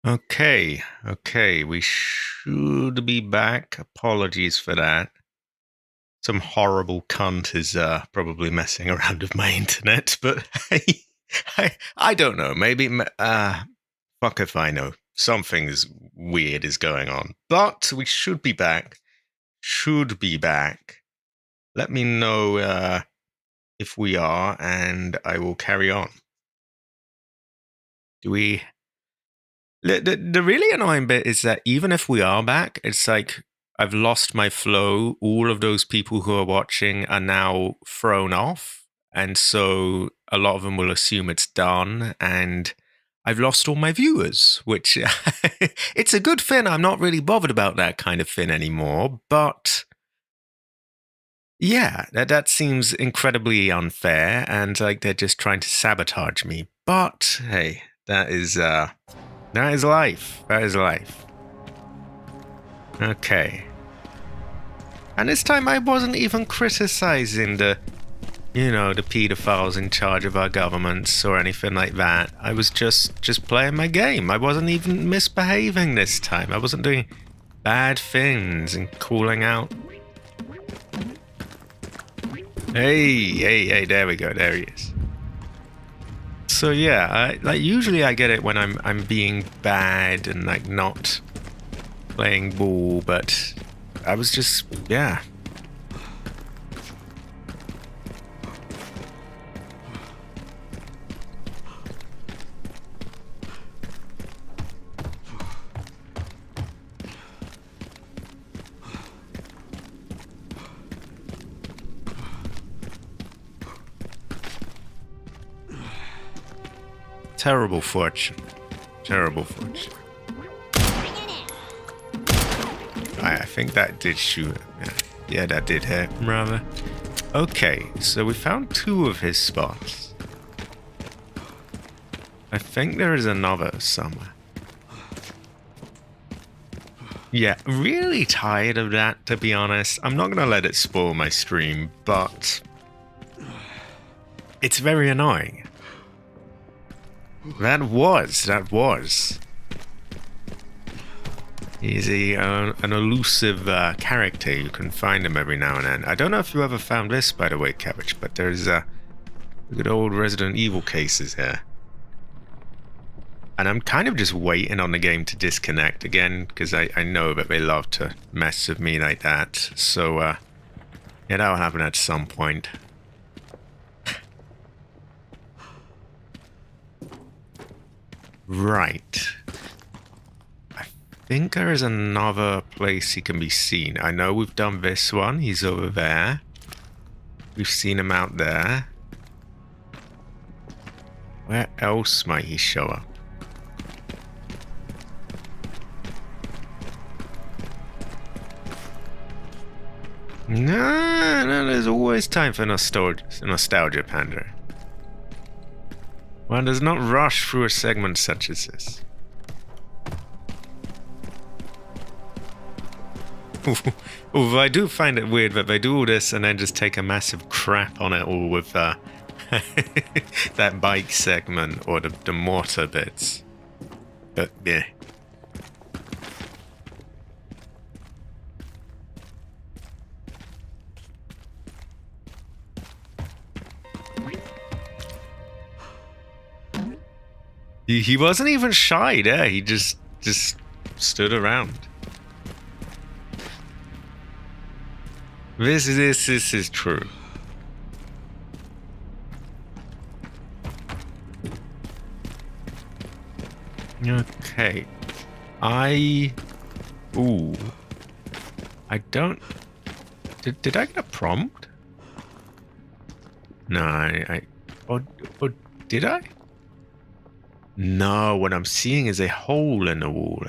Okay, we should be back. Apologies for that. Some horrible cunt is probably messing around with my internet, but I don't know. Maybe, fuck if I know. Something is weird is going on. But we should be back. Should be back. Let me know if we are, and I will carry on. Do we the really annoying bit is that even if we are back, it's like I've lost my flow. All of those people who are watching are now thrown off. And so a lot of them will assume it's done. And I've lost all my viewers, which it's a good thing. I'm not really bothered about that kind of thing anymore. But yeah, that seems incredibly unfair. And like they're just trying to sabotage me. But hey, that is life. That is life. Okay. And this time I wasn't even criticizing the pedophiles in charge of our governments or anything like that. I was just playing my game. I wasn't even misbehaving this time. I wasn't doing bad things and calling out. Hey, there we go. There he is. So yeah, usually I get it when I'm being bad and like not playing ball, but I was just terrible fortune. Terrible fortune. I think that did shoot him. Yeah, that did hit him, rather. Okay, so we found 2 of his spots. I think there is another somewhere. Yeah, really tired of that, to be honest. I'm not going to let it spoil my stream, but it's very annoying. That was. He's an elusive character. You can find him every now and then. I don't know if you ever found this, by the way, Cabbage, but there's good old Resident Evil cases here. And I'm kind of just waiting on the game to disconnect again, because I know that they love to mess with me like that. So, yeah, that'll happen at some point. Right. I think there is another place he can be seen. I know we've done this one. He's over there. We've seen him out there. Where else might he show up? No, there's always time for nostalgia Panda. One does not rush through a segment such as this. Although I do find it weird that they do all this and then just take a massive crap on it all with that bike segment or the mortar bits. But yeah. He wasn't even shy there. He just stood around. This is true. Okay. I don't... Did I get a prompt? No, or did I? No, what I'm seeing is a hole in the wall.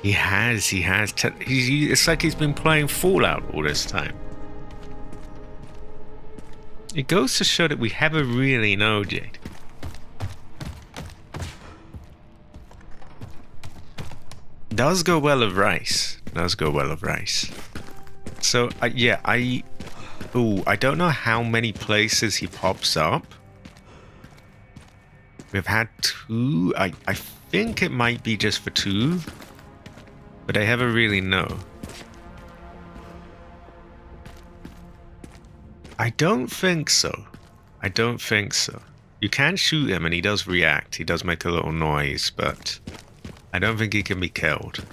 He has. It's like he's been playing Fallout all this time. It goes to show that we haven't really known yet. Does go well of rice. So, yeah, Ooh, I don't know how many places he pops up. We've had 2. I think it might be just for 2. But I never really know. I don't think so. I don't think so. You can shoot him and he does react. He does make a little noise, but I don't think he can be killed.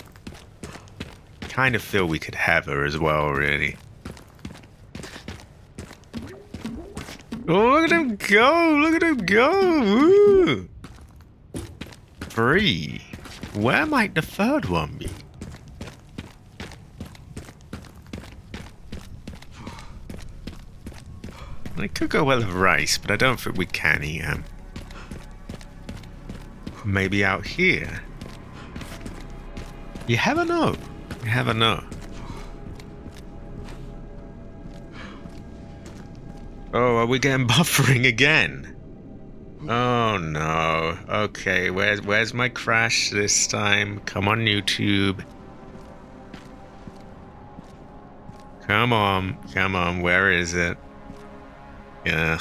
Kind of feel we could have her as well, really. Oh, look at him go! Look at him go! Woo! 3. Where might the 3rd one be? I could go well with rice, but I don't think we can eat him. Maybe out here. You never know. You never know. Oh, are we getting buffering again? Oh no. Okay, where's my crash this time? Come on, YouTube. Come on, where is it? Ugh.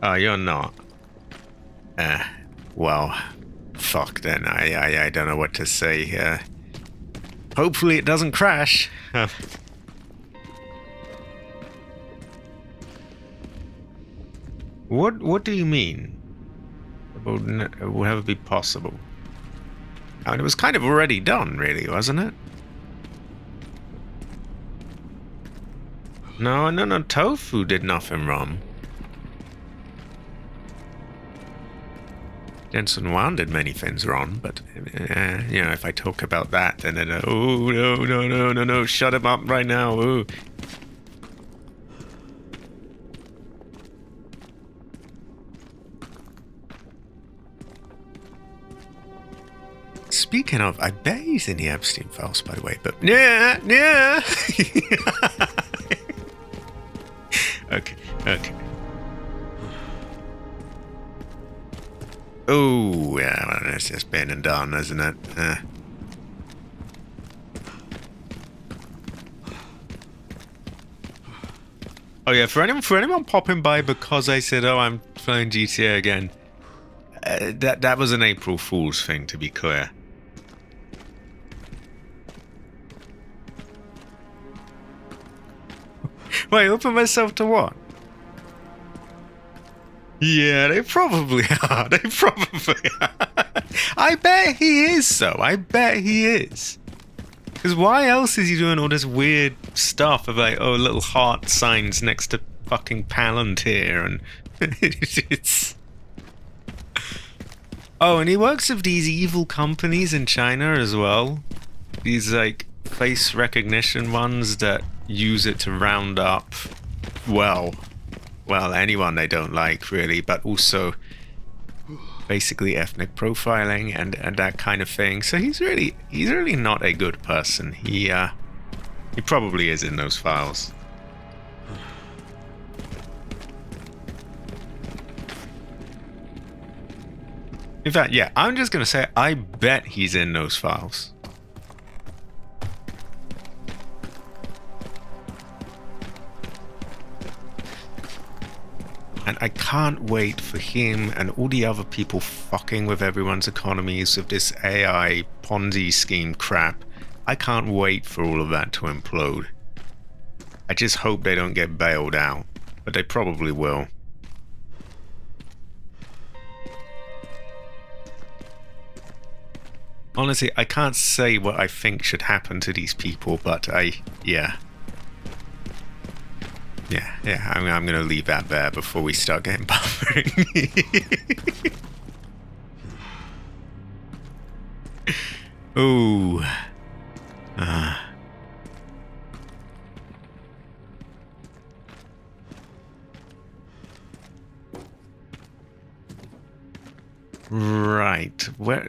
Oh, you're not. Well, fuck then. I don't know what to say here. Hopefully it doesn't crash. What do you mean? It will never be possible. I mean, it was kind of already done, really, wasn't it? No, Tofu did nothing wrong. Jensen Wan did many things wrong, but, you know, if I talk about that, then, oh, no, shut him up right now, ooh. Speaking of, I bet he's in the Epstein files, by the way, but yeah. Okay. Oh, yeah, well, that's just been and done, isn't it? Oh yeah, for anyone popping by because I said, oh, I'm playing GTA again, that was an April Fool's thing, to be clear. Wait, open myself to what? Yeah, they probably are. They probably are. I bet he is, though. I bet he is. Because why else is he doing all this weird stuff of like, oh, little heart signs next to fucking Palantir and it's... Oh, and he works with these evil companies in China as well. These like face recognition ones that use it to round up, well, anyone they don't like, really, but also basically ethnic profiling and that kind of thing. So he's really not a good person. He probably is in those files. In fact, yeah, I'm just gonna say I bet he's in those files. And I can't wait for him and all the other people fucking with everyone's economies of this AI Ponzi scheme crap. I can't wait for all of that to implode. I just hope they don't get bailed out, but they probably will. Honestly, I can't say what I think should happen to these people, but yeah, I'm gonna leave that there before we start getting buffering. Ooh. Right. Where?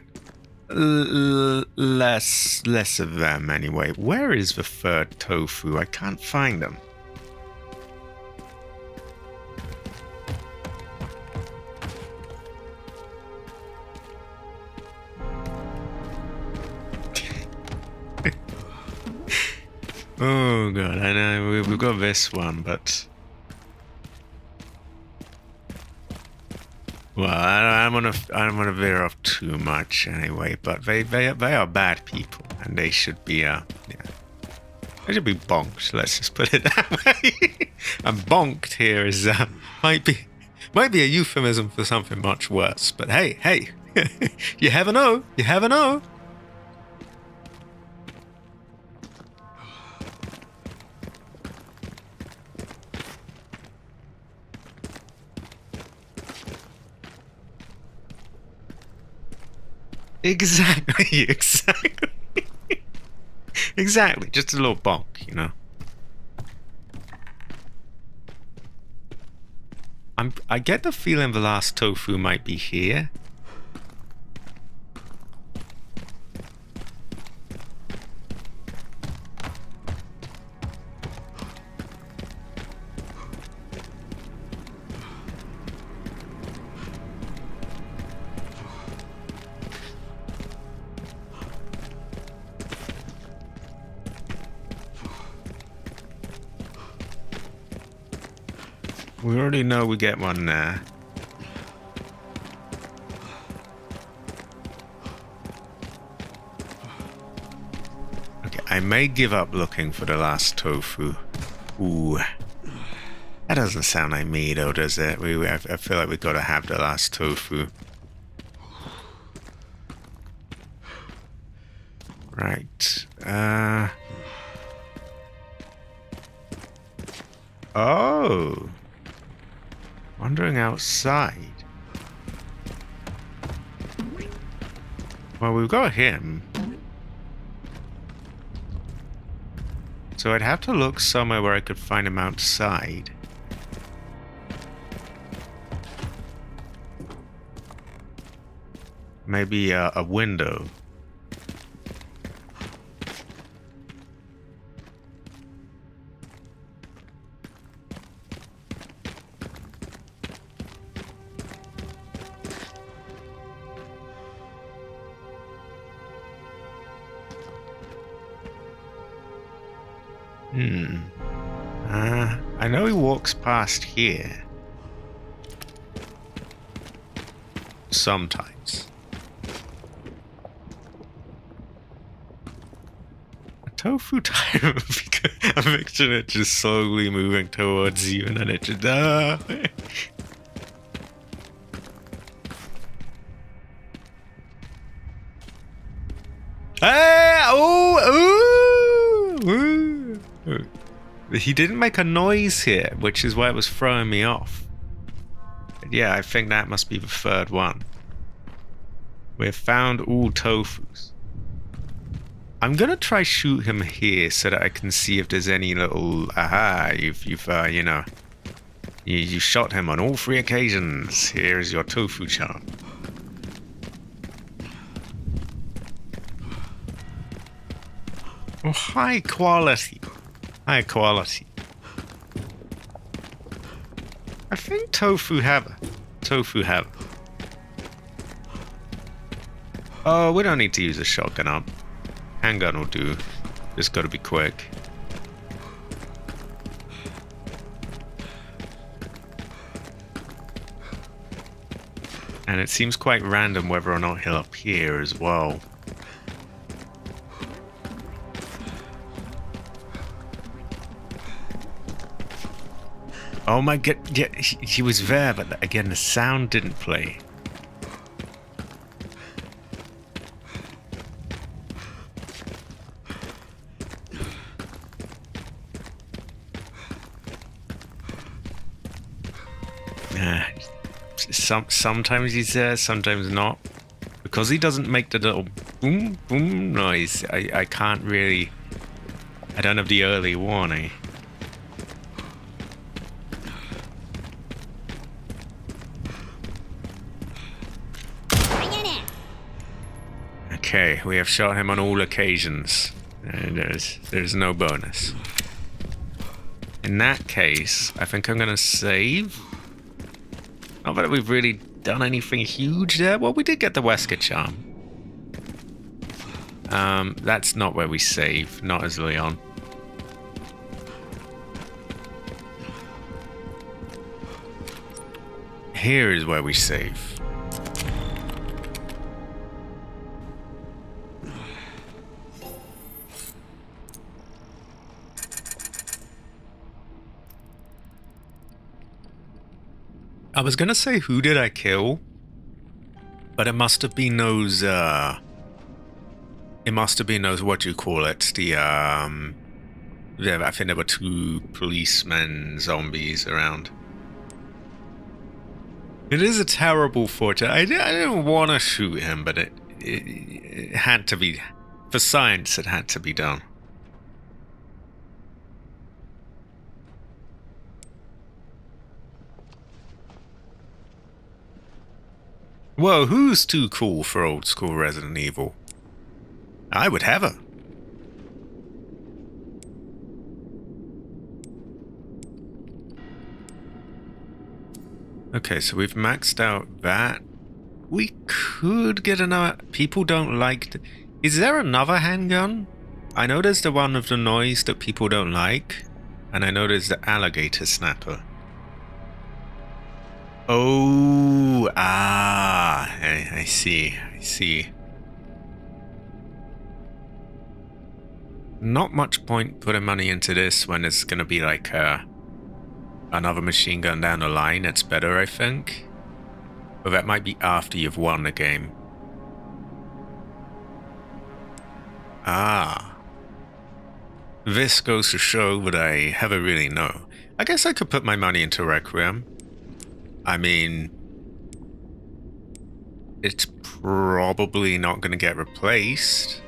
Less of them anyway. Where is the third tofu? I can't find them. Oh god, I know we've got this one, but well, I don't want to veer off too much anyway. But they are bad people, and they should be they should be bonked. Let's just put it that way. And bonked here is might be a euphemism for something much worse. But hey, you never know. You never know. Exactly. Exactly. Just a little bonk, you know. I get the feeling the last tofu might be here. We already know we get one there. Okay, I may give up looking for the last tofu. Ooh. That doesn't sound like me though, does it? I feel like we gotta have the last tofu. Right. Oh. Wandering outside. Well, we've got him. So I'd have to look somewhere where I could find him outside. Maybe a window. I know he walks past here. Sometimes. A tofu time. I'm picturing it just slowly moving towards you, and then it just Hey! Oh! Ooh! Ooh! He didn't make a noise here, which is why it was throwing me off. But yeah, I think that must be the third one. We've found all tofus. I'm gonna try shoot him here so that I can see if there's any little you've you know, you shot him on all 3 occasions. Here is your tofu charm. Oh, high quality. High quality. I think tofu have it. Tofu have it. Oh, we don't need to use a shotgun up. Handgun will do. Just gotta be quick. And it seems quite random whether or not he'll appear as well. Oh my god, yeah, he was there, but again, the sound didn't play. Sometimes he's there, sometimes not. Because he doesn't make the little boom, boom noise, I can't really... I don't have the early warning. Okay, we have shot him on all occasions. And there's no bonus. In that case, I think I'm gonna save. Not that we've really done anything huge there. Well, we did get the Wesker charm. That's not where we save, not as Leon. here is where we save. I was gonna say, who did I kill? But it must have been those, what do you call it? Yeah, I think there were 2 policemen zombies around. It is a terrible fortune. I didn't want to shoot him, but it had to be. For science, it had to be done. Whoa, who's too cool for old school Resident Evil? I would have her. Okay, so we've maxed out that. We could get another... People don't like... Is there another handgun? I know there's the one with the noise that people don't like. And I know there's the alligator snapper. Oh, I see. Not much point putting money into this when it's going to be like another machine gun down the line. It's better, I think. But that might be after you've won the game. This goes to show that I never really know. I guess I could put my money into Requiem. I mean, it's probably not going to get replaced,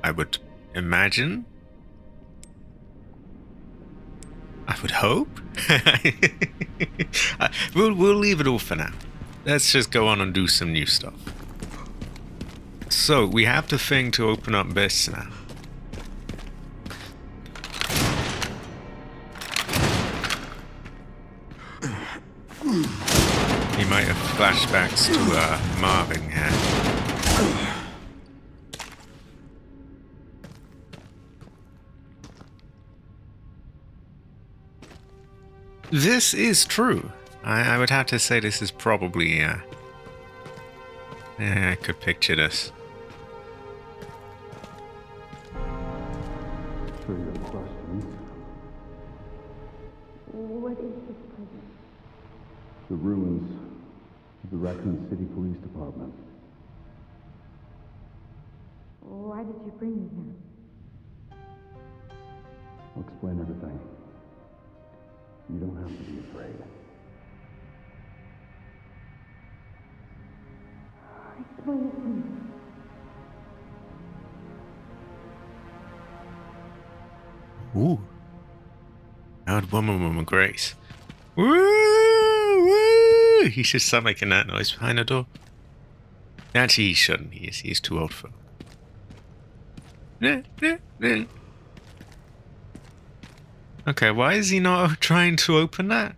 I would imagine. I would hope. We'll leave it all for now. Let's just go on and do some new stuff. So, we have the thing to open up this now. He might have flashbacks to Marvin here. This is true. I would have to say this is probably, yeah, I could picture this. For your questions. What is this place? The ruins of the Raccoon City Police Department. Why did you bring me here? I'll explain everything. You don't have to be afraid. Explain it to me. Ooh. Old woman with grace. Woo! Woo! He should start making that noise behind the door. Actually, he shouldn't. He's too old for it. Okay, why is he not trying to open that?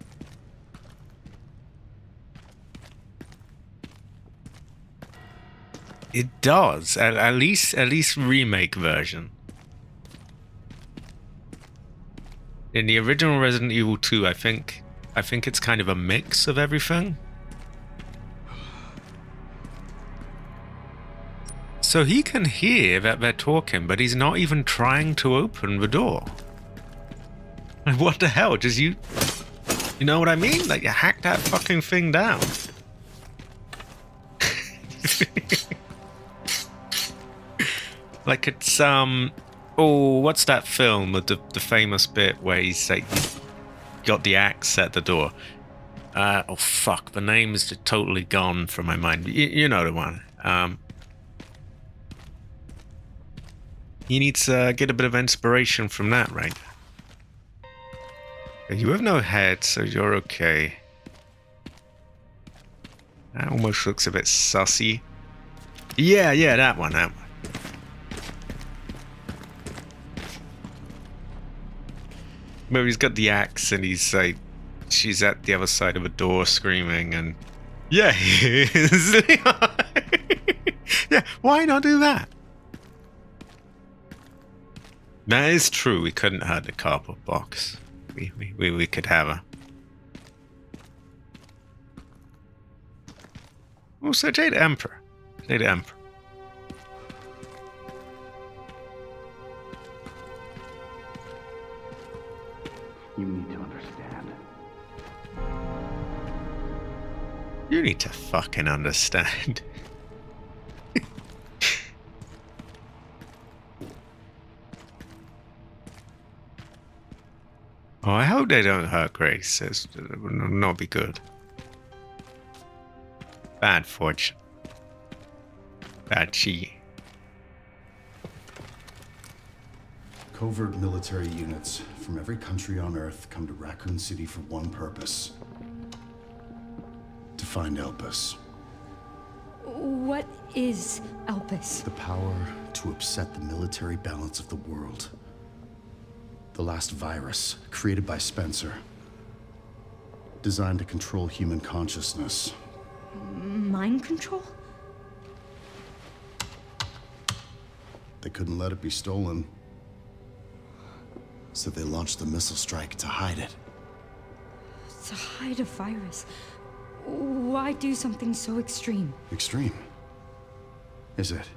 It does. At least remake version. In the original Resident Evil 2, I think it's kind of a mix of everything. So he can hear that they're talking, but he's not even trying to open the door. Like, what the hell? Just you know what I mean? Like, you hack that fucking thing down. Like it's oh, what's that film with the famous bit where he's like got the axe at the door? Oh fuck, the name is just totally gone from my mind. You know the one. You need to get a bit of inspiration from that, right? You have no head, so you're okay. That almost looks a bit sussy. Yeah, that one. Where he's got the axe and he's like, she's at the other side of a door screaming and... Yeah, he is. Yeah, why not do that? That is true, we couldn't hurt the cardboard box. We could have her. Also, Jade Emperor. Jade Emperor. You need to understand. You need to fucking understand. Oh, I hope they don't hurt Grace. It would not be good. Bad fortune. Bad chi. Covert military units from every country on Earth come to Raccoon City for one purpose. To find Elpis. What is Elpis? The power to upset the military balance of the world. The last virus, created by Spencer. Designed to control human consciousness. Mind control? They couldn't let it be stolen. So they launched the missile strike to hide it. To hide a virus. Why do something so extreme? Extreme? Is it?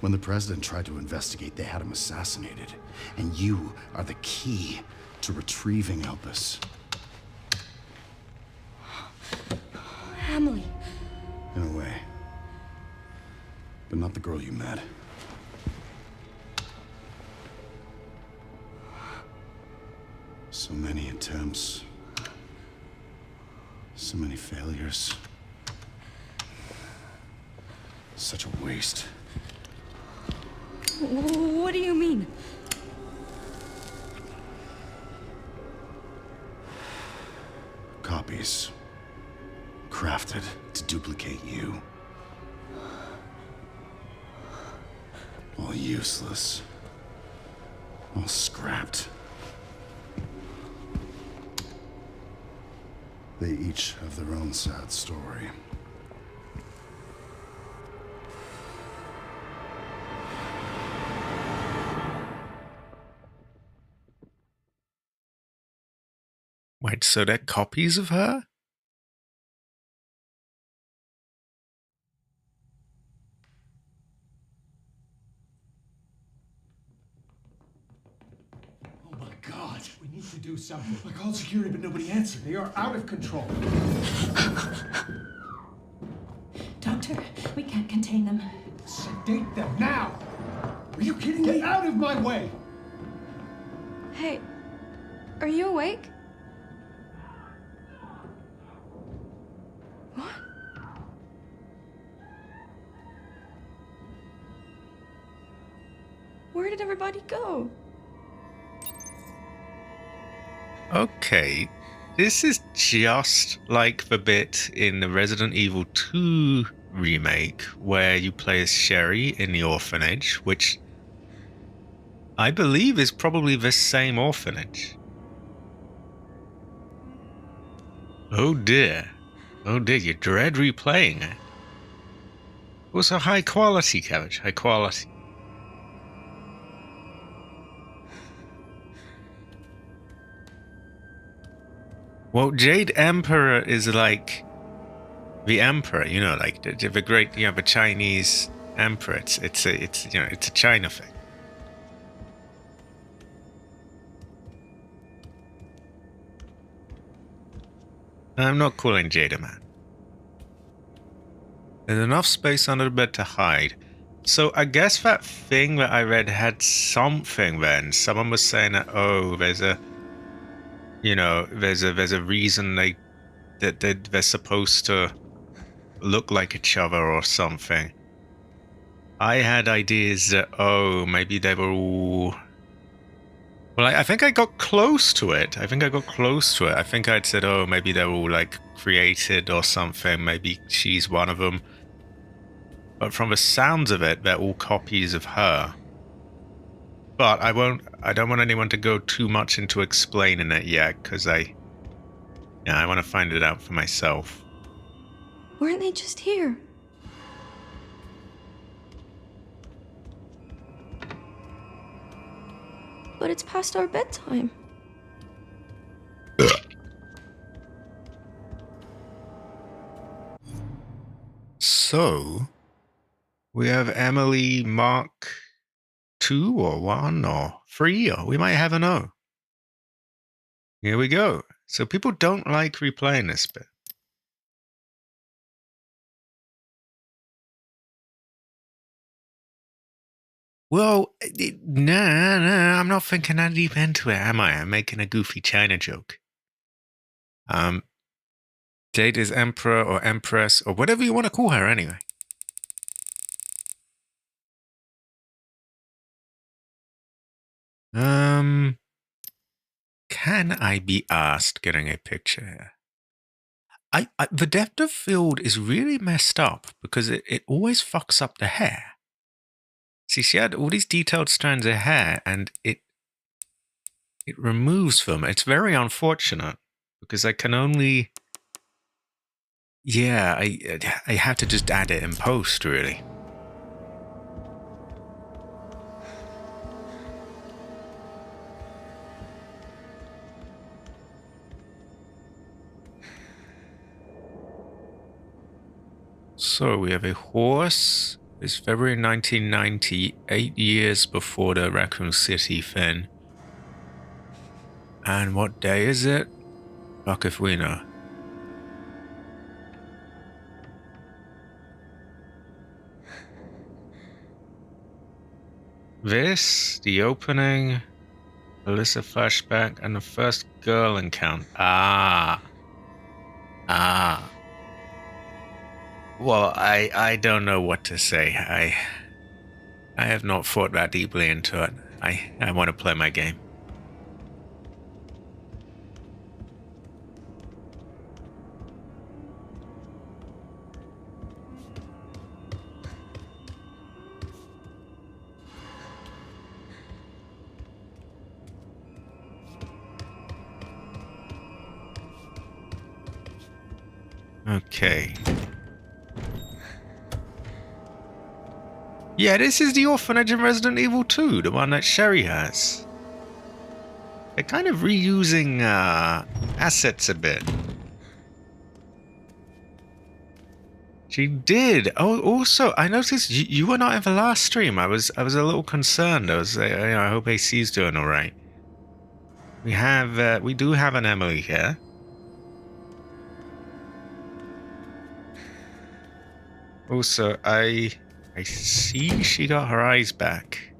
When the president tried to investigate, they had him assassinated. And you are the key to retrieving Elpis. Emily. In a way. But not the girl you met. So many attempts. So many failures. Such a waste. What do you mean? Copies. Crafted to duplicate you. All useless. All scrapped. They each have their own sad story. Wait, so they're copies of her? Oh my God, we need to do something. I called security, but nobody answered. They are out of control. Doctor, we can't contain them. Sedate them now! Are you kidding me? Get out of my way! Hey, are you awake? What? Where did everybody go? Okay, this is just like the bit in the Resident Evil 2 remake where you play as Sherry in the orphanage, which I believe is probably the same orphanage. Oh dear. Oh dear, you dread replaying it. Also high quality, Cabbage, high quality. Well, Jade Emperor is like the emperor, you know, like the great, you know, the Chinese emperor. It's you know, it's a China thing. I'm not calling Jade a man. There's enough space under the bed to hide. So I guess that thing that I read had something then. Someone was saying that, oh, there's a, you know, there's a reason that they're supposed to look like each other or something. I had ideas that, oh, maybe they were all... Well, I think I got close to it. I think I'd said, oh, maybe they're all like created or something. Maybe she's one of them. But from the sounds of it, they're all copies of her. But I don't want anyone to go too much into explaining it yet, because I want to find it out for myself. Weren't they just here? But it's past our bedtime. So we have Emily Mark 2 or 1 or 3, or we might have an O. Here we go. So people don't like replaying this bit. Well, nah, I'm not thinking that deep into it, am I? I'm making a goofy China joke. Jade is Emperor or Empress or whatever you want to call her anyway. Can I be asked getting a picture here? The depth of field is really messed up because it always fucks up the hair. See, she had all these detailed strands of hair and it removes them. It's very unfortunate because I can only... Yeah, I have to just add it in post, really. So we have a horse. It's February 1990, 8 years before the Raccoon City thing. And what day is it? Fuck if we know. This, the opening, Alyssa flashback, and the first girl encounter. Well, I don't know what to say. I have not thought that deeply into it. I want to play my game. Okay. Yeah, this is the orphanage in Resident Evil 2, the one that Sherry has. They're kind of reusing assets a bit. She did. Oh, also, I noticed you were not in the last stream. I was a little concerned. I hope AC's doing all right. We do have an Emily here. Also, I see she got her eyes back.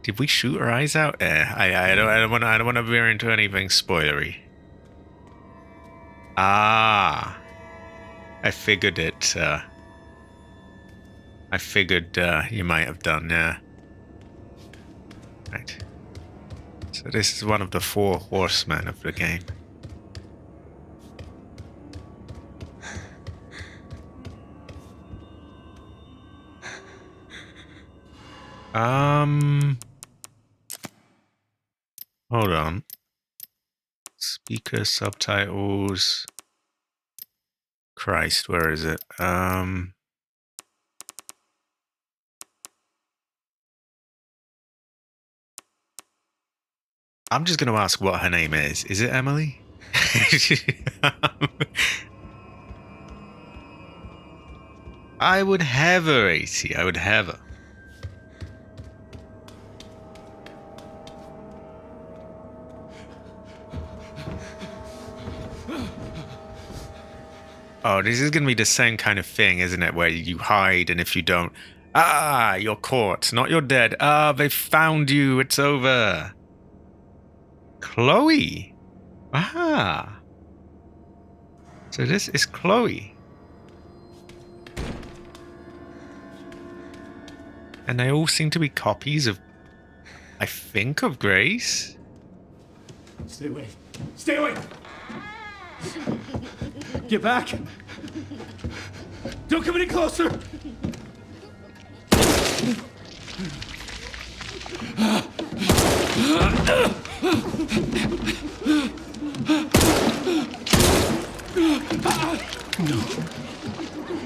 Did we shoot her eyes out? I don't want to veer into anything spoilery. Ah, I figured it. I figured you might have done. Right. So this is one of the 4 horsemen of the game. Hold on. Speaker subtitles. Christ, where is it? I'm just going to ask what her name is. Is it Emily? I would have her, AC. I would have her. Oh, this is going to be the same kind of thing, isn't it? Where you hide, and if you don't... Ah, you're caught. Not you're dead. Ah, they found you. It's over. Chloe. Ah. So this is Chloe. And they all seem to be copies of... I think of Grace. Stay away. Stay away! Get back! Don't come any closer!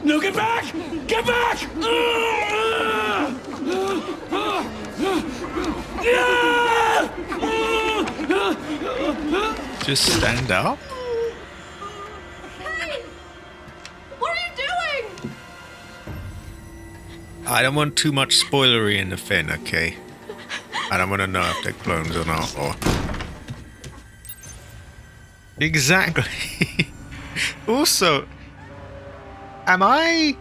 No, get back! Get back! Just stand up. Hey! What I don't want too much spoilery in the thing, okay? I don't want to know if they're clones or not, or... Exactly. Also, am I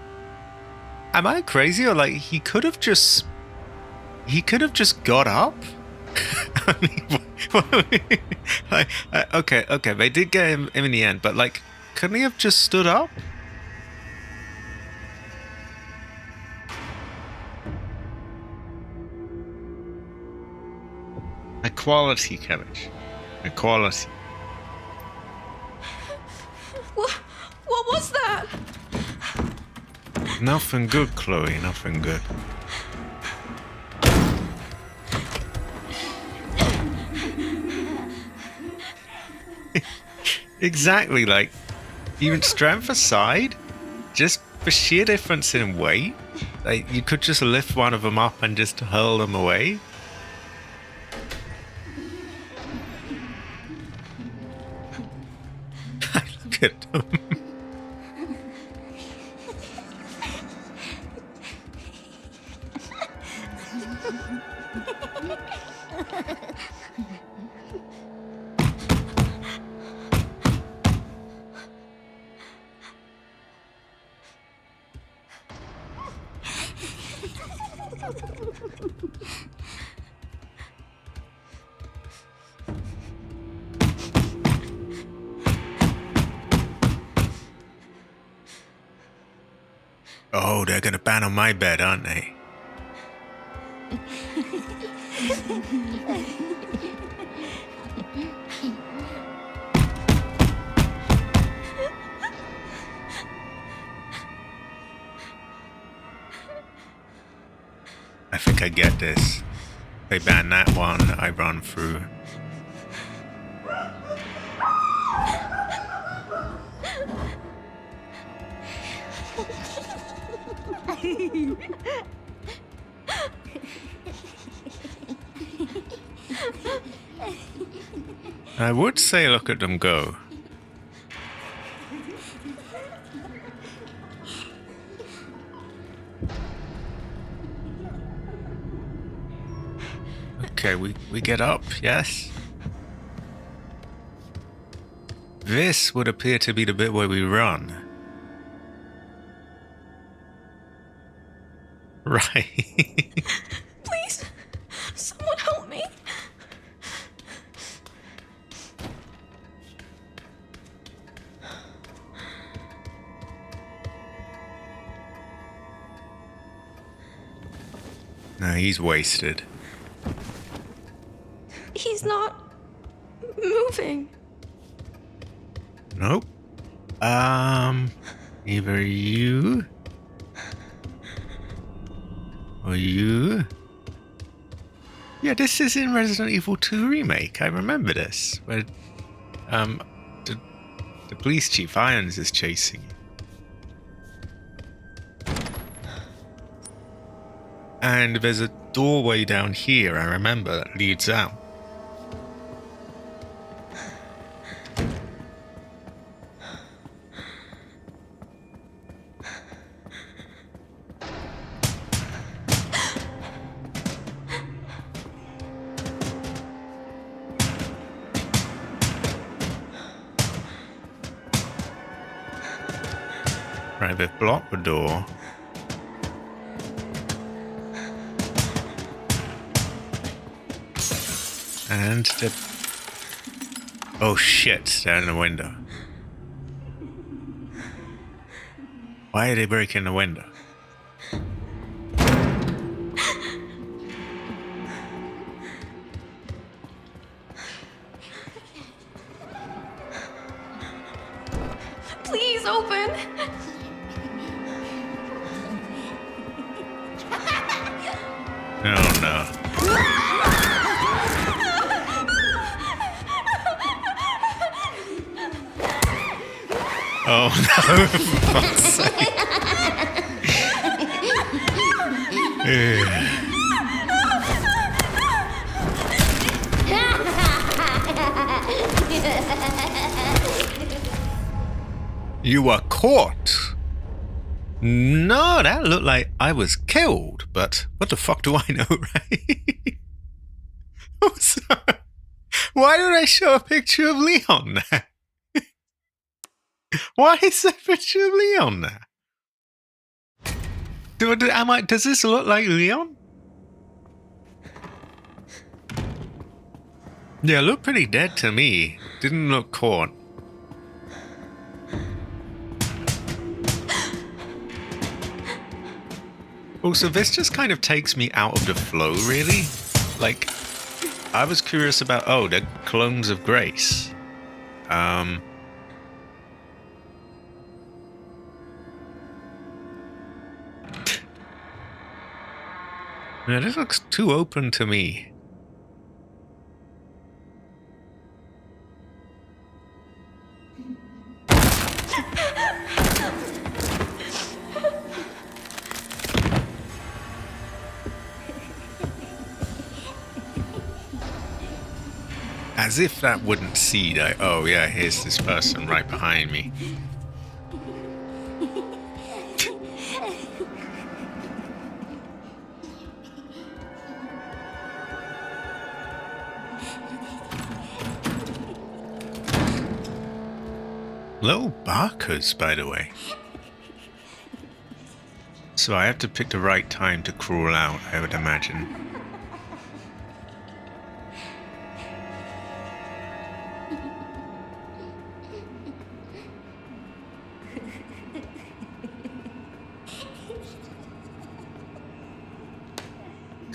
crazy, or like he could have just got up? I mean, like, okay, they did get him in the end, but like, couldn't he have just stood up? Equality, Cabbage. Equality. What was that? Nothing good, Chloe, nothing good. Exactly, like, even strength aside, just for sheer difference in weight, like, you could just lift one of them up and just hurl them away. Look at them. Oh, they're gonna ban on my bed, aren't they? I think I get this. They ban that one, I run through. I would say look at them go. Okay, we get up, yes? This would appear to be the bit where we run. Right. Please, someone help me. No, he's wasted. He's not moving. Nope. Either you or you. Yeah, this is in Resident Evil 2 Remake. I remember this. Where the police chief Irons is chasing you. And there's a doorway down here, I remember, that leads out. Right, they've blocked the door. And the... Oh shit, they're in the window. Why are they breaking the window? Please open. Oh no. Oh no, for fuck's sake. You are caught. No, that looked like I was killed, but what the fuck do I know, right? Also, why did I show a picture of Leon there? Why is there a picture of Leon there? Does this look like Leon? Yeah, it looked pretty dead to me. Didn't look caught. Also, this just kind of takes me out of the flow, really. Like, I was curious about, oh, they're clones of Grace. Yeah, this looks too open to me. As if that wouldn't see that, oh yeah, here's this person right behind me. Little barkers, by the way. So I have to pick the right time to crawl out, I would imagine.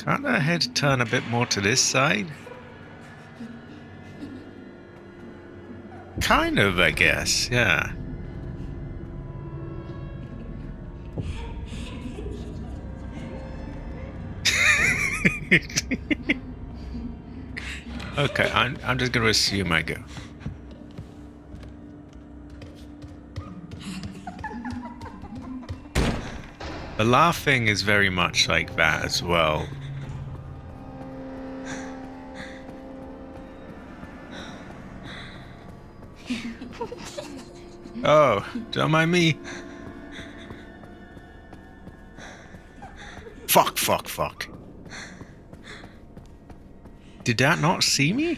Can't the head turn a bit more to this side? Kind of, I guess, yeah. Okay, I'm just gonna assume I go. The laughing is very much like that as well. Oh, don't mind me. Fuck, fuck, fuck. Did that not see me?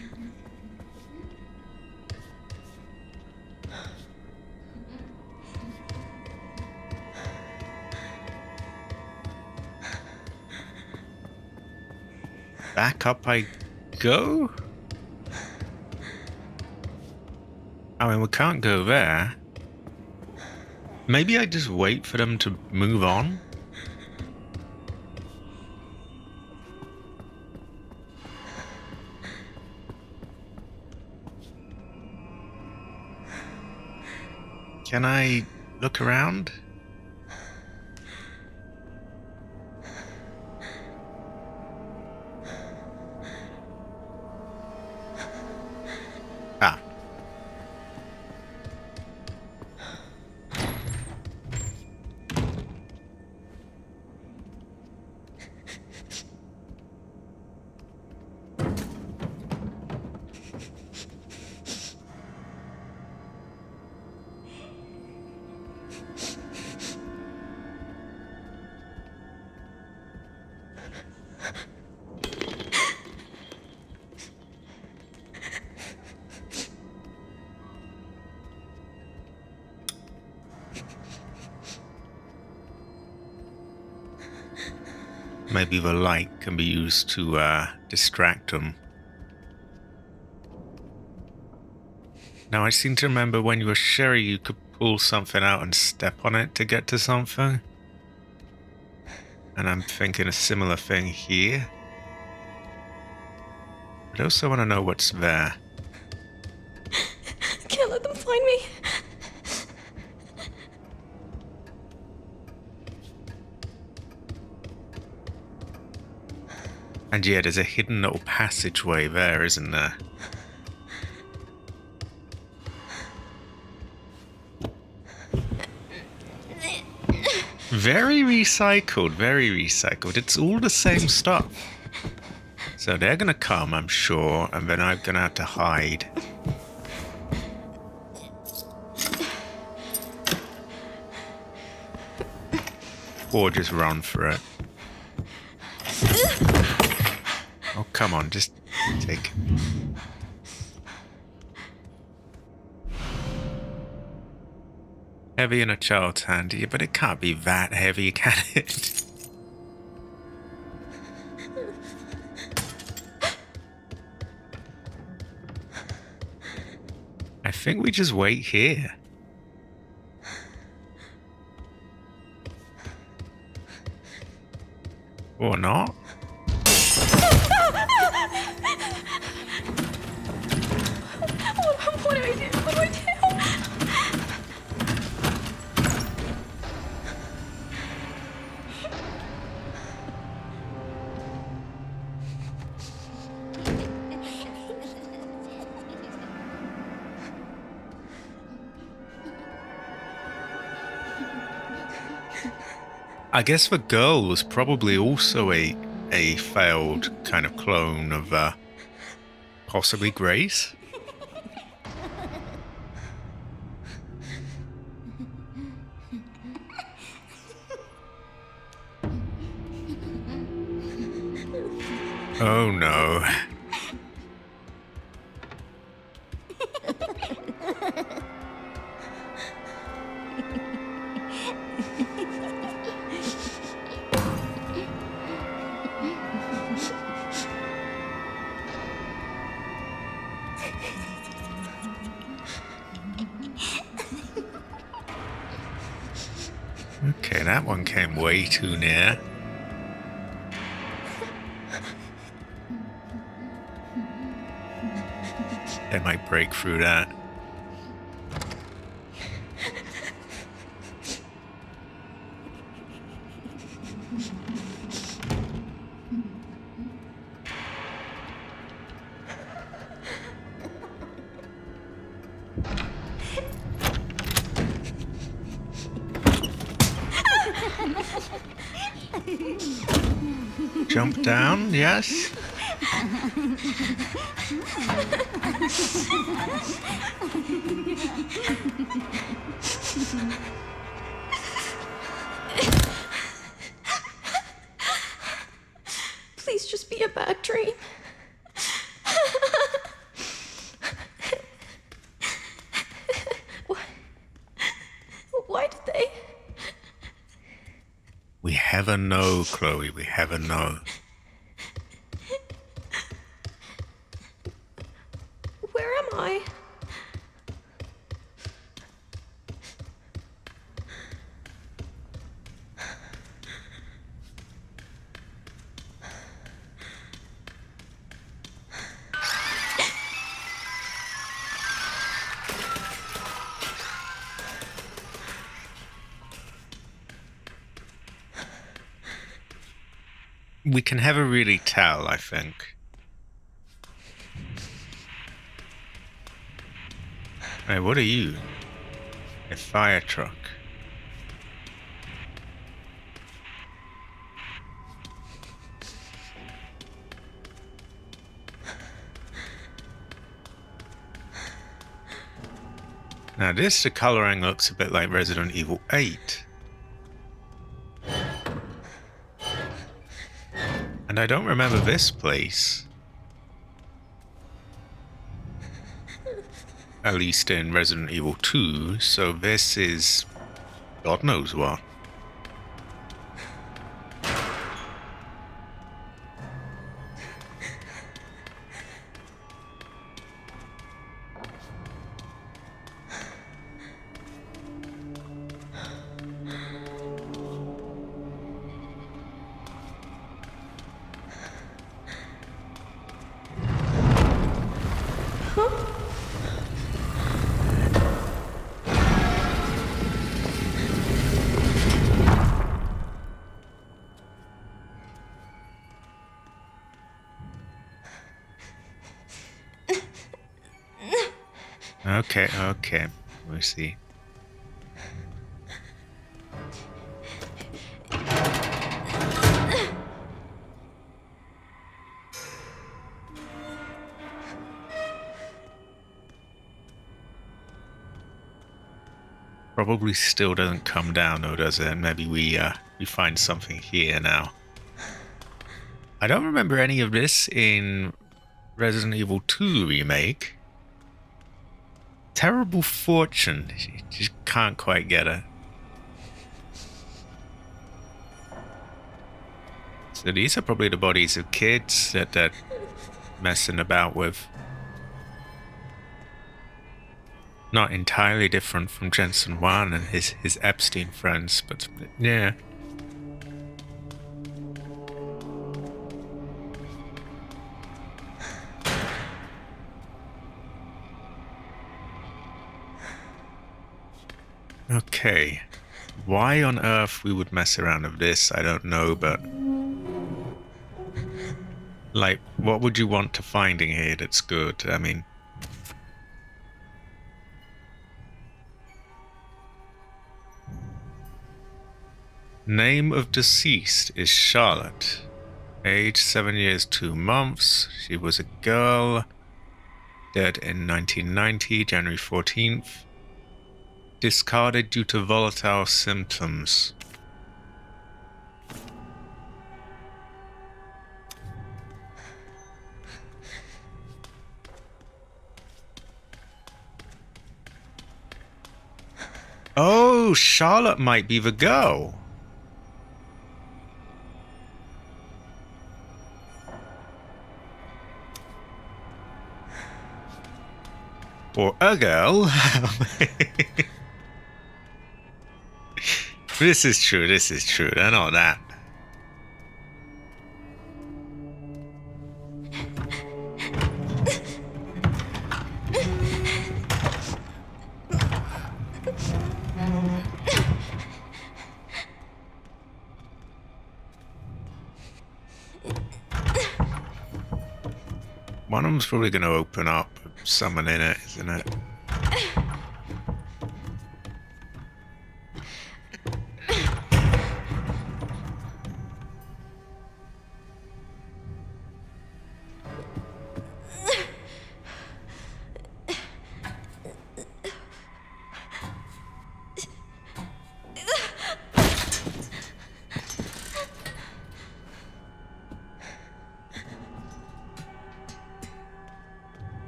Back up I go? I mean, we can't go there. Maybe I just wait for them to move on? Can I look around? Ah. Maybe the light can be used to distract them. Now, I seem to remember when you were Sherry, you could pull something out and step on it to get to something. And I'm thinking a similar thing here. But I also want to know what's there. Can't let them find me. And yeah, there's a hidden little passageway there, isn't there? Very recycled, very recycled. It's all the same stuff. So they're gonna come, I'm sure, and then I'm gonna have to hide. Or just run for it. Oh, come on, just take it. Heavy in a child's hand, yeah, but it can't be that heavy, can it? I think we just wait here. Or not. What do I do? What do I do? I guess the girl was probably also a failed kind of clone of possibly Grace. Oh no. Okay, that one came way too near. They might break through that. Jump down, yes. Please just be a bad dream. Why did they? We heaven know, Chloe, we heaven know. Where am I? We can never really tell, I think. Hey, what are you? A fire truck. Now this, the coloring looks a bit like Resident Evil 8. And I don't remember this place. At least in Resident Evil 2, so this is God knows what. Okay, okay. We'll see. Probably still doesn't come down though, does it? Maybe we we find something here now. I don't remember any of this in Resident Evil 2 remake. Terrible fortune. You just can't quite get it. So these are probably the bodies of kids that they're messing about with. Not entirely different from Jensen Wan and his Epstein friends, but yeah. Okay. Why on earth we would mess around with this, I don't know, but... like, what would you want to find in here that's good? I mean... Name of deceased is Charlotte. Age 7 years 2 months. She was a girl. Dead in 1990, January 14th. Discarded due to volatile symptoms. Oh, Charlotte might be the girl. Or a girl. This is true, I know that. One of them's probably going to open up with someone in it, isn't it?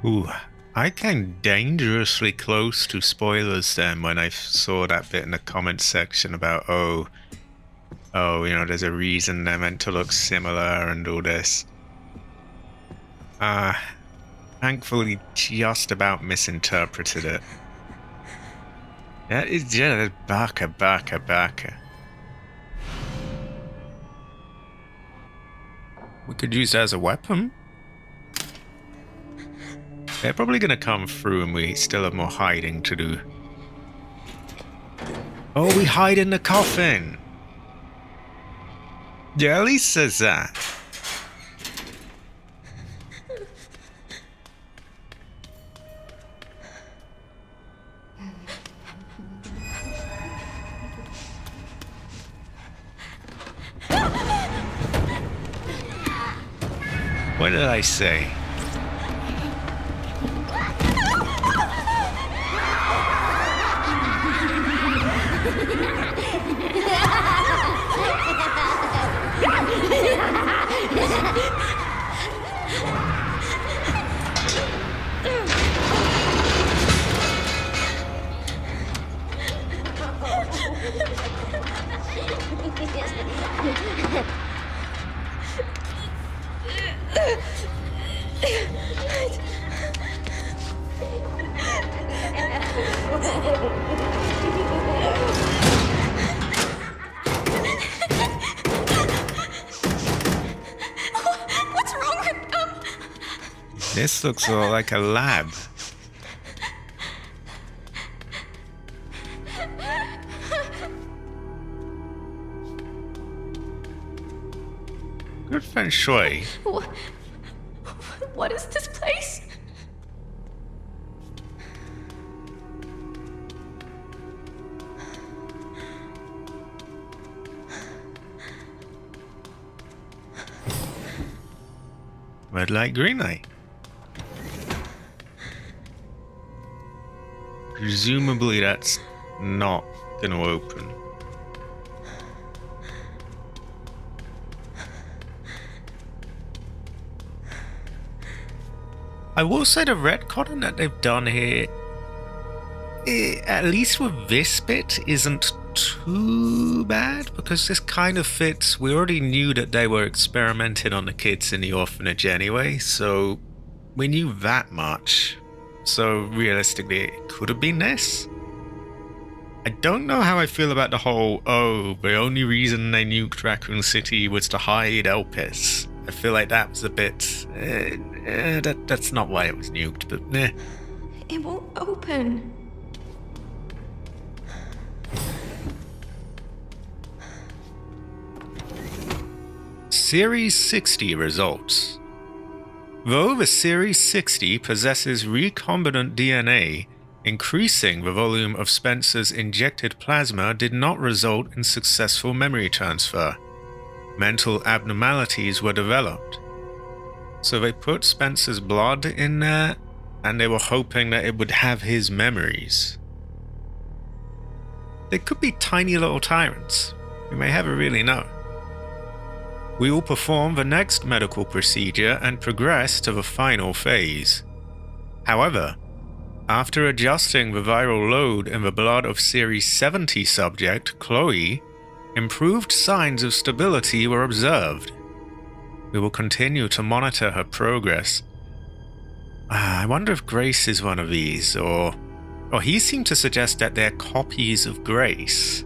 Ooh, I came dangerously close to spoilers then when I saw that bit in the comments section about, oh, you know, there's a reason they're meant to look similar and all this. Thankfully just about misinterpreted it. That is just Baka. We could use that as a weapon. They're probably going to come through and we still have more hiding to do. Oh, we hide in the coffin! Yeah, at least says that. What did I say? What's wrong with them? This looks all like a lab. Good feng shui. What is this place? Red light, green light. Presumably that's not going to open. I will say the retconning that they've done here, at least with this bit, isn't too bad, because this kind of fits. We already knew that they were experimenting on the kids in the orphanage anyway, so we knew that much. So realistically, it could have been this. I don't know how I feel about the whole, oh, the only reason they nuked Raccoon City was to hide Elpis. I feel like that was a bit... that's not why it was nuked, but eh. It won't open. Series 60 results. Though the Series 60 possesses recombinant DNA, increasing the volume of Spencer's injected plasma did not result in successful memory transfer. Mental abnormalities were developed. So they put Spencer's blood in there, and they were hoping that it would have his memories. They could be tiny little tyrants. We may never really know. We will perform the next medical procedure and progress to the final phase. However, after adjusting the viral load in the blood of Series 70 subject, Chloe, improved signs of stability were observed. We will continue to monitor her progress. I wonder if Grace is one of these, or he seemed to suggest that they're copies of Grace.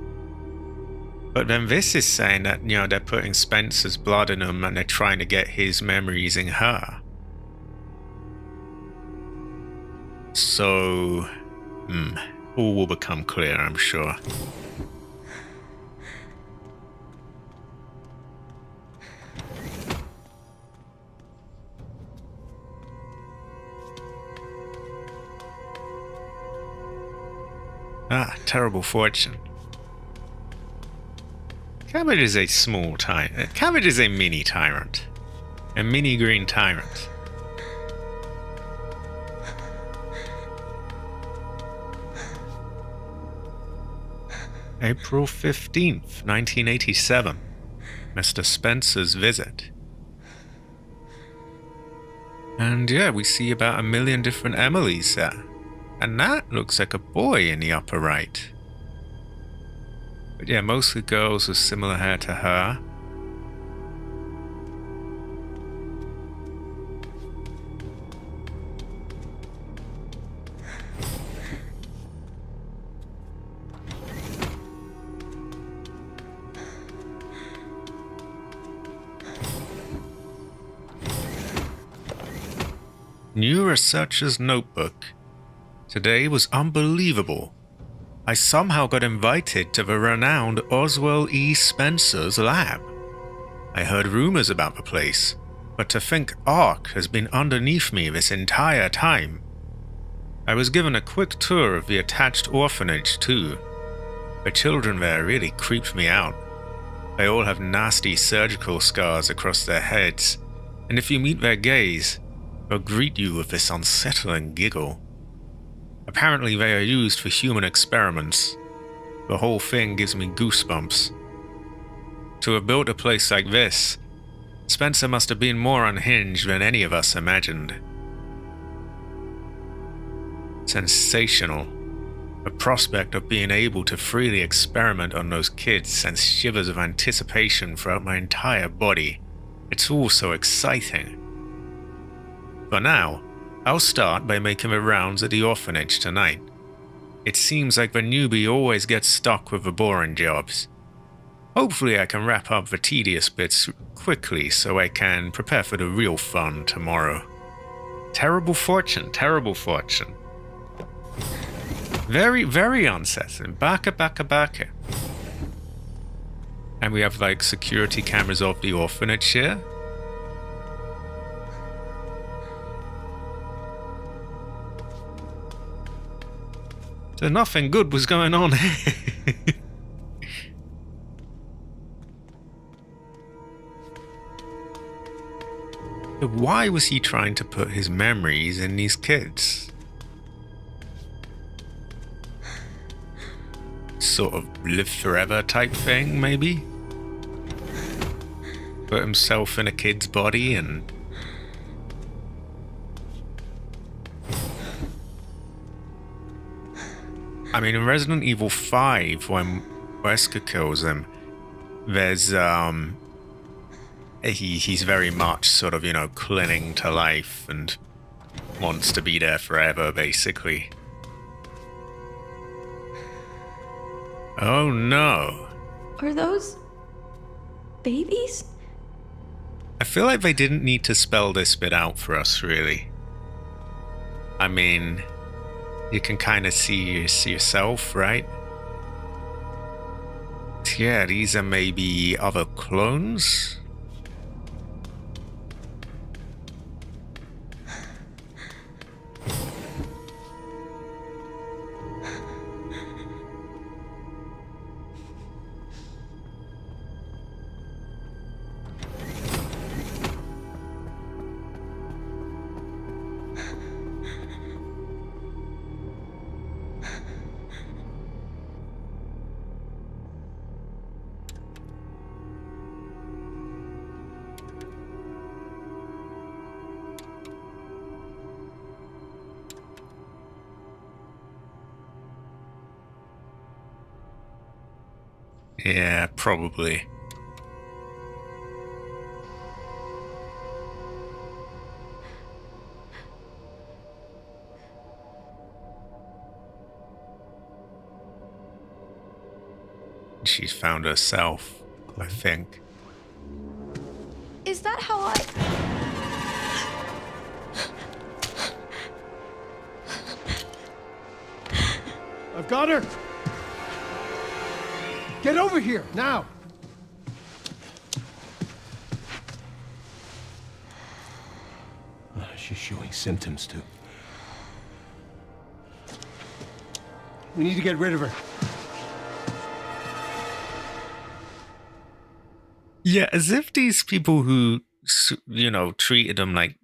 But then this is saying that, they're putting Spencer's blood in him and they're trying to get his memories in her. So, all will become clear, I'm sure. Terrible fortune. Cabbage is a small tyrant. Cabbage is a mini tyrant. A mini green tyrant. April 15th, 1987. Mr. Spencer's visit. And yeah, we see about 1 million different Emilys there. And that looks like a boy in the upper right. But yeah, mostly girls with similar hair to her. New researcher's notebook. Today was unbelievable. I somehow got invited to the renowned Oswell E. Spencer's lab. I heard rumors about the place, but to think Ark has been underneath me this entire time. I was given a quick tour of the attached orphanage too. The children there really creeped me out. They all have nasty surgical scars across their heads, and if you meet their gaze, they'll greet you with this unsettling giggle. Apparently they are used for human experiments. The whole thing gives me goosebumps. To have built a place like this, Spencer must have been more unhinged than any of us imagined. Sensational. The prospect of being able to freely experiment on those kids sends shivers of anticipation throughout my entire body. It's all so exciting. For now, I'll start by making the rounds at the orphanage tonight. It seems like the newbie always gets stuck with the boring jobs. Hopefully I can wrap up the tedious bits quickly so I can prepare for the real fun tomorrow. Terrible fortune, terrible fortune. Very, very unsettling. Baka. And we have like security cameras of the orphanage here. So nothing good was going on here. Why was he trying to put his memories in these kids? Sort of live forever type thing, maybe? Put himself in a kid's body and... I mean, in Resident Evil 5, when Wesker kills him, there's he's very much sort of, you know, clinging to life and wants to be there forever, basically. Oh no. Are those babies? I feel like they didn't need to spell this bit out for us, really. I mean, you can kind of see yourself, right? Yeah, these are maybe other clones? Yeah, probably. She's found herself, I think. Is that how I... I've got her! Get over here, now! She's showing symptoms, too. We need to get rid of her. Yeah, as if these people who, you know, treated them like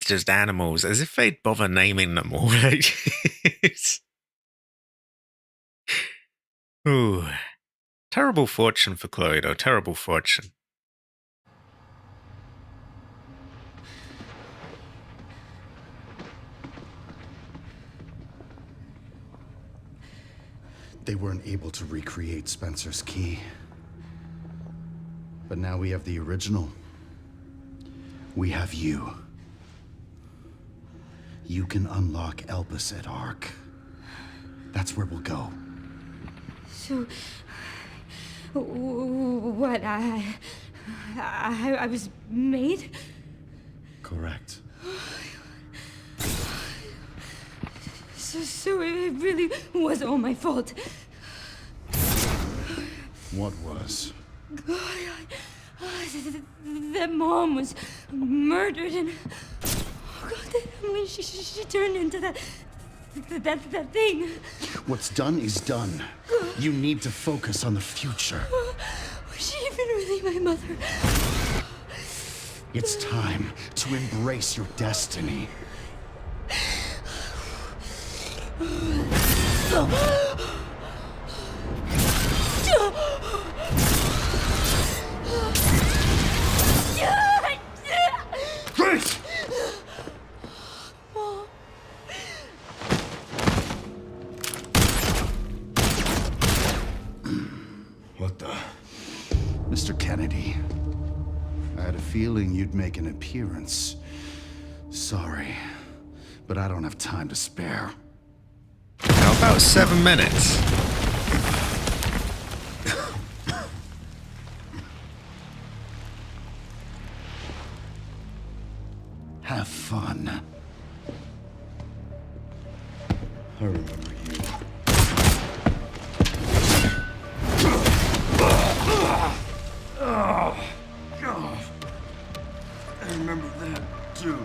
just animals, as if they'd bother naming them already. Ooh. Terrible fortune for Chloe, though. Terrible fortune. They weren't able to recreate Spencer's key. But now we have the original. We have you. You can unlock Elpis at Ark. That's where we'll go. So, what, I was made? Correct. So it really was all my fault. What was? That mom was murdered and... Oh God, when she turned into that thing. What's done is done. You need to focus on the future. Was she even really my mother? It's time to embrace your destiny. Great! What the? Mr. Kennedy, I had a feeling you'd make an appearance. Sorry, but I don't have time to spare. How about 7 minutes? Have fun. I remember you. Oh, God. I remember that, too.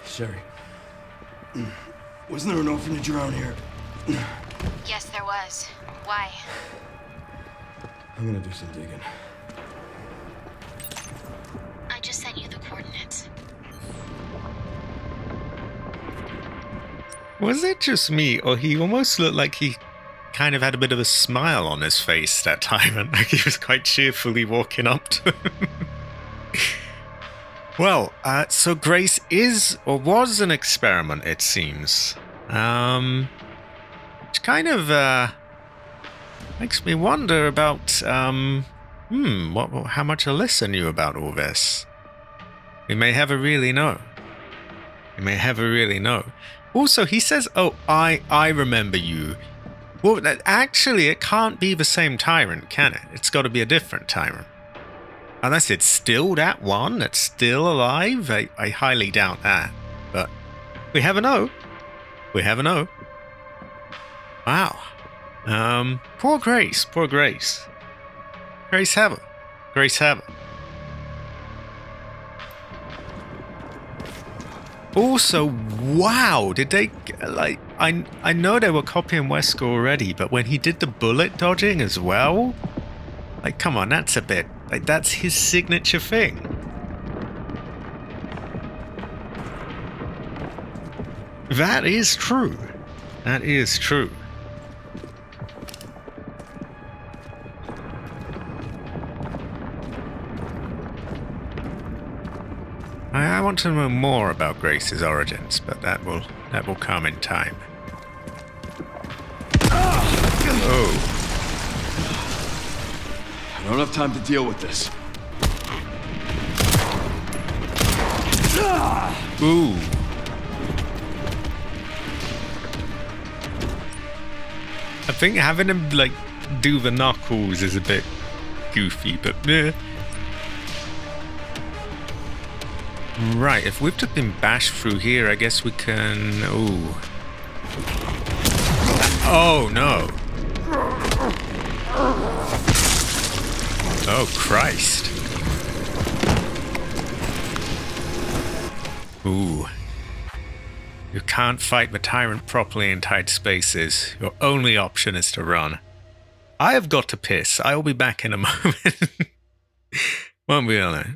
Sherry, wasn't there an orphanage around here? Yes, there was. Why? I'm gonna do some digging. I just sent you the coordinates. Was it just me, or he almost looked like he kind of had a bit of a smile on his face that time, and like he was quite cheerfully walking up to him? Well, so Grace is, or was, an experiment, it seems. Which kind of makes me wonder about, how much Alyssa knew about all this. We may never really know. We may never really know. Also, he says, oh, I remember you. Well, actually, it can't be the same tyrant, can it? It's got to be a different tyrant. Unless it's still that one that's still alive. I highly doubt that. But we never know. We never know. Wow. Poor Grace. Poor Grace. Grace Heather. Grace Heather. Also, wow, did they, like, I know they were copying Wesker already, but when he did the bullet dodging as well, like, come on, that's a bit, like, that's his signature thing. That is true. That is true. I want to know more about Grace's origins, but that will come in time. Oh. I don't have time to deal with this. Ooh. I think having him, like, do the knuckles is a bit goofy, but eh. Right, if we've just been bashed through here, I guess we can... Ooh. Oh, no. Oh, Christ. Ooh. You can't fight the tyrant properly in tight spaces. Your only option is to run. I have got to piss. I will be back in a moment. Won't be on it.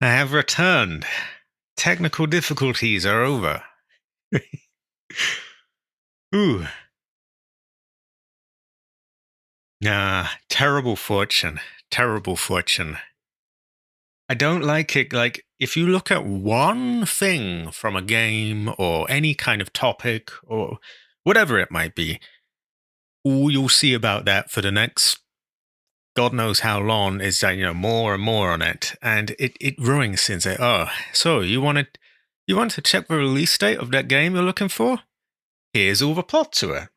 I have returned. Technical difficulties are over. Ooh. Terrible fortune. Terrible fortune. I don't like it. Like, if you look at one thing from a game or any kind of topic or whatever it might be, all you'll see about that for the next God knows how long is that, more and more on it. And it ruins things. Like, oh, so you want to check the release date of that game you're looking for? Here's all the plot to it.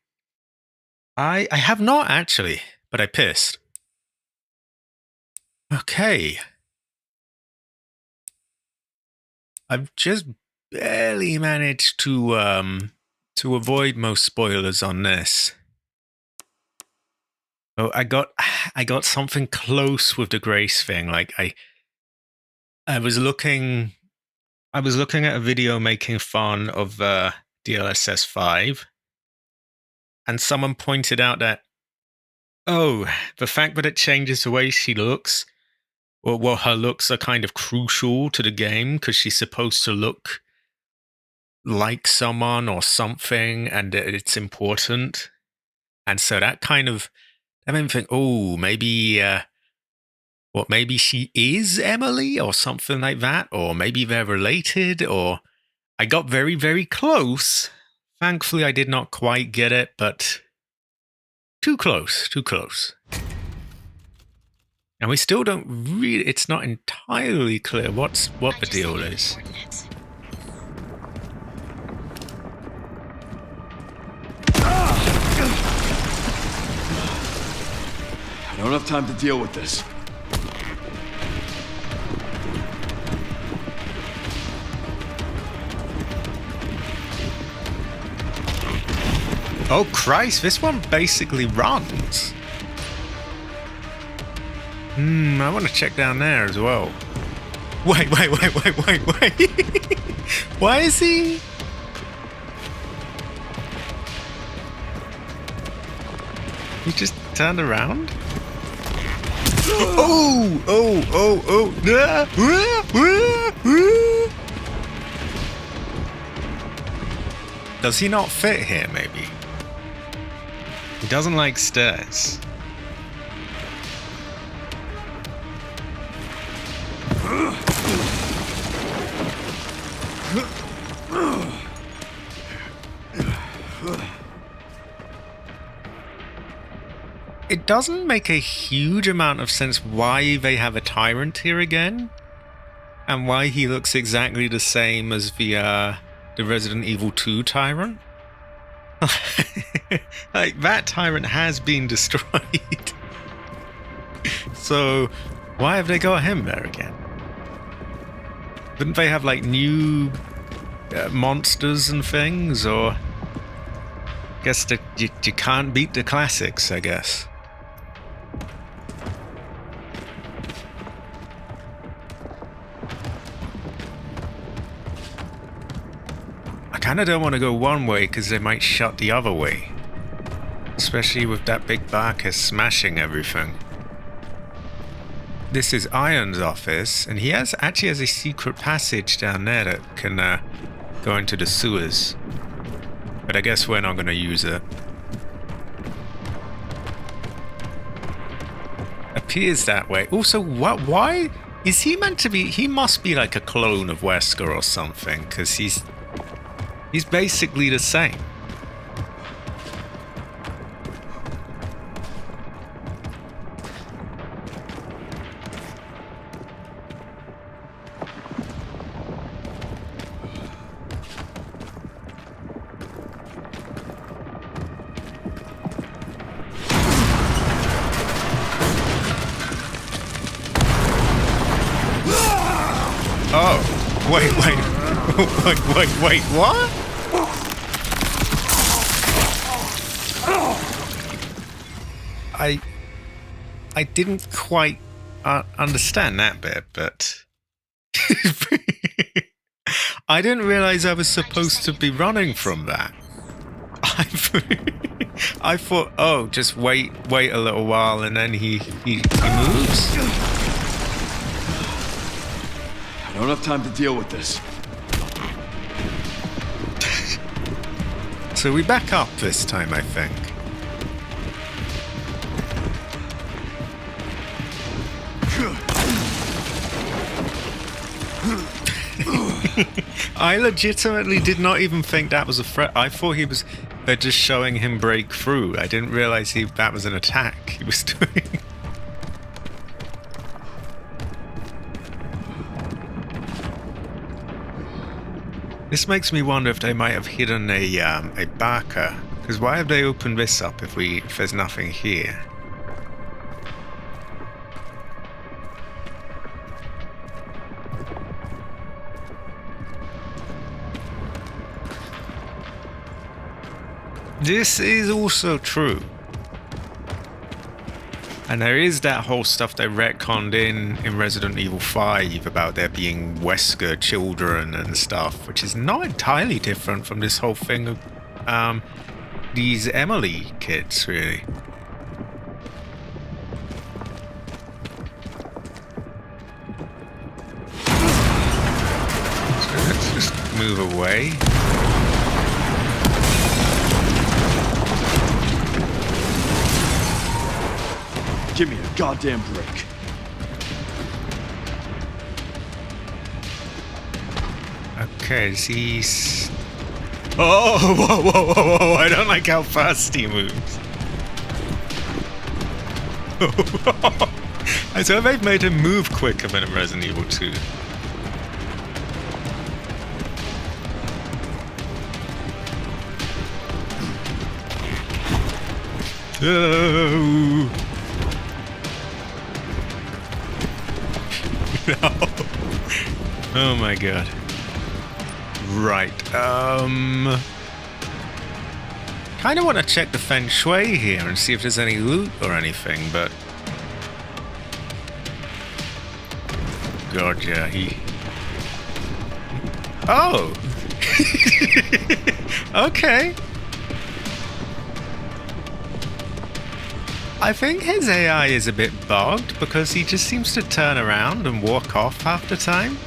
I have not actually, but I pissed. Okay. I've just barely managed to avoid most spoilers on this. Oh, I got something close with the Grace thing. Like I was looking at a video making fun of DLSS 5, and someone pointed out that the fact that it changes the way she looks, well, her looks are kind of crucial to the game because she's supposed to look like someone or something, and it's important. And so that kind of, I made me think, maybe she is Emily or something like that, or maybe they're related, or I got very, very close. Thankfully, I did not quite get it, but too close. And we still don't really, it's not entirely clear what the deal is. I don't have time to deal with this. Oh Christ, this one basically runs. I want to check down there as well. Wait. Why is he? He just turned around? Does he not fit here, maybe? He doesn't like stairs. It doesn't make a huge amount of sense why they have a tyrant here again, and why he looks exactly the same as the Resident Evil 2 tyrant. Like, that tyrant has been destroyed. So why have they got him there again? Wouldn't they have like new monsters and things, or I guess that you can't beat the classics, I guess. I kind of don't want to go one way because they might shut the other way. Especially with that big Barker smashing everything. This is Iron's office, and he actually has a secret passage down there that can go into the sewers. But I guess we're not going to use it. Appears that way. Also, why is he meant to be? He must be like a clone of Wesker or something, because he's basically the same. Wait, what? I didn't quite understand that bit, but I didn't realize I was supposed to be running from that. I thought, oh, just wait a little while and then he moves. don't have time to deal with this. So we back up this time, I think. I legitimately did not even think that was a threat. I thought they're just showing him break through. I didn't realize that was an attack he was doing. This makes me wonder if they might have hidden a barker. Because why have they opened this up if there's nothing here? This is also true. And there is that whole stuff they retconned in Resident Evil 5 about there being Wesker children and stuff, which is not entirely different from this whole thing of these Emily kids, really. So let's just move away. Give me a goddamn break. Okay, he's... Oh, whoa, whoa, whoa, whoa, I don't like how fast he moves. I swear they've made him move quicker than in Resident Evil 2. Oh. No. Oh my god. Right. Kind of want to check the feng shui here and see if there's any loot or anything, but god, yeah, Oh. Okay. I think his AI is a bit bugged because he just seems to turn around and walk off half the time.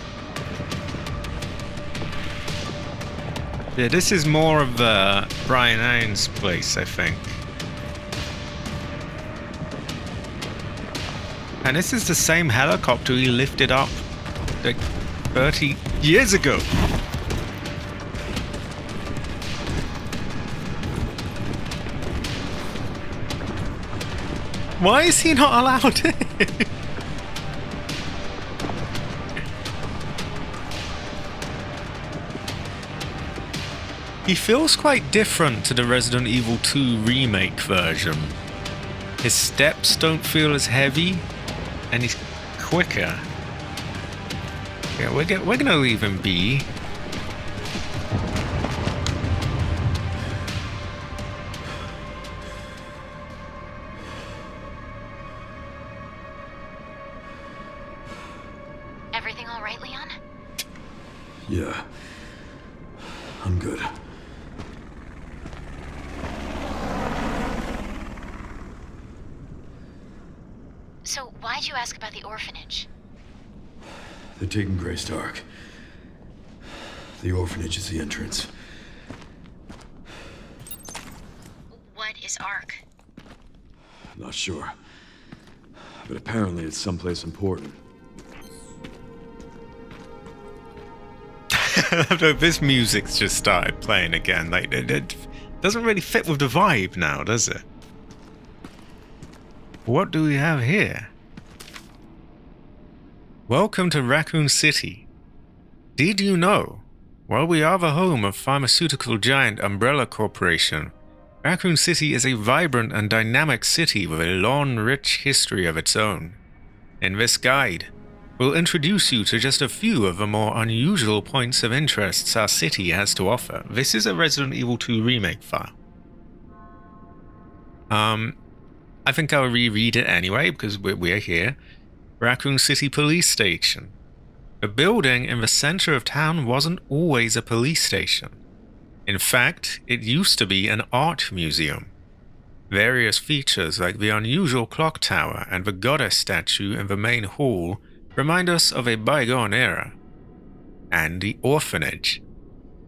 Yeah, this is more of Brian Iron's place, I think. And this is the same helicopter he lifted up like 30 years ago. Why is he not allowed in? He feels quite different to the Resident Evil 2 remake version. His steps don't feel as heavy, and he's quicker. Yeah, we're gonna leave him be. Everything all right, Leon? Yeah. I'm good. So why'd you ask about the orphanage? They're taking Grace Ark. The orphanage is the entrance. What is Ark? Not sure. But apparently it's someplace important. This music's just started playing again. Like it doesn't really fit with the vibe now, does it? What do we have here? Welcome to Raccoon City. Did you know? While we are the home of pharmaceutical giant Umbrella Corporation, Raccoon City is a vibrant and dynamic city with a long, rich history of its own. In this guide, we'll introduce you to just a few of the more unusual points of interest our city has to offer. This is a Resident Evil 2 remake file. I think I'll reread it anyway because we're here. Raccoon City Police Station. The building in the center of town wasn't always a police station. In fact, it used to be an art museum. Various features like the unusual clock tower and the goddess statue in the main hall remind us of a bygone era. and the orphanage.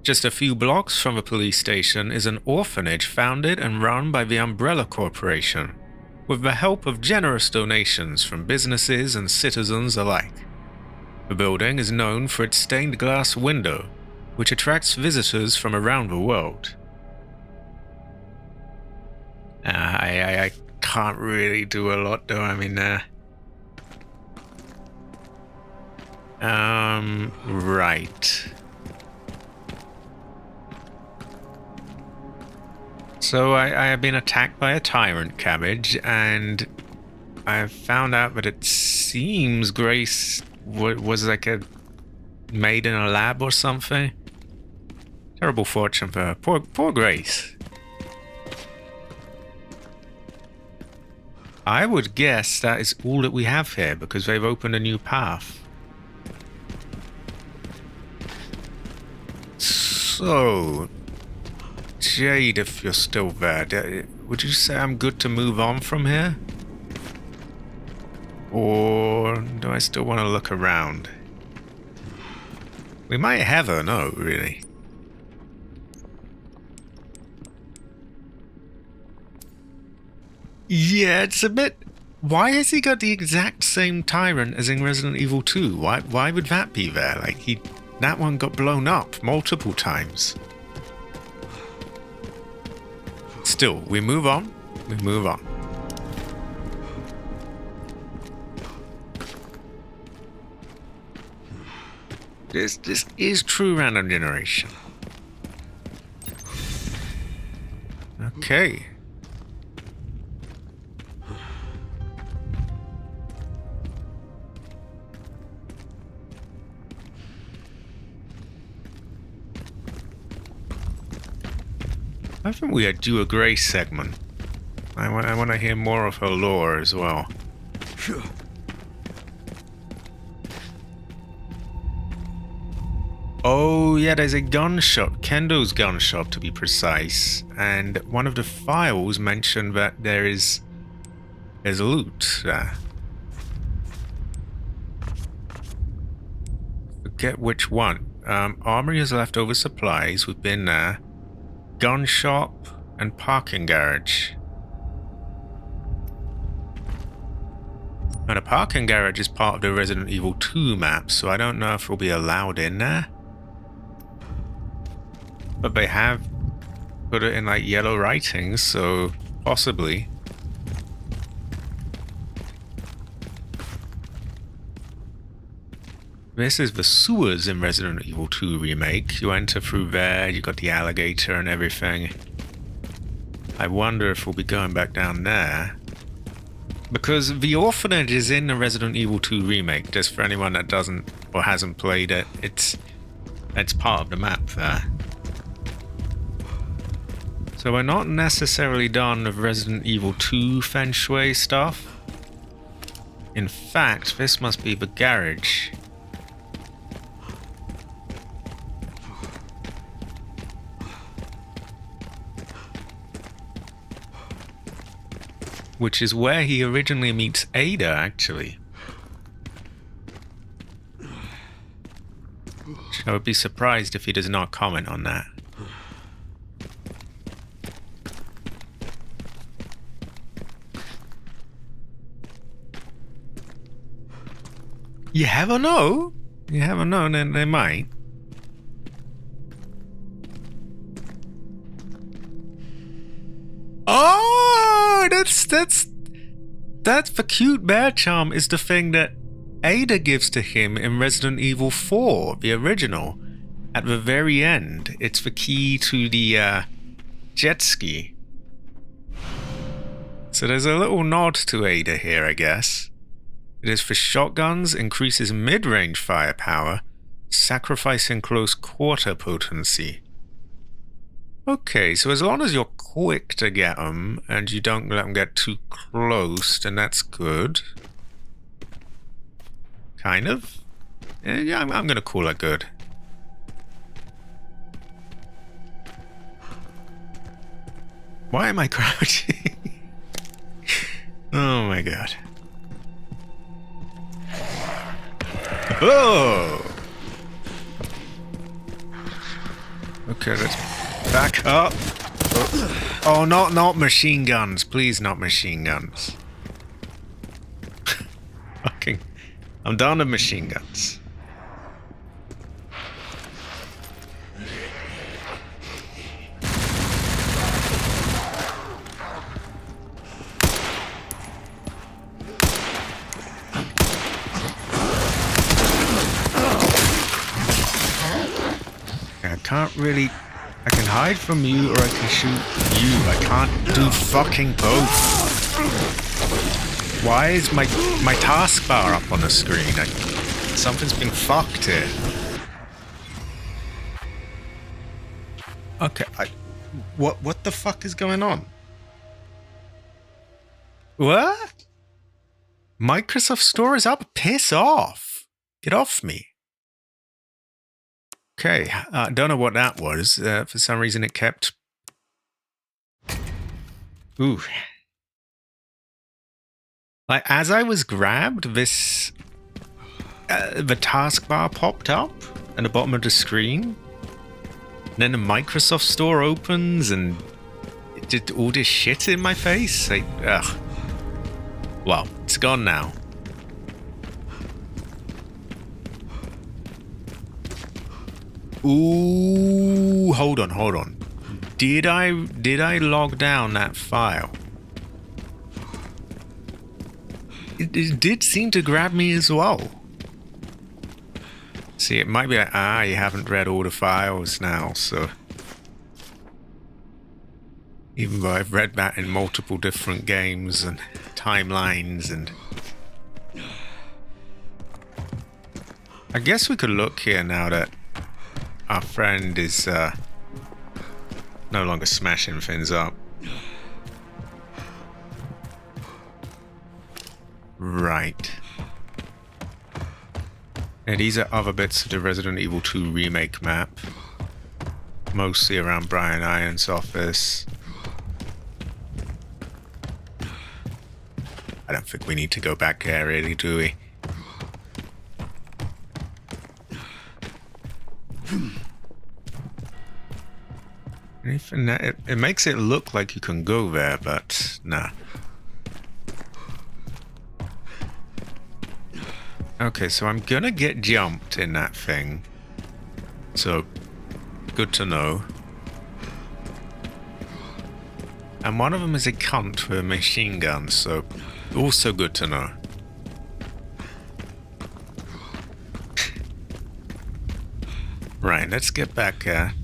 Just a few blocks from the police station is an orphanage founded and run by the Umbrella Corporation, with the help of generous donations from businesses and citizens alike. The building is known for its stained glass window, which attracts visitors from around the world. I can't really do a lot though, I mean, right. So I have been attacked by a tyrant cabbage, and I found out that it seems Grace was like made in a lab or something. Terrible fortune for her. Poor Grace. I would guess that is all that we have here, because they've opened a new path. So, Jade, if you're still there, would you say I'm good to move on from here? Or do I still want to look around? We might have her, no, really. Yeah, it's a bit... Why has he got the exact same tyrant as in Resident Evil 2? Why would that be there? Like, that one got blown up multiple times. Still, we move on. We move on. This is true random generation. Okay. I think we do a Grace segment. I want to hear more of her lore as well. Oh yeah, there's a gun shop, Kendo's gun shop to be precise, and one of the files mentioned that there's loot there. Forget which one. Armory has leftover supplies, we've been there. Gun shop and parking garage. And a parking garage is part of the Resident Evil 2 map, so I don't know if we'll be allowed in there. But they have put it in like yellow writing, so possibly. This is the sewers in Resident Evil 2 remake. You enter through there, you got the alligator and everything. I wonder if we'll be going back down there. Because the orphanage is in the Resident Evil 2 remake, just for anyone that doesn't or hasn't played it. It's part of the map there. So we're not necessarily done with Resident Evil 2 Feng Shui stuff. In fact, this must be the garage. Which is where he originally meets Ada, actually. I would be surprised if he does not comment on that. You never know. You never know, then they might. Oh, that's the cute bear charm is the thing that Ada gives to him in Resident Evil 4, the original. At the very end, it's the key to the jet ski. So there's a little nod to Ada here, I guess. It is for shotguns, increases mid-range firepower, sacrificing close quarter potency. Okay, so as long as you're quick to get them and you don't let them get too close, then that's good. Kind of. Yeah, I'm gonna call it good. Why am I crouching? Oh my god. Oh! Okay, let's back up. Oh, not machine guns. Please, not machine guns. Fucking... I'm done with machine guns. I can't really... I can hide from you or I can shoot you. I can't do fucking both. Why is my taskbar up on the screen? Something's been fucked here. Okay, what the fuck is going on? What? Microsoft Store is up? Piss off. Get off me. Okay, don't know what that was. For some reason it kept... Ooh. Like, as I was grabbed, this... the taskbar popped up at the bottom of the screen. And then the Microsoft Store opens and it did all this shit in my face. Like, ugh. Well, it's gone now. Ooh, hold on. Did I log down that file? It did seem to grab me as well. See, it might be like, you haven't read all the files now, so... Even though I've read that in multiple different games and timelines and... I guess we could look here now that our friend is no longer smashing things up. Right. And these are other bits of the Resident Evil 2 remake map. Mostly around Brian Iron's office. I don't think we need to go back there really, do we? Anything that, it makes it look like you can go there, but nah. Okay, so I'm gonna get jumped in that thing. So, good to know. And one of them is a cunt with a machine gun, so also good to know. Right, let's get back there.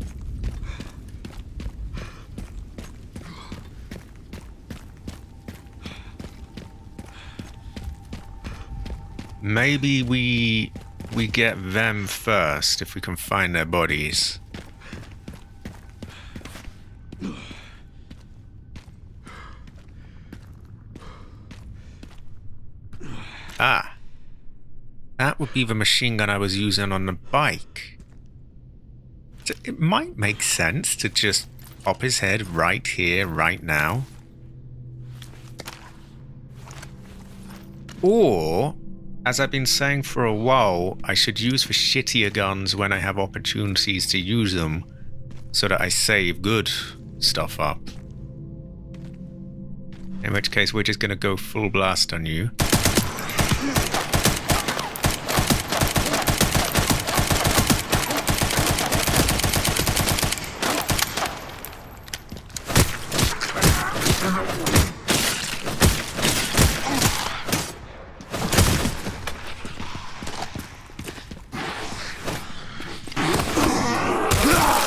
Maybe we get them first if we can find their bodies. Ah. That would be the machine gun I was using on the bike. So it might make sense to just pop his head right here, right now. Or, as I've been saying for a while, I should use the shittier guns when I have opportunities to use them, so that I save good stuff up. In which case, we're just gonna go full blast on you.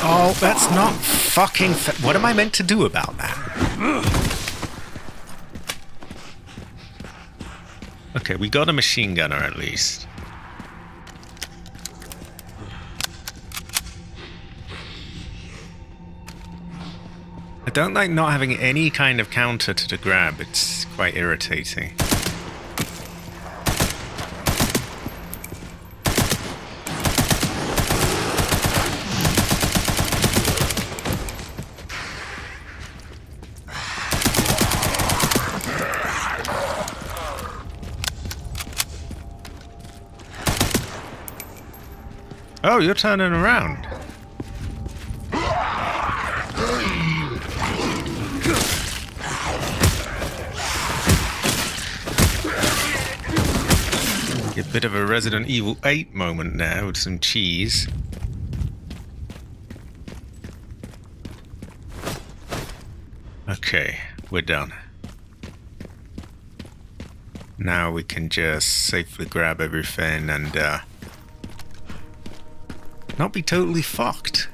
Oh, that's not fucking... What am I meant to do about that? Okay, we got a machine gunner at least. I don't like not having any kind of counter to the grab. It's quite irritating. Oh, you're turning around. A bit of a Resident Evil 8 moment there with some cheese. Okay, we're done. Now we can just safely grab everything and not be totally fucked.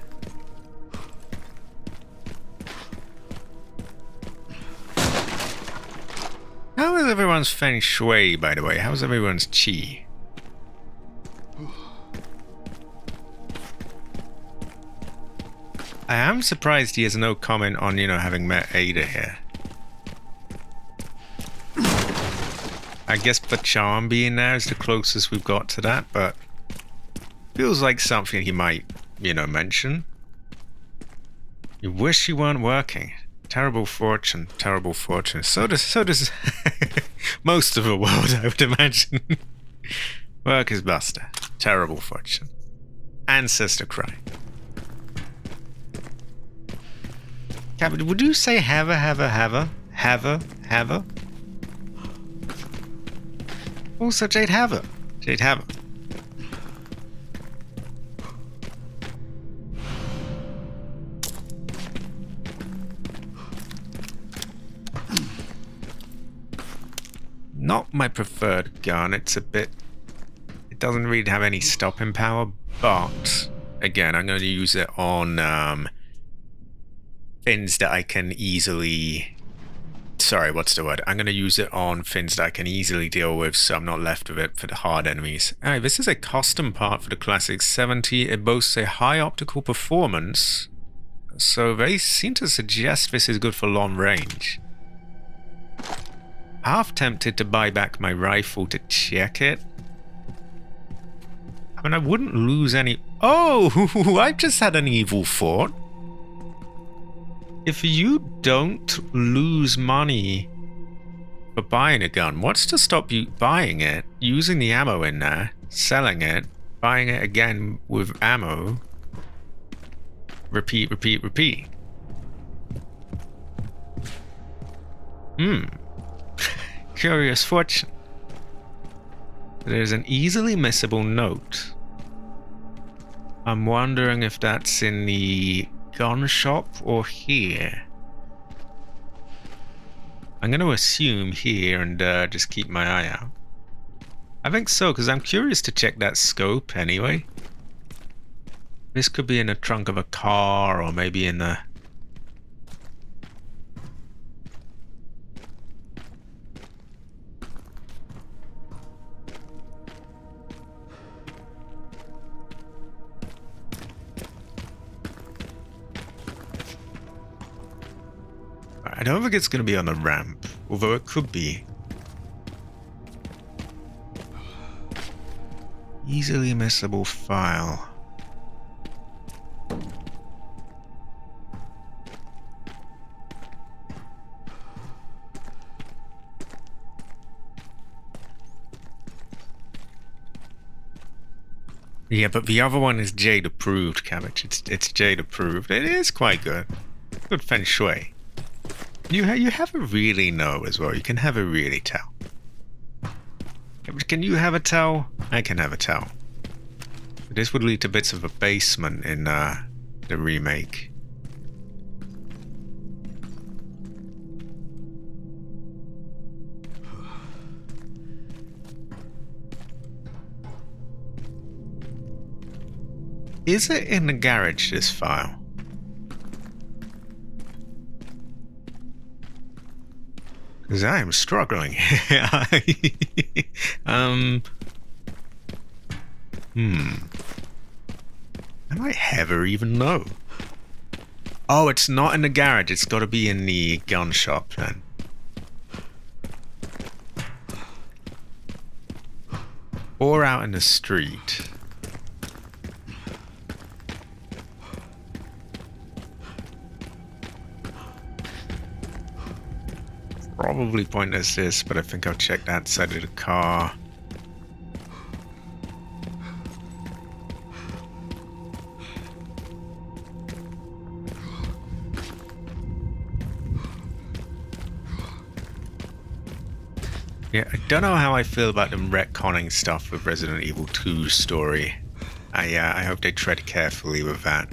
How is everyone's feng shui, by the way? How's everyone's chi? I am surprised he has no comment on, having met Ada here. I guess the charm being there is the closest we've got to that, but feels like something he might, mention. You wish you weren't working. Terrible fortune, terrible fortune. So does most of the world, I would imagine. Work is buster. Terrible fortune. Ancestor cry. Captain, would you say have a? Also Jade Haver. Jade Haver. Not my preferred gun. It doesn't really have any stopping power, but again, I'm going to use it on things that I can easily... Sorry, what's the word? I'm going to use it on things that I can easily deal with, so I'm not left with it for the hard enemies. Alright, this is a custom part for the Classic 70. It boasts a high optical performance, so they seem to suggest this is good for long range. Half tempted to buy back my rifle to check it. I mean, I wouldn't lose any... Oh! I've just had an evil thought. If you don't lose money for buying a gun, what's to stop you buying it, using the ammo in there, selling it, buying it again with ammo, repeat, repeat, repeat? Curious fortune. There's an easily missable note. I'm wondering if that's in the gun shop or here. I'm going to assume here and just keep my eye out. I think so, because I'm curious to check that scope anyway. This could be in the trunk of a car or maybe in the... I don't think it's going to be on the ramp, although it could be. Easily missable file. Yeah, but the other one is Jade approved, Cabbage. It's Jade approved. It is quite good. Good feng shui. You have a really know as well. You can have a really tell. Can you have a tell? I can have a tell. This would lead to bits of a basement in the remake. Is it in the garage, this file? Because I am struggling. I might ever even know. Oh, it's not in the garage. It's got to be in the gun shop then. Or out in the street. Probably pointless this, but I think I'll check that side of the car. Yeah, I don't know how I feel about them retconning stuff with Resident Evil 2's story. I hope they tread carefully with that.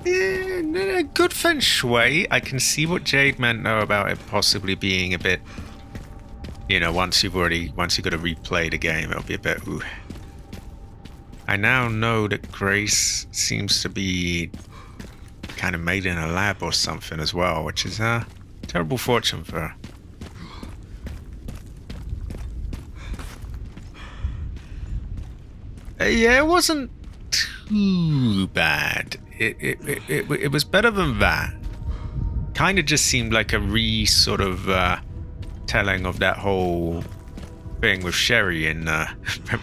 Yeah, good feng shui. I can see what Jade meant though about it possibly being a bit, you know, once you got to replay the game, it'll be a bit ooh. I now know that Grace seems to be kind of made in a lab or something as well, which is a terrible fortune for her. Yeah, it wasn't too bad. It was better than that. Kind of just seemed like a sort of telling of that whole thing with Sherry in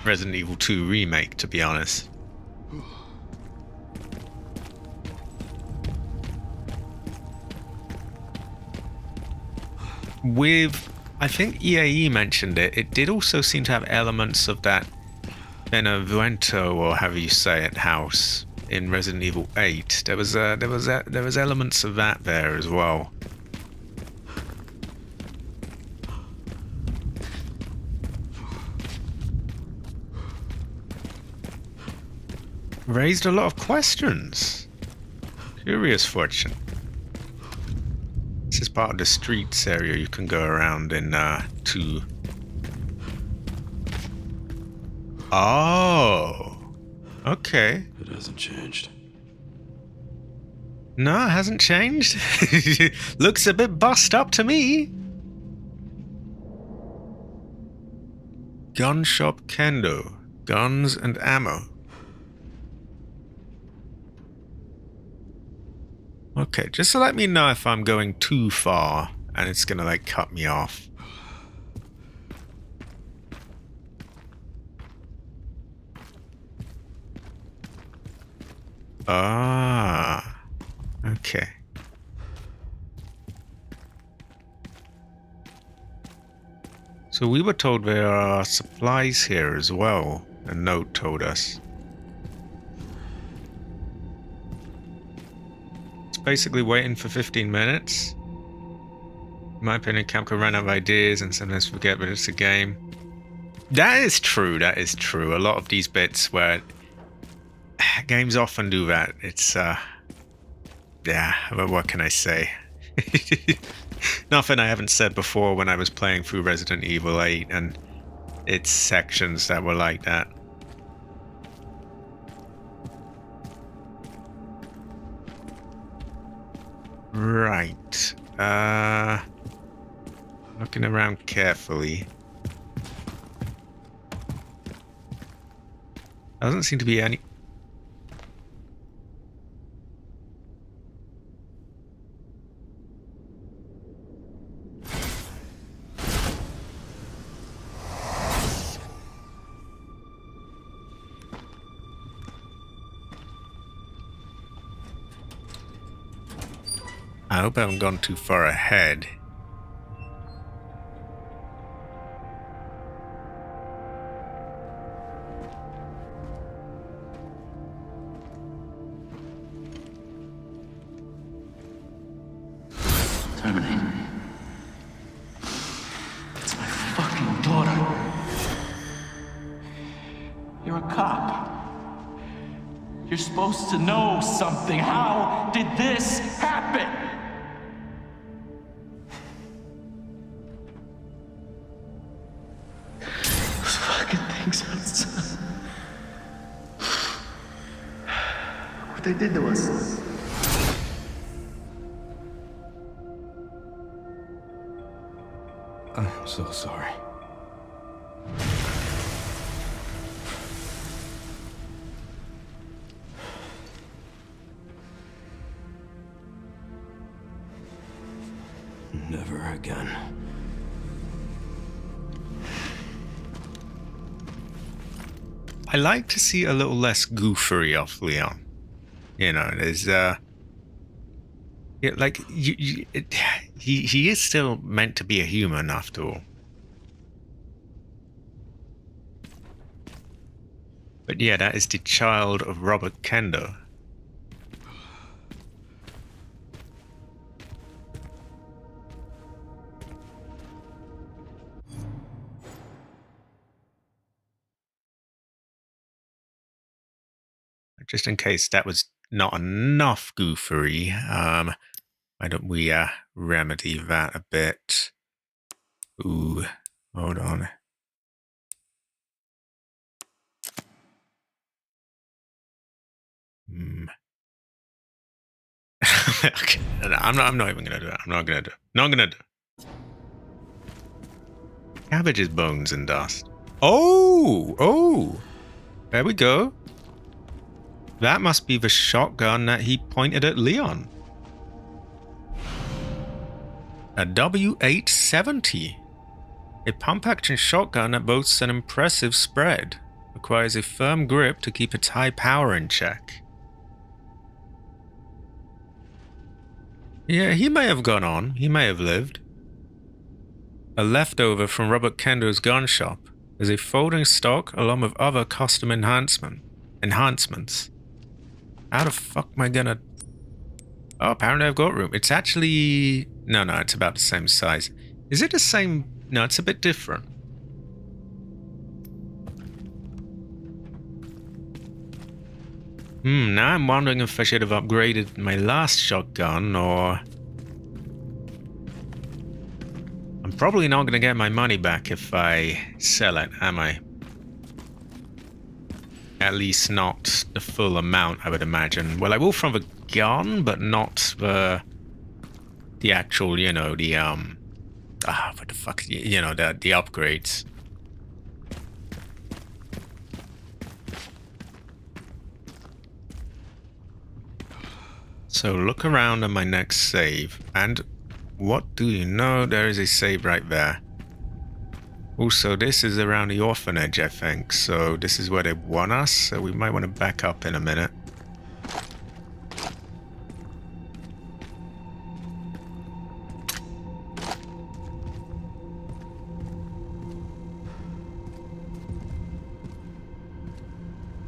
Resident Evil 2 remake, to be honest. I think EAE mentioned it. It did also seem to have elements of that Benevento, or however you say it, house in Resident Evil 8. There was elements of that there as well. Raised a lot of questions. Curious fortune. This is part of the streets area you can go around in 2. Oh, okay. It hasn't changed. No, it hasn't changed. Looks a bit bust up to me. Gun shop Kendo. Guns and ammo. Okay, just to let me know if I'm going too far and it's gonna like cut me off. Ah, okay. So we were told there are supplies here as well, a note told us. It's basically waiting for 15 minutes. In my opinion, Capcom run out of ideas and sometimes forget that it's a game. That is true, that is true. A lot of these bits where games often do that. It's, yeah, but what can I say? Nothing I haven't said before when I was playing through Resident Evil 8 and its sections that were like that. Right. Looking around carefully. Doesn't seem to be any... I hope I haven't gone too far ahead. Terminator. It's my fucking daughter. You're a cop. You're supposed to know something. How did this happen? Those fucking things outside. What they did to us. I'm so sorry. Never again. I like to see a little less goofery off Leon. You know, there's yeah, like he is still meant to be a human after all. But yeah, that is the child of Robert Kendo. just in case that was not enough goofery, why don't we remedy that a bit? Ooh, hold on. Okay. I'm not even gonna do it. I'm not gonna do it. Not gonna do it. Cabbage's bones and dust. Oh, there we go. That must be the shotgun that he pointed at Leon. A W870. A pump-action shotgun that boasts an impressive spread. Requires a firm grip to keep its high power in check. Yeah, he may have gone on. He may have lived. A leftover from Robert Kendo's gun shop is a folding stock along with other custom enhancements. How the fuck am I gonna... Oh, apparently I've got room. It's actually... No, it's about the same size. Is it the same? No, it's a bit different. Now I'm wondering if I should have upgraded my last shotgun, or... I'm probably not going to get my money back if I sell it, am I? At least not the full amount, I would imagine. Well, I will from the gun, but not the actual, you know, the, what the fuck, you know, the upgrades. So look around on my next save, and what do you know? There is a save right there. Also, this is around the orphanage, I think, so this is where they want us, so we might want to back up in a minute.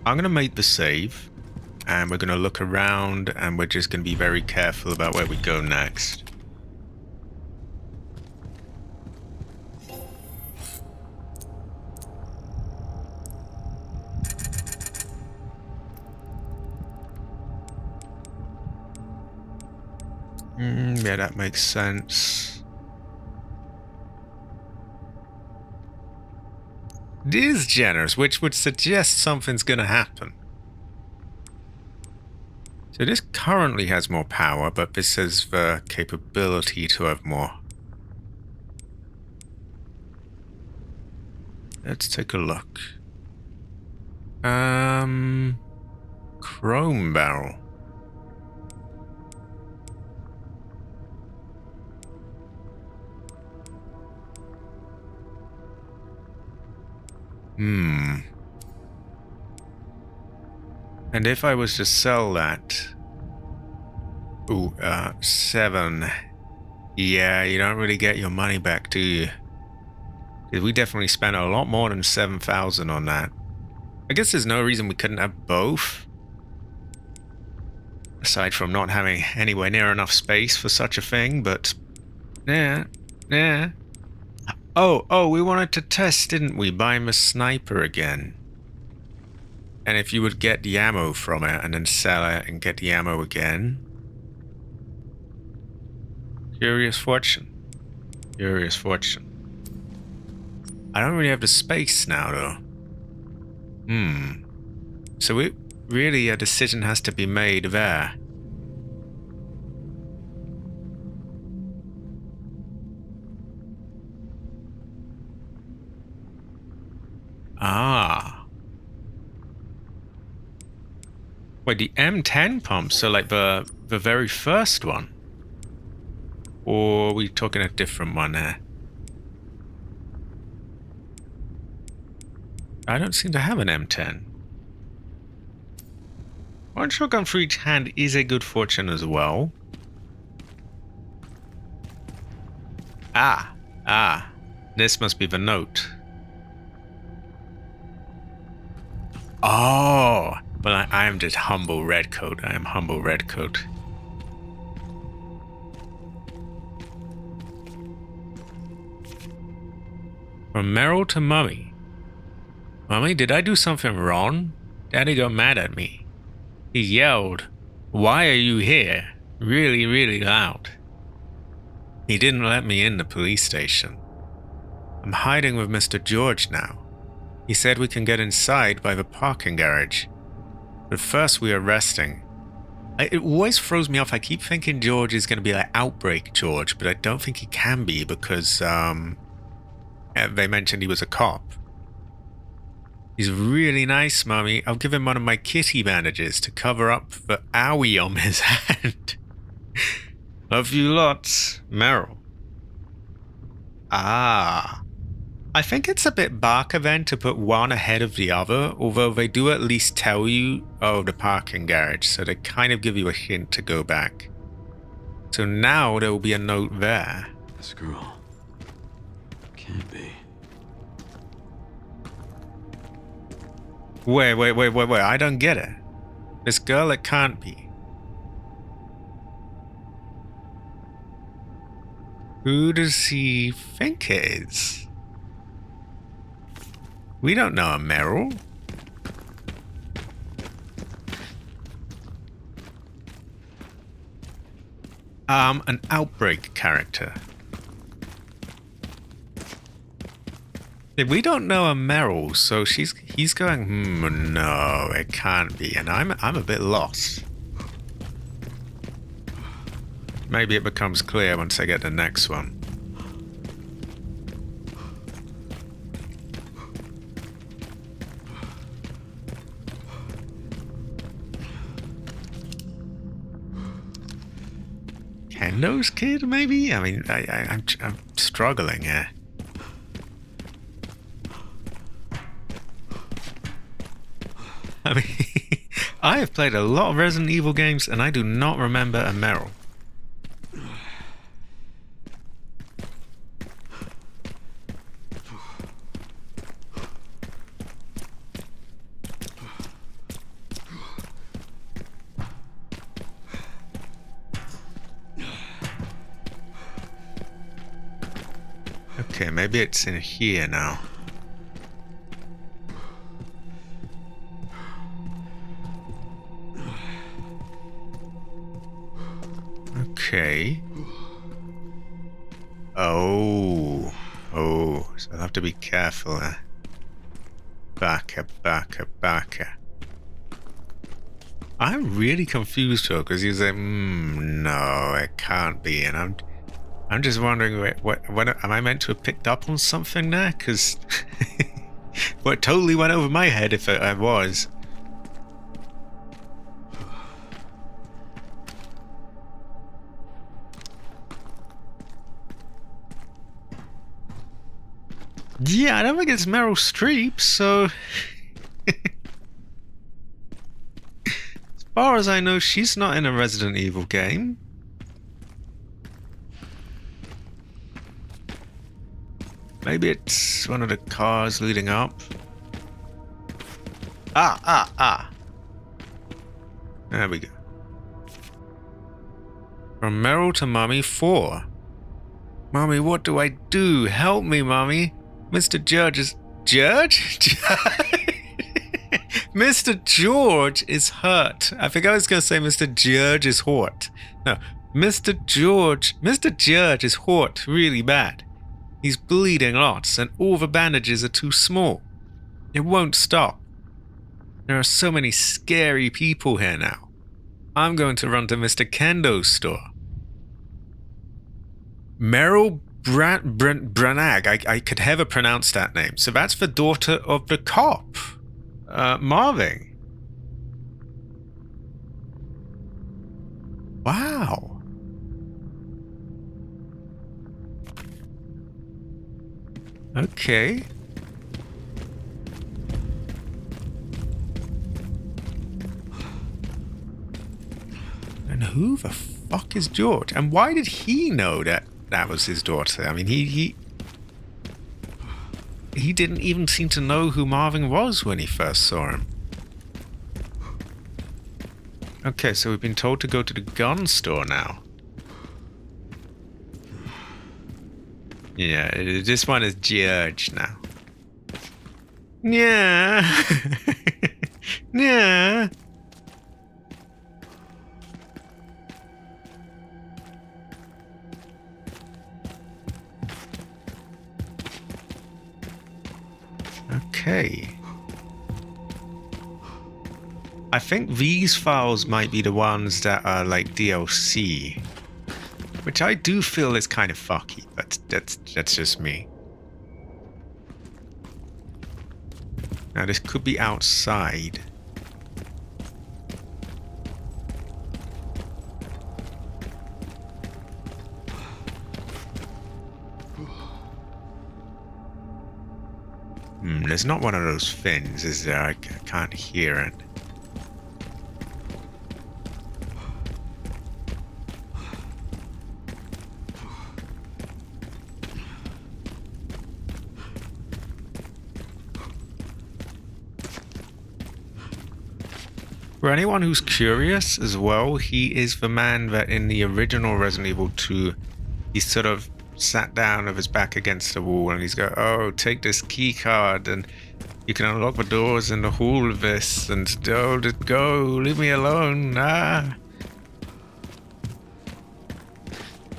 I'm going to make the save. And we're going to look around, and we're just going to be very careful about where we go next. Yeah, that makes sense. It is generous, which would suggest something's going to happen. So this currently has more power, but this has the capability to have more. Let's take a look. Chrome barrel. And if I was to sell that... Ooh, 7. Yeah, you don't really get your money back, do you? Because we definitely spent a lot more than 7,000 on that. I guess there's no reason we couldn't have both. Aside from not having anywhere near enough space for such a thing, but... Yeah. Oh, we wanted to test, didn't we? Buying the sniper again. And if you would get the ammo from it and then sell it and get the ammo again. Curious fortune. Curious fortune. I don't really have the space now, though. So really a decision has to be made there. Wait, the M10 pump, so like the very first one? Or are we talking a different one there? I don't seem to have an M10. One shotgun for each hand is a good fortune as well. This must be the note. Oh, well, I am just humble redcoat. I am humble redcoat. From Meryl to Mummy. Mummy, did I do something wrong? Daddy got mad at me. He yelled, "Why are you here?" really, really loud. He didn't let me in the police station. I'm hiding with Mr. George now. He said we can get inside by the parking garage. But first we are resting. It always throws me off. I keep thinking George is going to be like Outbreak George, but I don't think he can be because they mentioned he was a cop. He's really nice, Mummy. I'll give him one of my kitty bandages to cover up the owie on his hand. Love you lots, Meryl. Ah. I think it's a bit Barker then to put one ahead of the other, although they do at least tell you, oh, the parking garage, so they kind of give you a hint to go back. So now there will be a note there. This girl can't be. Wait, I don't get it. This girl, it can't be. Who does he think it is? We don't know a Meryl. An Outbreak character. We don't know a Meryl, so he's going, no, it can't be, and I'm a bit lost. Maybe it becomes clear once I get the next one. Kendo's kid, maybe? I mean, I'm struggling here. I mean, I have played a lot of Resident Evil games, and I do not remember a Meryl. Okay, maybe it's in here now. Okay. Oh, so I'll have to be careful there. Backer. I'm really confused though, because he's like, no, it can't be, and I'm just wondering, what am I meant to have picked up on something there? Because well, it totally went over my head if I was. Yeah, I don't think it's Meryl Streep, so... As far as I know, she's not in a Resident Evil game. Maybe it's one of the cars leading up. Ah. There we go. From Meryl to Mummy 4. Mummy, what do I do? Help me, Mummy. Mr. George is... George? Mr. George is hurt. I think I was going to say Mr. George is hurt. No, Mr. George is hurt really bad. He's bleeding lots and all the bandages are too small. It won't stop. There are so many scary people here now. I'm going to run to Mr. Kendo's store. Meryl Branagh, I could never pronounce that name. So that's the daughter of the cop, Marvin. Wow. Okay. And who the fuck is George? And why did he know that was his daughter? I mean, he didn't even seem to know who Marvin was when he first saw him. Okay, so we've been told to go to the gun store now. Yeah, this one is George now. Yeah. Yeah. Okay. I think these files might be the ones that are like DLC, which I do feel is kind of fucky, but that's just me. Now this could be outside. There's not one of those fins, is there? I can't hear it. For anyone who's curious as well, he is the man that in the original Resident Evil 2, he sort of sat down with his back against the wall and he's go, oh, take this key card and you can unlock the doors in the hall of this and oh, go, leave me alone. Ah.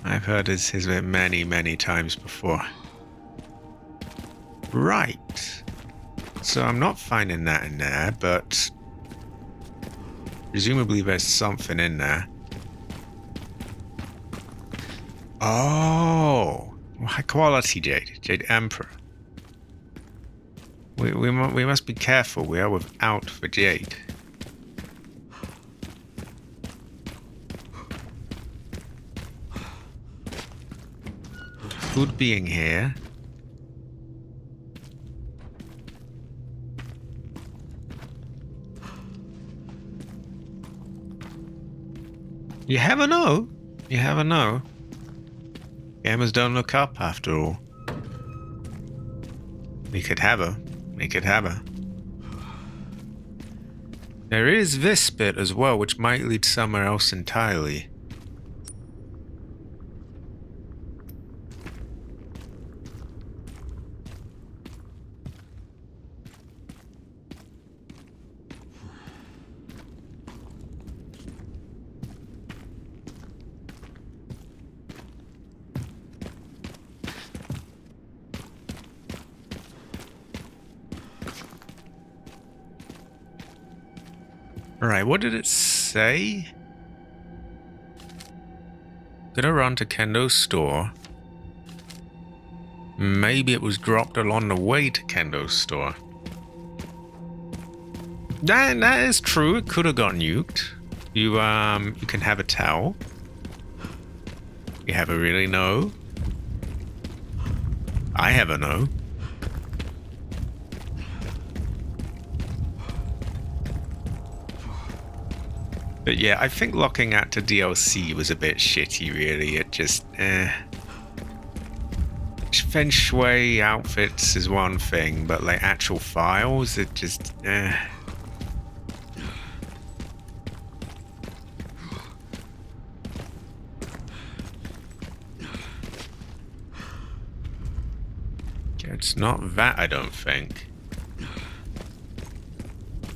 I've heard his bit many times before. Right. So I'm not finding that in there, but presumably there's something in there. Oh, high quality Jade Emperor. We must be careful. We are without the Jade. Food being here. You never know. You never know. Gamers don't look up after all. We could have her. We could have her. There is this bit as well, which might lead somewhere else entirely. Alright, what did it say? Gonna run to Kendo's store. Maybe it was dropped along the way to Kendo's store. That is true, it could have got nuked. You can have a towel. You have a really no. I have a no. But yeah, I think locking out to DLC was a bit shitty, really. It just, Feng Shui outfits is one thing, but like actual files, it just, It's not that, I don't think.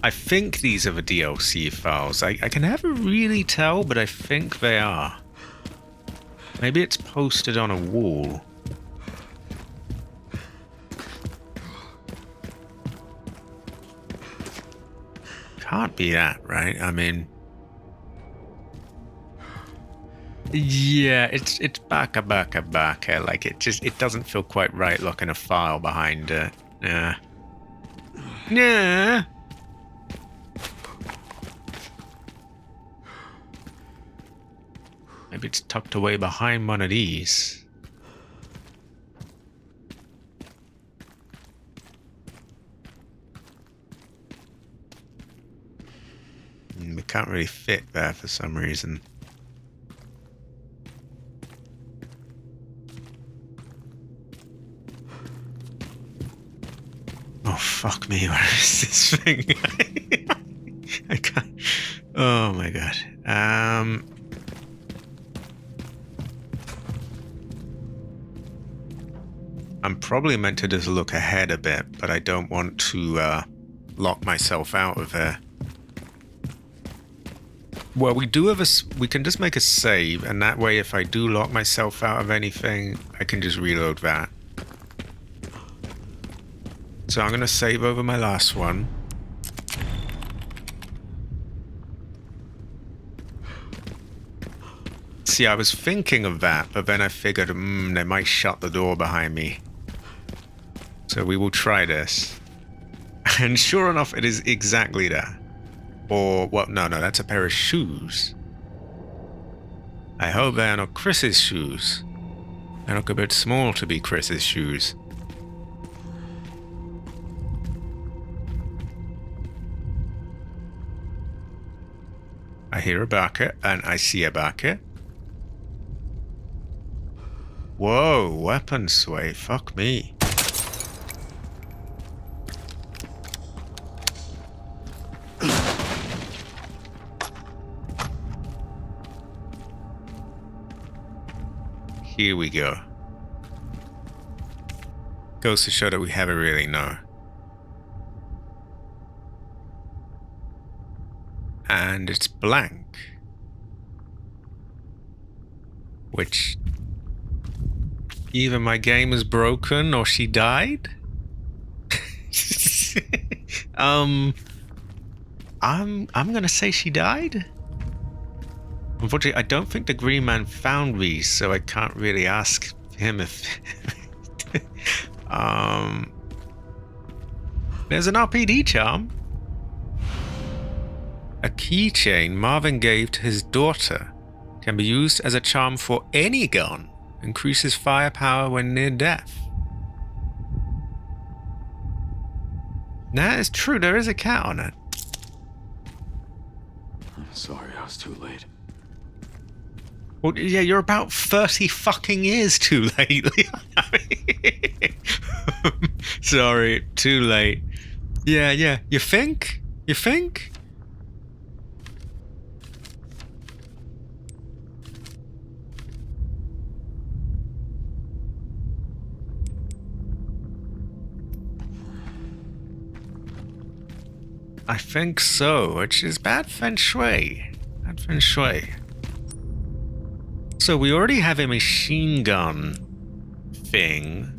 I think these are the DLC files. I can never really tell, but I think they are. Maybe it's posted on a wall. Can't be that, right? I mean... Yeah, it's baka. Like, it doesn't feel quite right locking a file behind it. Yeah. Yeah. Maybe it's tucked away behind one of these. We can't really fit there for some reason. Oh, fuck me, where is this thing? I can't. Oh my god. I'm probably meant to just look ahead a bit, but I don't want to lock myself out of there. Well, we can just make a save, and that way if I do lock myself out of anything, I can just reload that. So I'm going to save over my last one. See, I was thinking of that, but then I figured, they might shut the door behind me. So we will try this. And sure enough, it is exactly that. Or, well, no, that's a pair of shoes. I hope they are not Chris's shoes. They look a bit small to be Chris's shoes. I hear a bucket, and I see a bucket. Whoa, weapon sway, fuck me. Here we go. Goes to show that we have it really know. And it's blank. Which either my game is broken or she died. I'm gonna say she died. Unfortunately, I don't think the Green Man found these, so I can't really ask him if there's an RPD charm. A keychain Marvin gave to his daughter can be used as a charm for any gun. Increases firepower when near death. That is true, there is a cat on it. I'm sorry I was too late. Well, yeah, you're about 30 fucking years too late. Sorry, too late. Yeah, you think? You think? I think so, which is bad feng shui. Bad feng shui. So we already have a machine gun thing.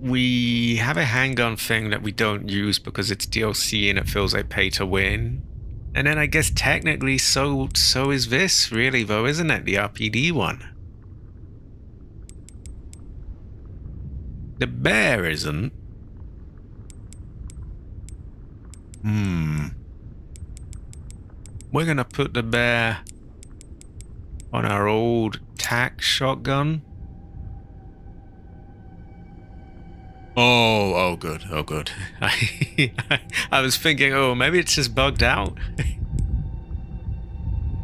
We have a handgun thing that we don't use because it's DLC and it feels like pay to win. And then I guess technically so is this really though, isn't it? The RPD one. The bear isn't. We're gonna put the bear on our old tack shotgun. Oh good. I was thinking, oh, maybe it's just bugged out.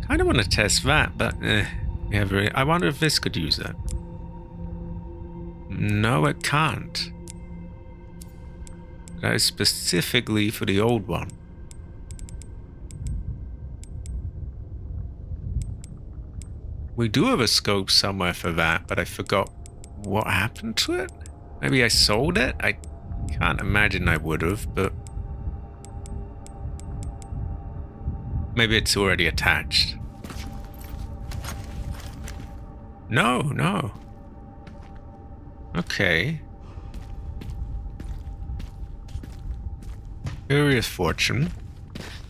Kind of want to test that, but I wonder if this could use that. No, it can't. That is specifically for the old one. We do have a scope somewhere for that, but I forgot what happened to it. Maybe I sold it? I can't imagine I would have, but maybe it's already attached. No. Okay. Curious fortune.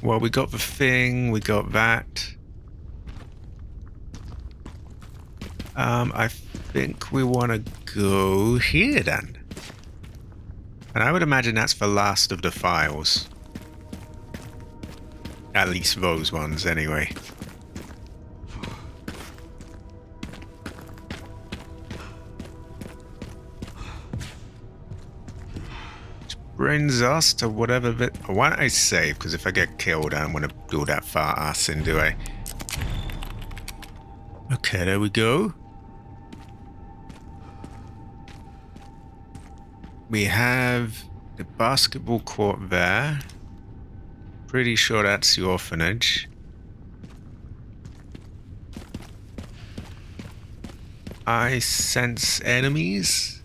Well, we got the thing, we got that. I think we want to go here then. And I would imagine that's the last of the files. At least those ones, anyway. Which brings us to whatever bit. Why don't I save? Because if I get killed, I don't want to do that far assing, do I? Okay, there we go. We have the basketball court there. Pretty sure that's the orphanage. I sense enemies.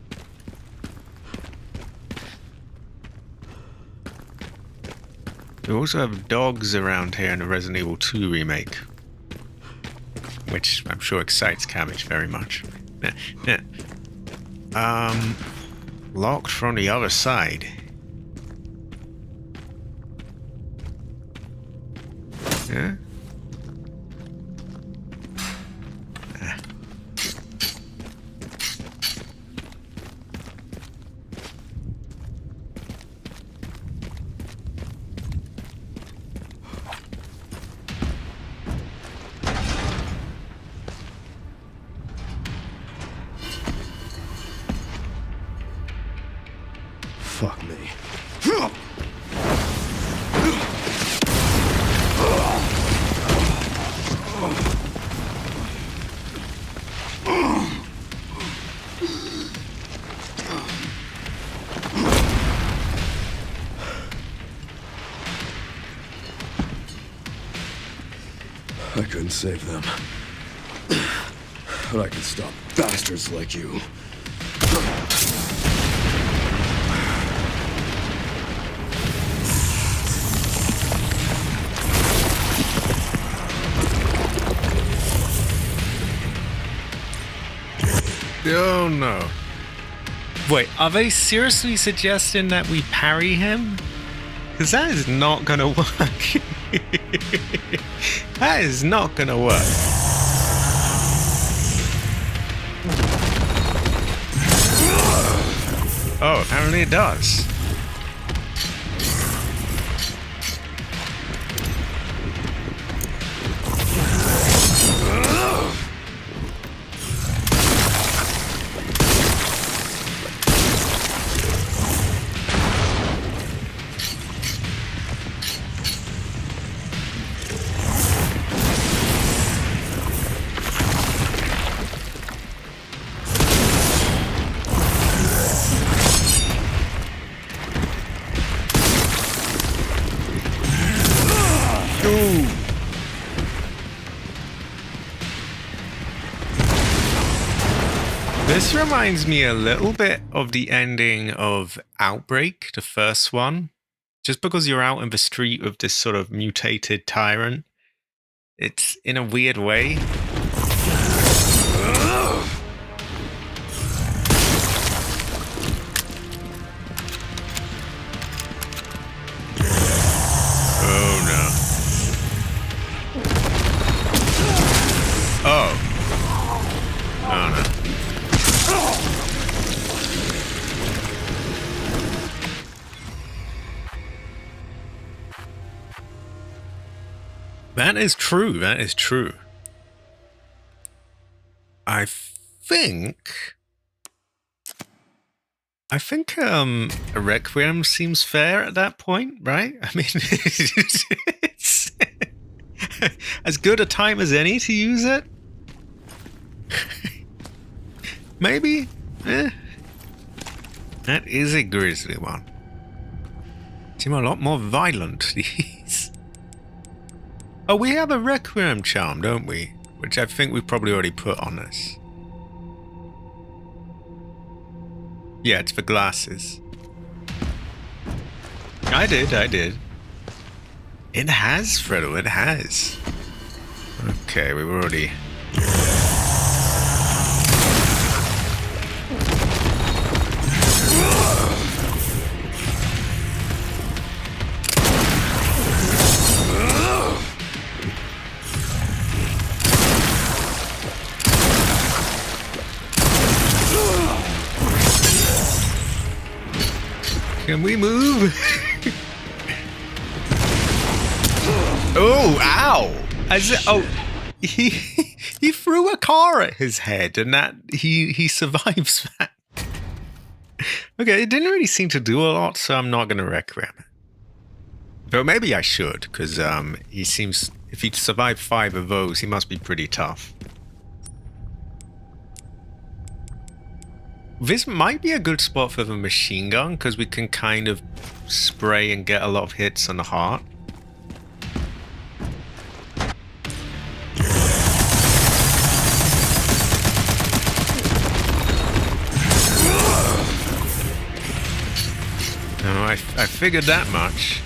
We also have dogs around here in the Resident Evil 2 remake, which I'm sure excites Cabbage very much. Locked from the other side. Yeah. Fuck me. I couldn't save them. But I can stop bastards like you. Oh no. Wait, are they seriously suggesting that we parry him? Because that is not gonna work. That is not gonna work. Oh, apparently it does. This reminds me a little bit of the ending of Outbreak, the first one. Just because you're out in the street with this sort of mutated tyrant, it's in a weird way. Oh no. Oh. Oh no. That is true. That is true. I think a Requiem seems fair at that point, right? I mean, it's as good a time as any to use it. Maybe. That is a grisly one. Seem a lot more violent, these. Oh, we have a Requiem charm, don't we? Which I think we probably already put on this. Yeah, it's for glasses. I did. It has, Fredo, it has. Okay, we've already... Can we move? Oh, ow! He threw a car at his head, and that he survives that. Okay, it didn't really seem to do a lot, so I'm not gonna Requiem it. But maybe I should, because he seems, if he survived 5 of those, he must be pretty tough. This might be a good spot for the machine gun, because we can kind of spray and get a lot of hits on the heart. No, I figured that much.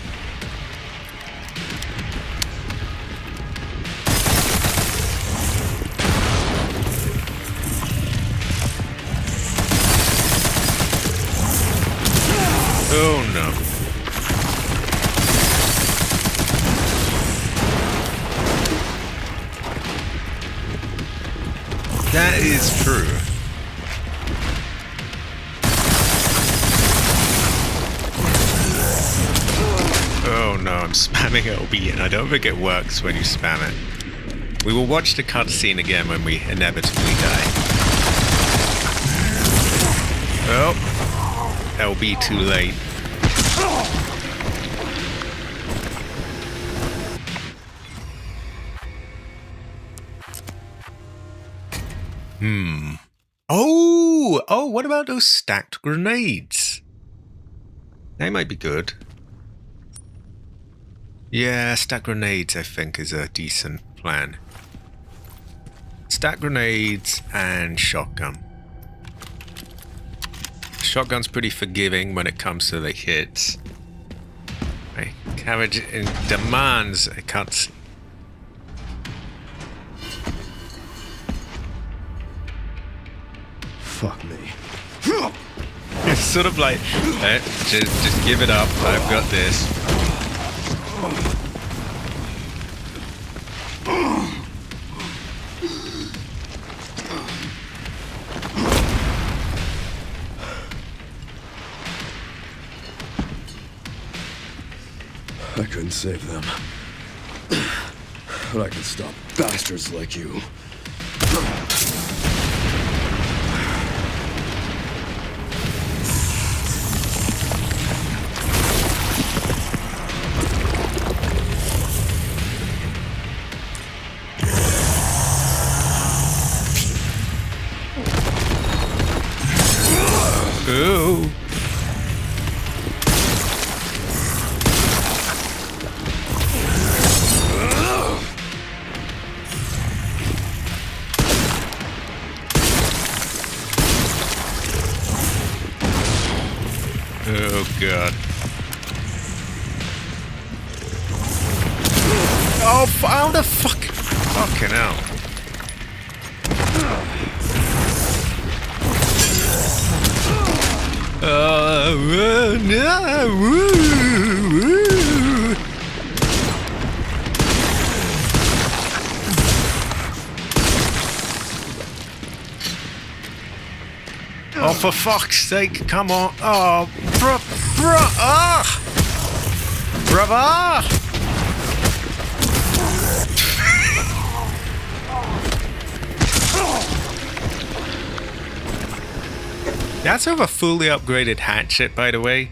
Oh no. That is true. Oh no, I'm spamming LB and I don't think it works when you spam it. We will watch the cutscene again when we inevitably die. Oh, LB too late. Oh, what about those stacked grenades? They might be good. Yeah, stack grenades I think is a decent plan. Stack grenades and shotgun. Shotgun's pretty forgiving when it comes to the hits. Right, carriage demands a cutscene. Fuck me. It's sort of like, just give it up. I've got this. I couldn't save them. But I can stop bastards like you. Ooh. Oh god. Oh, how the fuck? Fucking hell. No, woo. Oh, for fuck's sake, come on. Oh, brother! That's of a fully upgraded hatchet, by the way.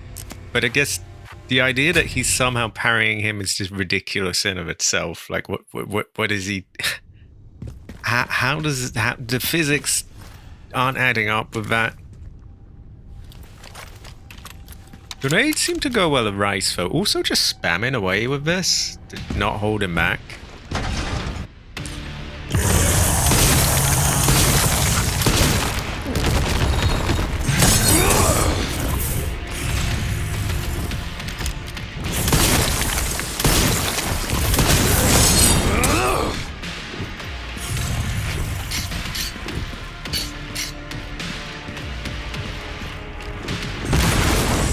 But I guess the idea that he's somehow parrying him is just ridiculous in of itself. Like, what is he? How does the physics aren't adding up with that? Grenades seem to go well with Rice, though. Also, just spamming away with this, not holding back.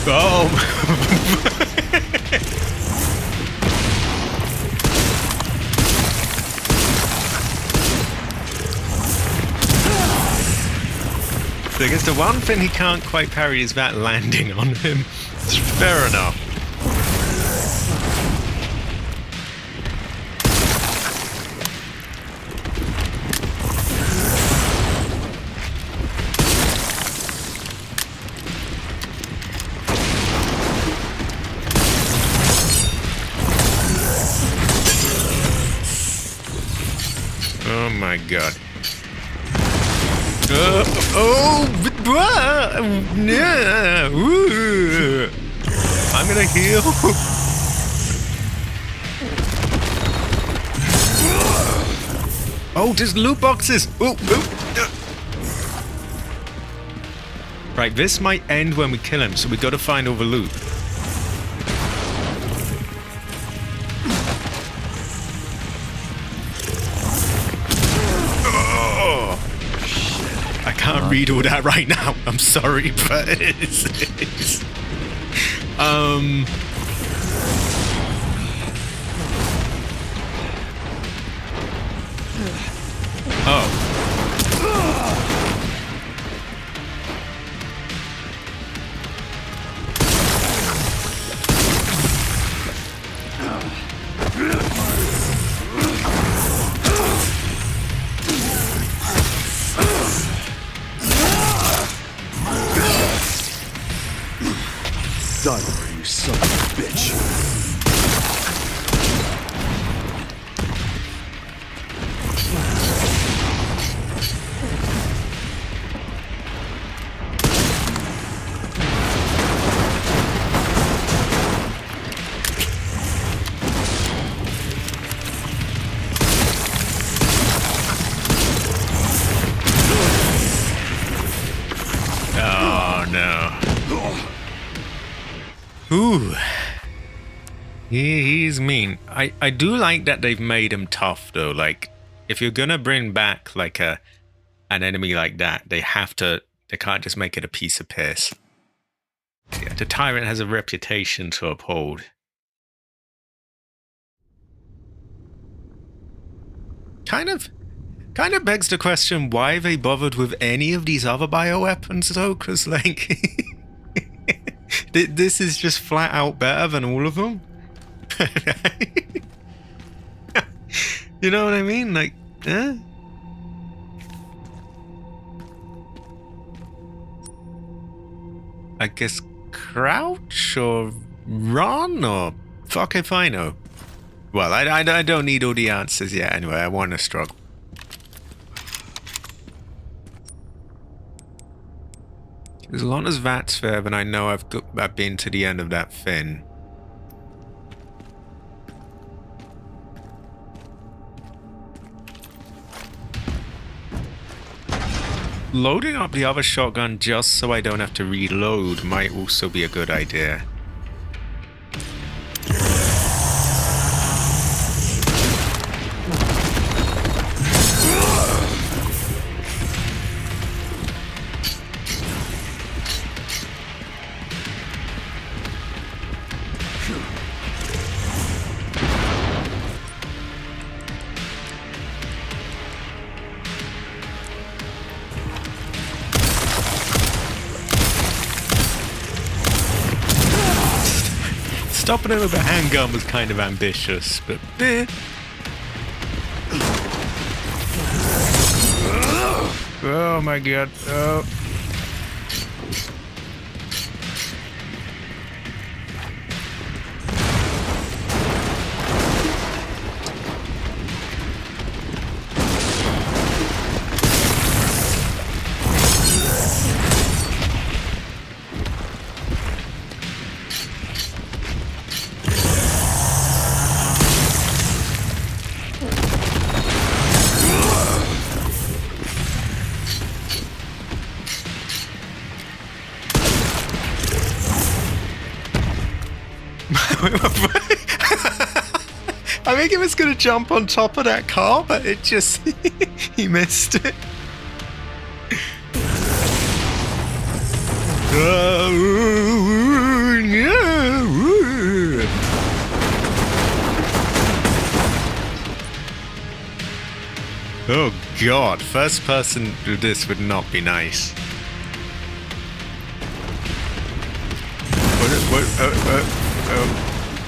Oh! So I guess the one thing he can't quite parry is that landing on him. It's fair enough. Oh my god. I'm gonna heal. Oh, there's loot boxes. Right, this might end when we kill him, so we gotta find all the loot. I can't read all that right now. I'm sorry, but it's Oh. Die already, you son of a bitch. Oh no. Ooh. He's mean. I do like that they've made him tough though. Like, if you're gonna bring back like an enemy like that, they can't just make it a piece of piss. Yeah, the tyrant has a reputation to uphold. Kind of begs the question why they bothered with any of these other bioweapons though, because like this is just flat out better than all of them. You know what I mean? Like, I guess crouch or run or fuck if I know. Well, I don't need all the answers yet anyway. I want to struggle. As long as that's fair, then I know I've been to the end of that fin. Loading up the other shotgun just so I don't have to reload might also be a good idea. Stopping him with a handgun was kind of ambitious, but oh my god. Oh. I think he was going to jump on top of that car, but it just... he missed it. Oh god, first person do this would not be nice.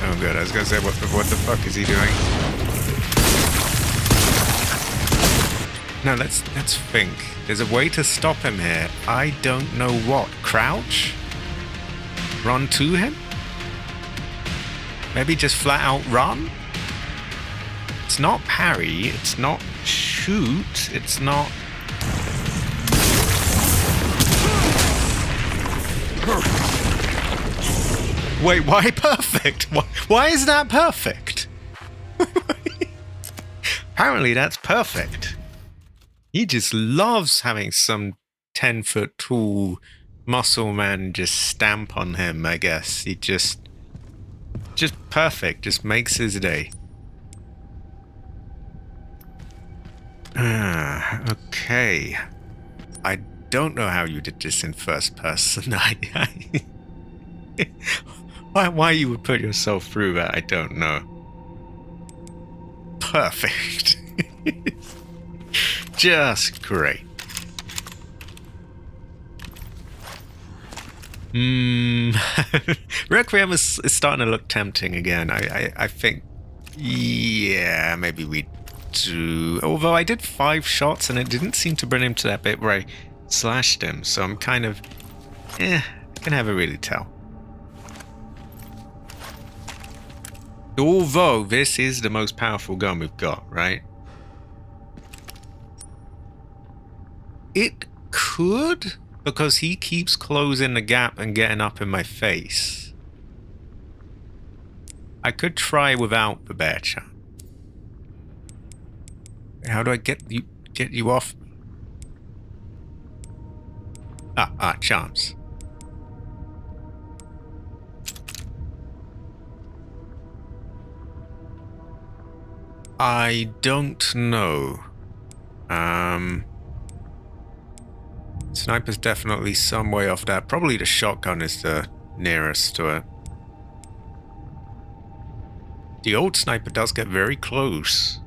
Oh good, I was gonna say, what the fuck is he doing? No, let's think. There's a way to stop him here. I don't know what. Crouch? Run to him? Maybe just flat out run? It's not parry, it's not shoot, it's not... Wait, why perfect? Why is that perfect? Apparently that's perfect. He just loves having some 10-foot tall muscle man just stamp on him, I guess. He just perfect, just makes his day. Okay. I don't know how you did this in first person. Why you would put yourself through that, I don't know. Perfect. Just great. Requiem is starting to look tempting again. I think, yeah, maybe we do. Although I did 5 shots and it didn't seem to bring him to that bit where I slashed him, so I'm kind of, I can never really tell. Although this is the most powerful gun we've got, right? It could, because he keeps closing the gap and getting up in my face. I could try without the bear charm. How do I get you off? Charms. I don't know. Sniper's definitely some way off that. Probably the shotgun is the nearest to it. The old sniper does get very close.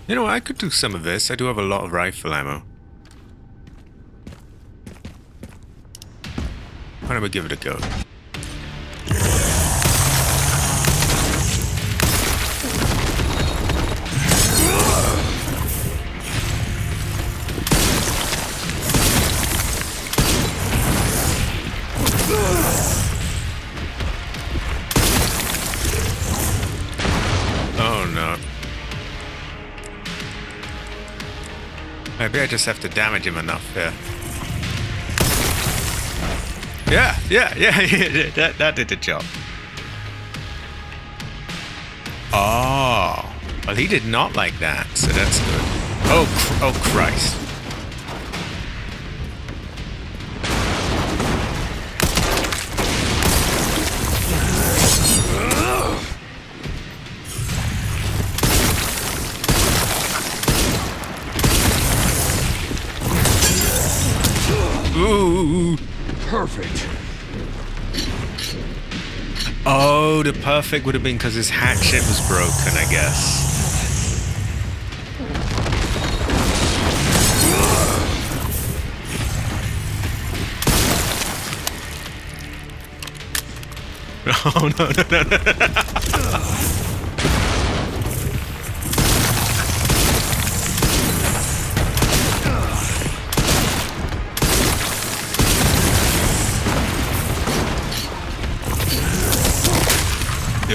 You know, I could do some of this. I do have a lot of rifle ammo. Why don't we give it a go? Oh no. Maybe I just have to damage him enough here. Yeah. That did the job. Oh. Well, he did not like that, so that's good. Oh Christ. Ooh. Perfect. Oh, the perfect would have been because his hatchet was broken, I guess. Oh, no.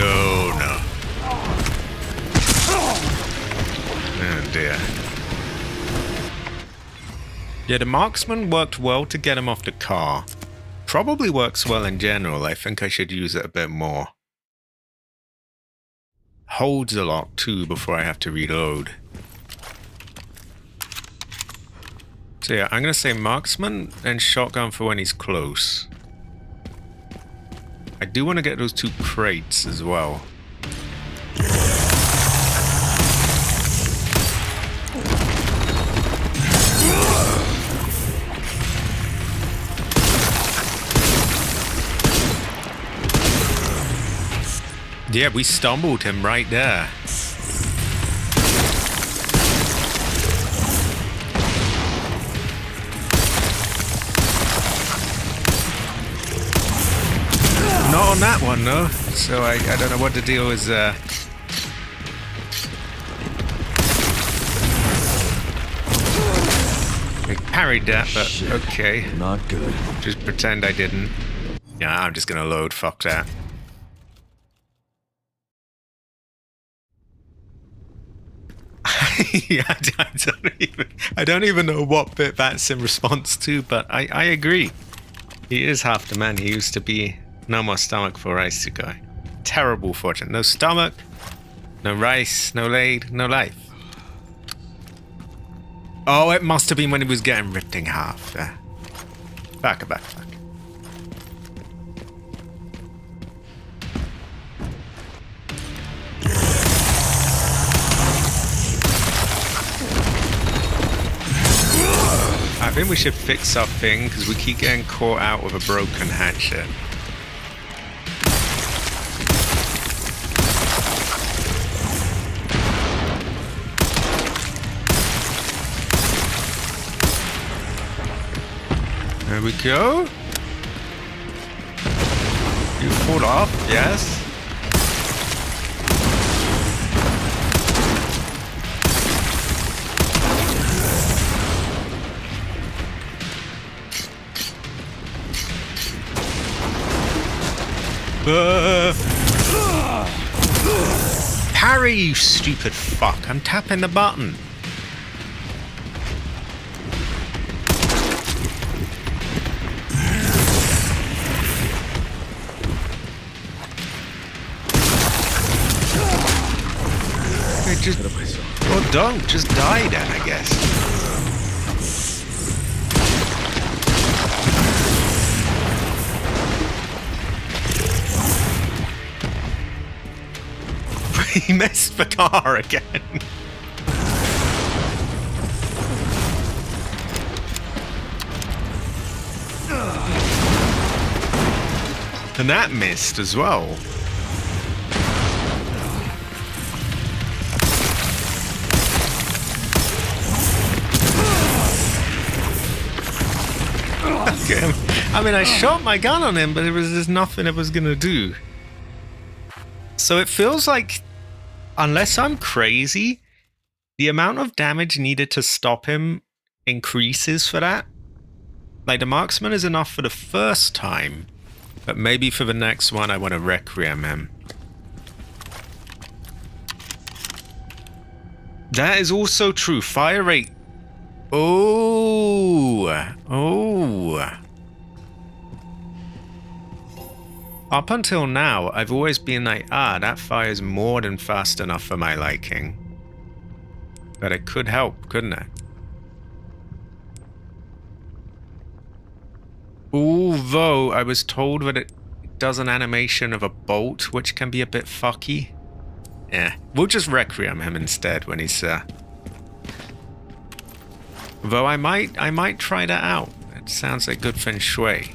Oh no. Oh dear. Yeah, the marksman worked well to get him off the car. Probably works well in general. I think I should use it a bit more. Holds a lot too before I have to reload. So yeah, I'm gonna say marksman and shotgun for when he's close. I do want to get those 2 crates as well. Yeah, we stumbled him right there. Not on that one, though. So I don't know what the deal is there. I parried that, but Shit. okay. Not good. Just pretend I didn't. Yeah, I'm just gonna load. Fuck that. Yeah, I don't even know what bit that's in response to, but I agree. He is half the man he used to be. No more stomach for rice to go. Terrible fortune. No stomach, no rice, no laid, no life. Oh, it must have been when he was getting ripped in half. Back. I think we should fix our thing because we keep getting caught out with a broken hatchet. There we go. You fall off, yes. Parry, you stupid fuck. I'm tapping the button. Just, or don't, just die then, I guess. He missed the car again. And that missed as well. I mean, I shot my gun on him, but there was just nothing it was gonna do. So it feels like, unless I'm crazy, the amount of damage needed to stop him increases for that. Like, the marksman is enough for the first time, but maybe for the next one I want to Requiem him. That is also true. Fire rate. Oh. Up until now, I've always been like, that fires more than fast enough for my liking. But it could help, couldn't it? Although, I was told that it does an animation of a bolt, which can be a bit fucky. Yeah, we'll just Requiem him instead when he's... Though I might try that out. It sounds like good feng shui.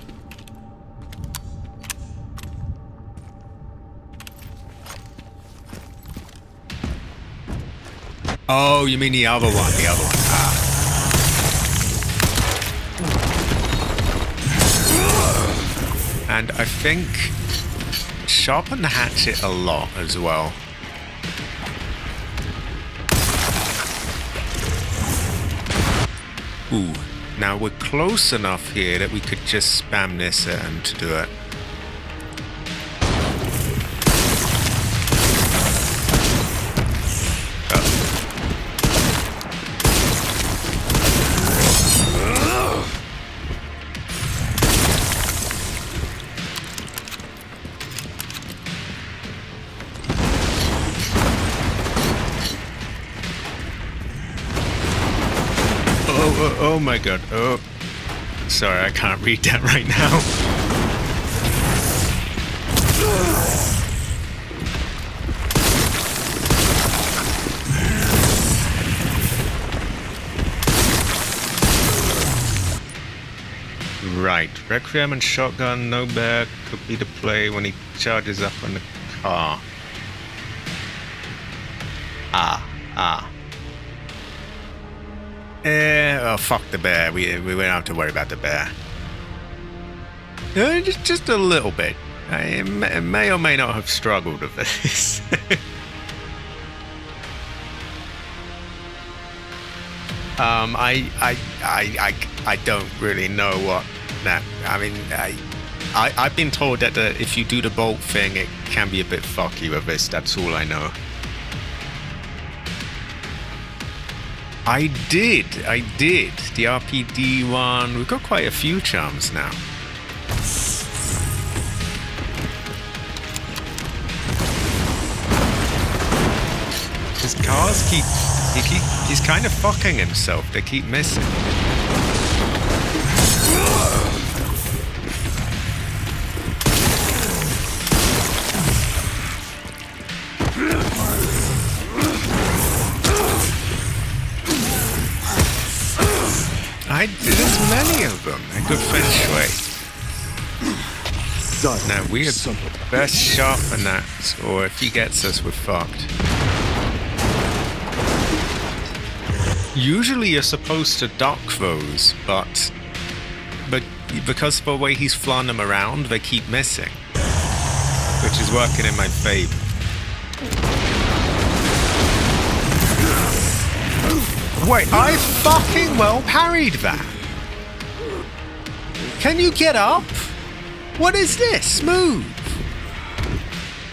Oh, you mean the other one, And I think sharpen the hatchet a lot as well. Ooh, now we're close enough here that we could just spam this at him to do it. Oh my god. Oh. Sorry, I can't read that right now. Right. Requiem and shotgun, no bear could be the play when he charges up on the car. Oh, fuck the bear. We don't have to worry about the bear. Just a little bit. I may or may not have struggled with this. I don't really know what that. I mean, I've been told that if you do the bolt thing, it can be a bit fucky with this. That's all I know. I did. The RPD one. We've got quite a few charms now. His cars he's kind of fucking himself. They keep missing. There's many of them. A good feng shui. Now we are best sharpen that, or if he gets us, we're fucked. Usually you're supposed to duck those, but because of the way he's flung them around, they keep missing, which is working in my favor. Wait, I fucking well parried that. Can you get up? What is this? Move.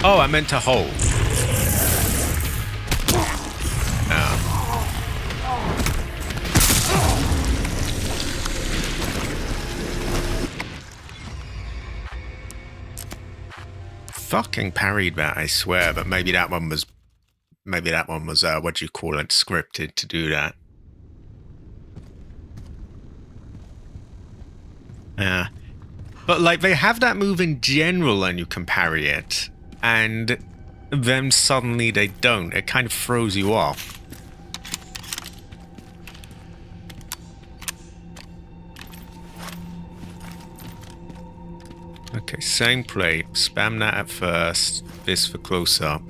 Oh, I meant to hold. Oh. Fucking parried that, I swear, but maybe that one was what do you call it, scripted to do that. Yeah. But like they have that move in general and you can parry it, and then suddenly they don't. It kind of throws you off. Okay, same plate. Spam that at first. This for close up.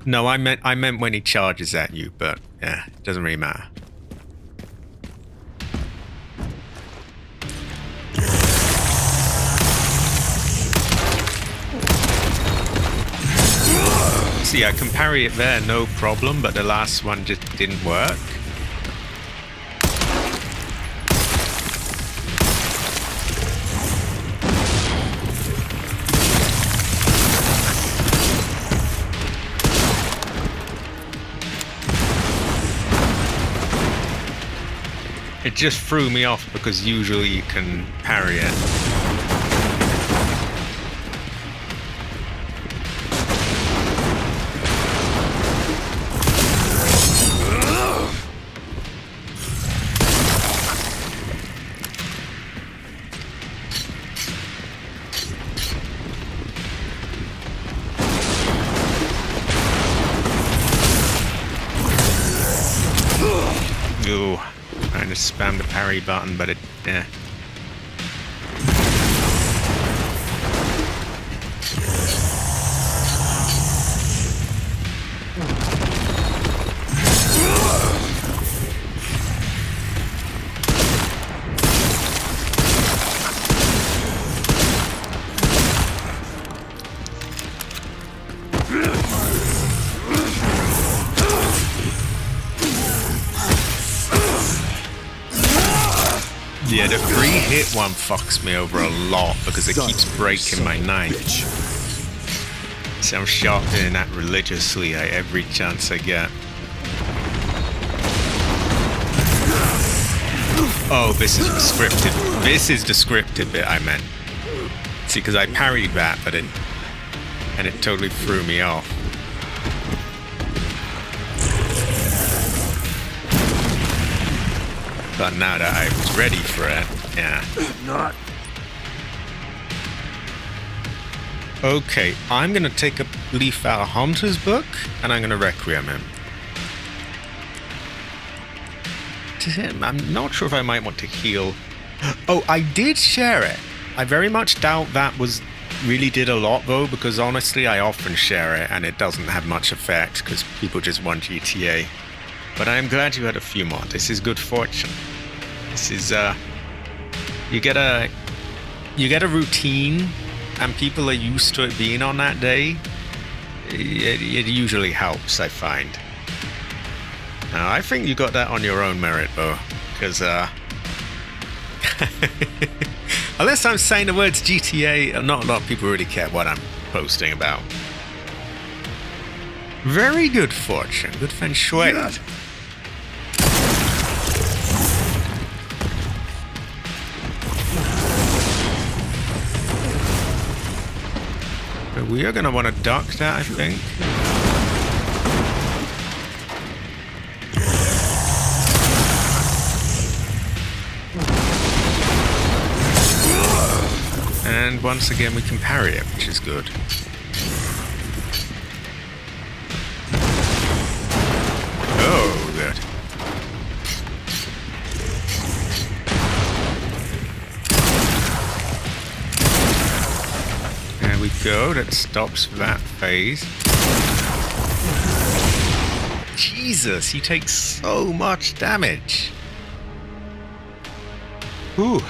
No, I meant when he charges at you, but yeah, it doesn't really matter. See, I can parry it there, no problem, but the last one just didn't work. It just threw me off because usually you can parry it. Ooh. Trying to spam the parry button, but it, yeah. Yeah, the free hit one fucks me over a lot because it keeps breaking my knife. So I'm sharpening that religiously at every chance I get. Oh, this is the scripted. This is the scripted bit I meant. See, because I parried that, but it totally threw me off. But now that I was ready for it, yeah. Not. Okay, I'm gonna take a leaf out of Hunter's book, and I'm gonna Requiem him. I'm not sure if I might want to heal. Oh, I did share it. I very much doubt that really did a lot though, because honestly, I often share it, and it doesn't have much effect because people just want GTA. But I am glad you had a few more. This is good fortune. This is you get a routine, and people are used to it being on that day. It usually helps, I find. Now, I think you got that on your own merit, though, because unless I'm saying the words GTA, not a lot of people really care what I'm posting about. Very good fortune, good feng shui. Yes. But we are going to want to duck that, I think. And once again we can parry it, which is good. Oh, good. There we go, that stops that phase. Jesus, he takes so much damage. Ooh.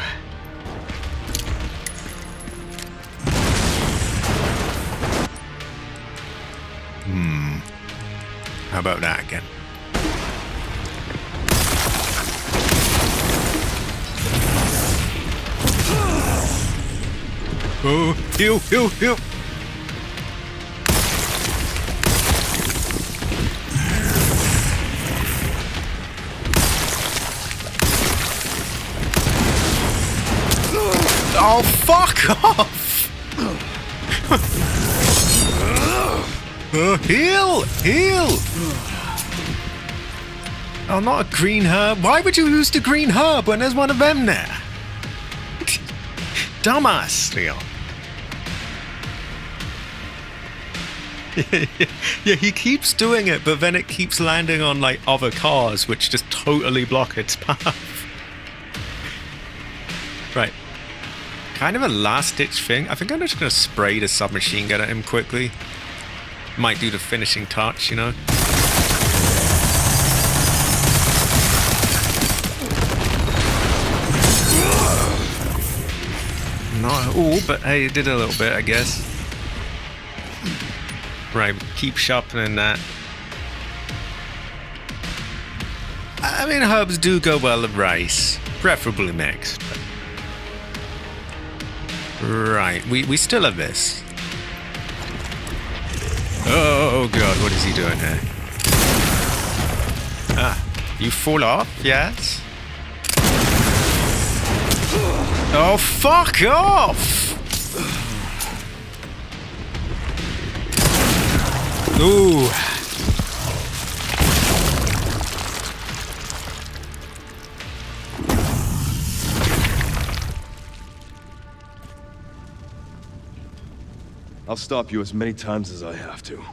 How about that again? Oh, heal, heal, heal. Oh, fuck off! Heal! Heal! Oh, not a green herb. Why would you use the green herb when there's one of them there? Dumbass, Leon. Yeah, he keeps doing it, but then it keeps landing on like other cars, which just totally block its path. Right. Kind of a last-ditch thing. I think I'm just going to spray the submachine gun at him quickly. Might do the finishing touch, you know? Not all, but hey, it did a little bit, I guess. Right, keep sharpening that. I mean, herbs do go well with rice. Preferably mixed. But... Right, we still have this. Oh god, what is he doing here? Ah, you fall off, yes? Oh, fuck off! Ooh. I'll stop you as many times as I have to.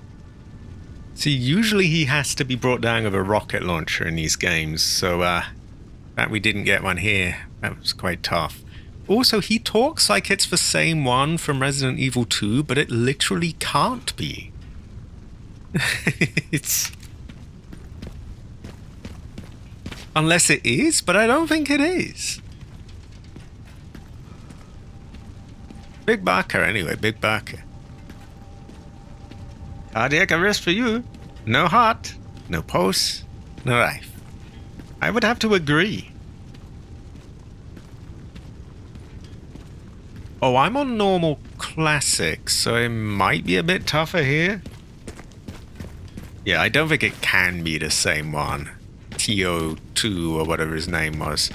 See, usually he has to be brought down with a rocket launcher in these games, so that we didn't get one here, that was quite tough. Also, he talks like it's the same one from Resident Evil 2, but it literally can't be. It's... Unless it is, but I don't think it is. Big Barker, anyway, Big Barker. Cardiac arrest for you. No heart, no pulse, no life. I would have to agree. Oh, I'm on normal classic, so it might be a bit tougher here. Yeah, I don't think it can be the same one. TO2 or whatever his name was.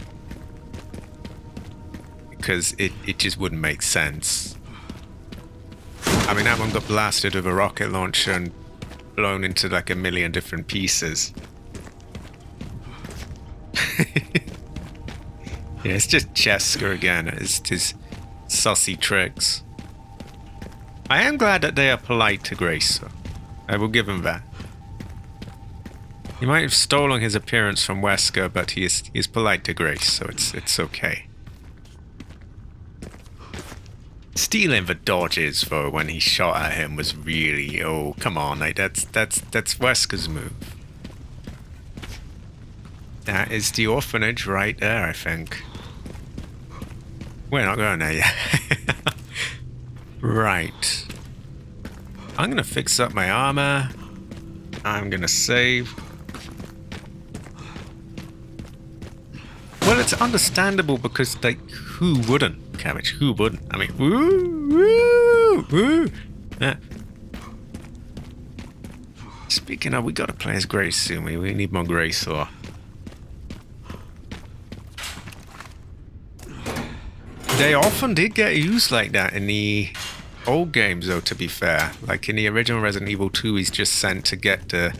Because it just wouldn't make sense. I mean, that one got blasted with a rocket launcher and blown into like a million different pieces. Yeah, it's just Cheska again. It's his sussy tricks. I am glad that they are polite to Grace, though. I will give him that. He might have stolen his appearance from Wesker, but he is polite to Grace, so it's okay. Stealing the dodges, though, when he shot at him was really... Oh, come on, like, that's Wesker's move. That is the orphanage right there, I think. We're not going there yet. Right. I'm gonna fix up my armor. I'm gonna save. Well, it's understandable because, like, who wouldn't? Cabbage, who wouldn't? I mean, woo, woo, woo. Speaking of, we gotta play as Grace soon. We need more Grace, or... They often did get used like that in the old games, though, to be fair. Like in the original Resident Evil 2, he's just sent to get the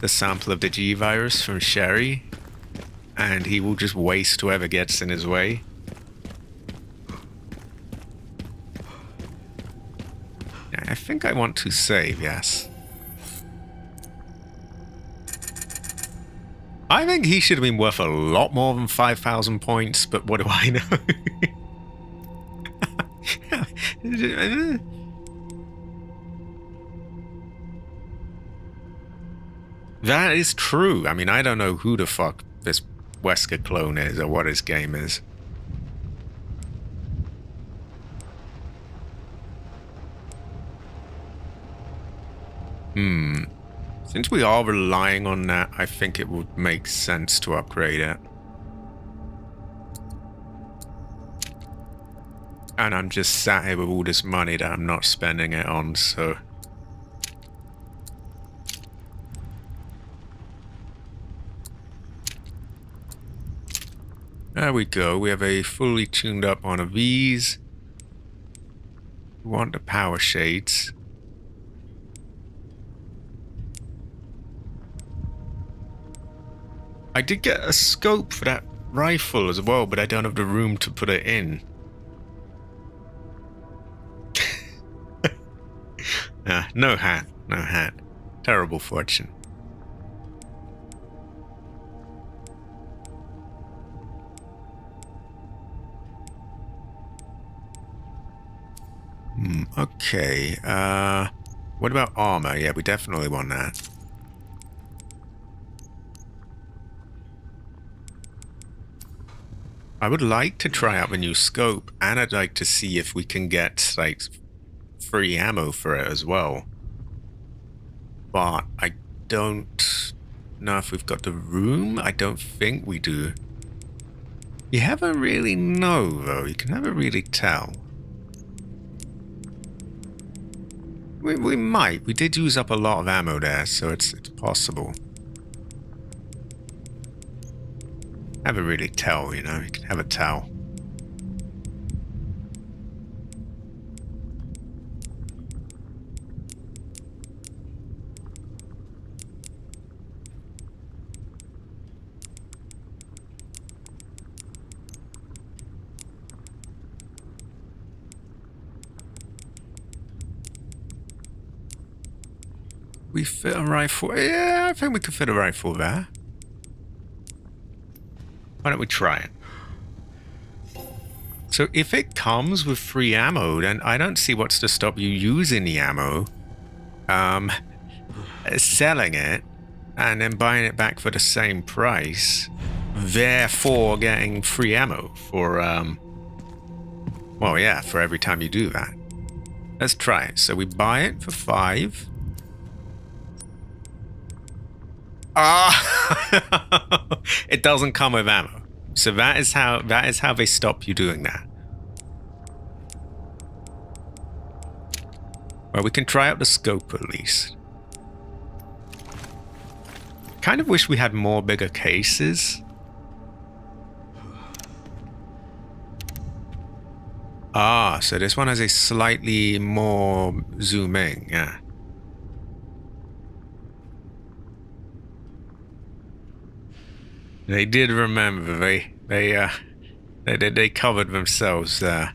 sample of the G-Virus from Sherry, and he will just waste whoever gets in his way. Yeah, I think I want to save, yes. I think he should have been worth a lot more than 5,000 points, but what do I know? That is true. I mean, I don't know who the fuck this Wesker clone is or what his game is. Since we are relying on that, I think it would make sense to upgrade it. And I'm just sat here with all this money that I'm not spending it on, so... There we go. We have a fully tuned up one of these. We want the power shades. I did get a scope for that rifle as well, but I don't have the room to put it in. No hat. No hat. Terrible fortune. Okay. What about armor? Yeah, we definitely want that. I would like to try out the new scope, and I'd like to see if we can get, like, free ammo for it as well. But I don't know if we've got the room. I don't think we do. You never really know, though. You can never really tell. We might. We did use up a lot of ammo there, so it's possible. Never really tell, you know. You can have a tell. We fit a rifle? Yeah, I think we could fit a rifle there. Why don't we try it? So if it comes with free ammo, then I don't see what's to stop you using the ammo, selling it, and then buying it back for the same price, therefore getting free ammo for, well, yeah, for every time you do that. Let's try it. So we buy it for 5. It doesn't come with ammo. So that is how they stop you doing that. Well, we can try out the scope at least. Kind of wish we had more bigger cases. So this one has a slightly more zoom in, yeah. They did remember. They covered themselves there.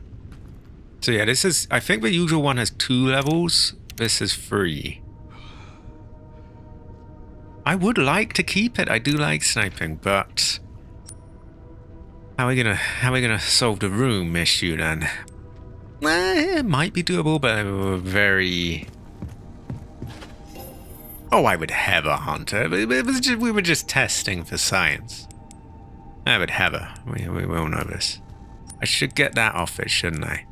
So yeah, this is. I think the usual one has 2 levels. This is 3. I would like to keep it. I do like sniping, but how are we gonna solve the room issue then? It might be doable, but very. Oh, I would have a hunter. We were just testing for science. I would have a. We will know this. I should get that off it, shouldn't I?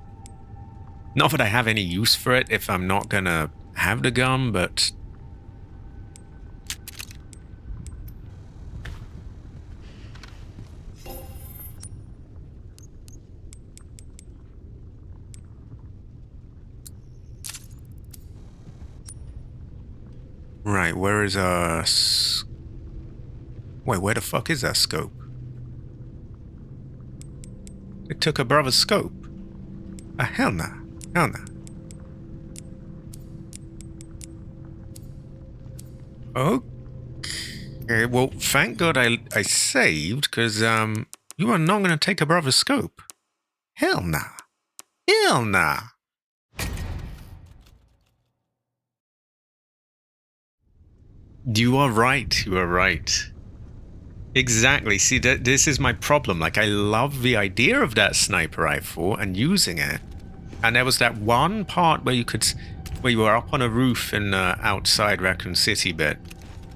Not that I have any use for it if I'm not gonna have the gun, but... Right, where is our... Wait, where the fuck is that scope? It took a brother's scope. Hell nah. Hell nah. Okay, well, thank God I saved, because, you are not going to take a brother's scope. Hell nah. Hell nah. You are right. You are right. Exactly. See, this is my problem. Like, I love the idea of that sniper rifle and using it. And there was that one part where you were up on a roof in outside Raccoon City bit,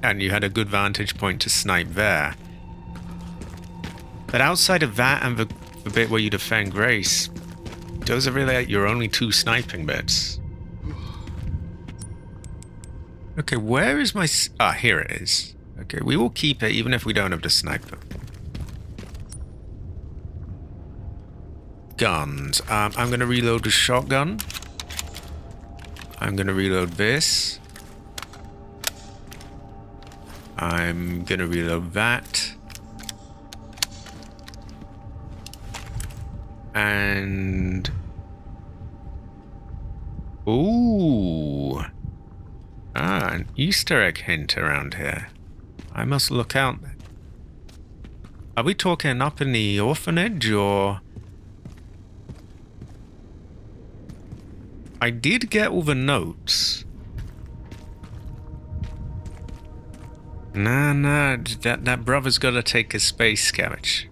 and you had a good vantage point to snipe there. But outside of that and the bit where you defend Grace, those are really like your only 2 sniping bits. Okay, where is my... here it is. Okay, we will keep it even if we don't have the sniper. guns. I'm going to reload the shotgun. I'm going to reload this. I'm going to reload that. And... ooh. An Easter egg hint around here. I must look out. Are we talking up in the orphanage, or... I did get all the notes. Nah, that brother's gotta take a space scavenge.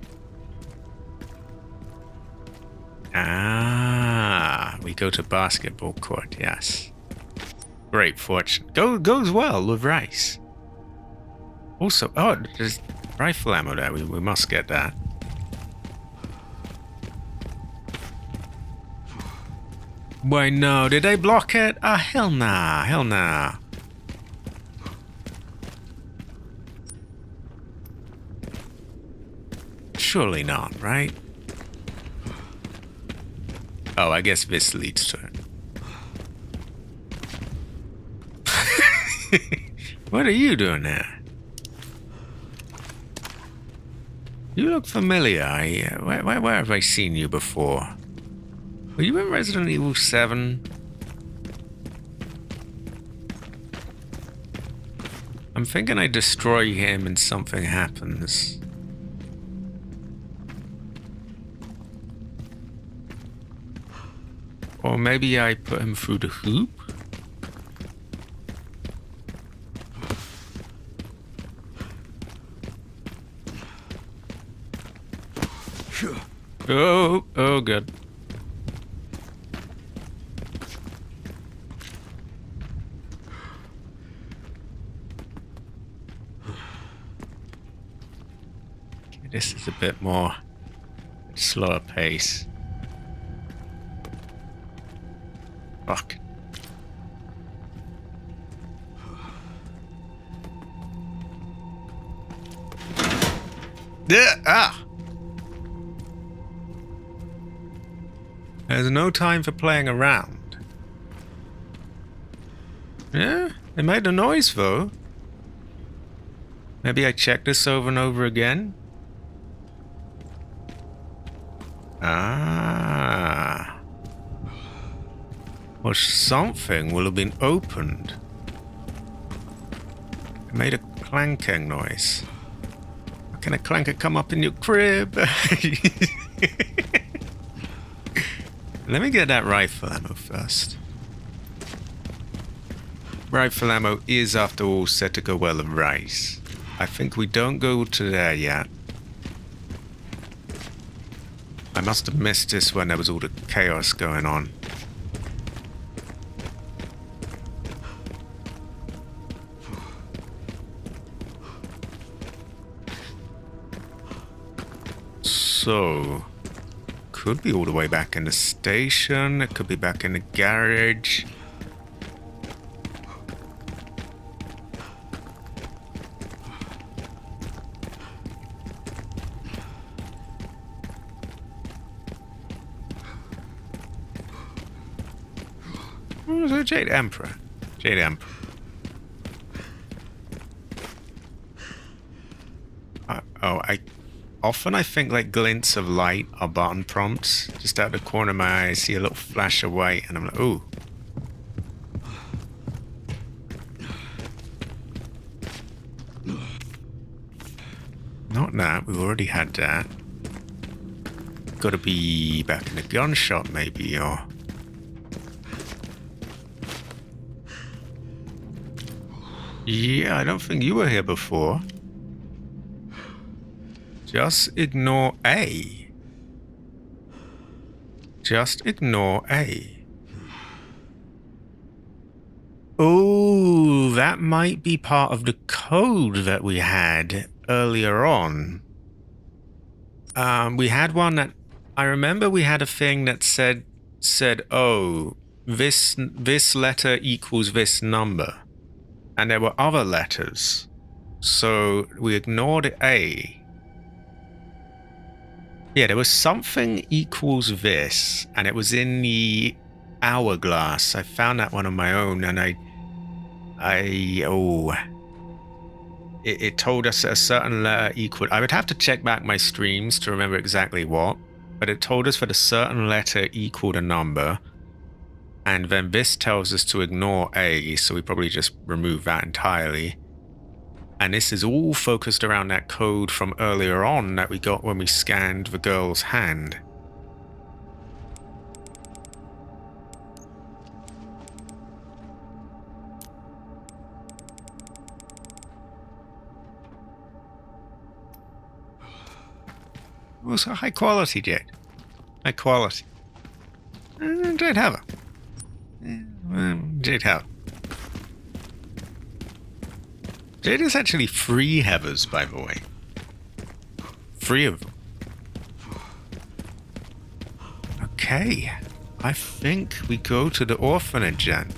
Ah, we go to basketball court, yes. Great fortune. Goes well with rice. Also, oh, there's rifle ammo there. We must get that. Why no, did they block it? Ah, hell nah, hell nah. Surely not, right? Oh, I guess this leads to it. What are you doing there? You look familiar. Where have I seen you before? Were you in Resident Evil 7? I'm thinking I destroy him and something happens. Or maybe I put him through the hoop? Oh, good. This is a bit more slower pace. Fuck. Ah! There's no time for playing around. Yeah, it made a noise though. Maybe I check this over and over again. Ah. Well, something will have been opened. It made a clanking noise. How can a clanker come up in your crib? Let me get that rifle ammo first. Rifle ammo is, after all, set to go well with rice. I think we don't go to there yet. I must have missed this when there was all the chaos going on. So, could be all the way back in the station. It could be back in the garage. Jade Emperor. Jade Emperor. I think like glints of light are button prompts. Just out the corner of my eye, I see a little flash of white, and I'm like, ooh. Not that. We've already had that. Got to be back in the gun shop, maybe, or. Yeah, I don't think you were here before. Just ignore A. Just ignore A. Oh, that might be part of the code that we had earlier on. We had one that... I remember we had a thing that said, oh, this letter equals this number. And there were other letters. So we ignored A. Yeah, there was something equals this, and it was in the hourglass. I found that one on my own, and it told us a certain letter equal. I would have to check back my streams to remember exactly what, but it told us that a certain letter equaled a number, and then this tells us to ignore A, so we probably just remove that entirely. And this is all focused around that code from earlier on that we got when we scanned the girl's hand. It was a high quality jet. High quality. Jade Haver. Jade Haver. Jade is actually 3 Heathers, by the way. 3 of them. Okay. I think we go to the orphanage then.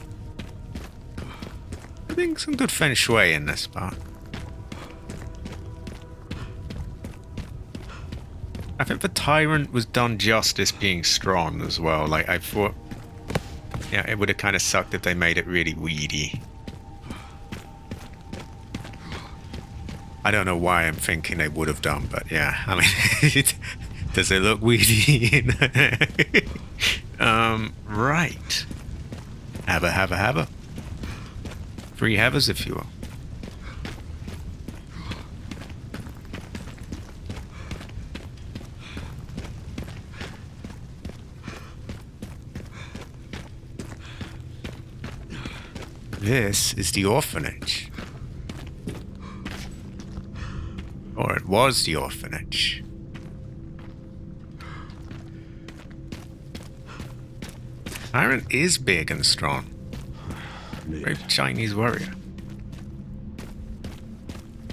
I think some good feng shui in this part. I think the Tyrant was done justice being strong as well. Like, I thought... Yeah, it would have kind of sucked if they made it really weedy. I don't know why I'm thinking they would have done, but yeah, I mean, does it look weedy? Right. Have a. 3 Heathers, if you will. This is the orphanage. Or it was the orphanage. Tyrant is big and strong. Very Chinese warrior.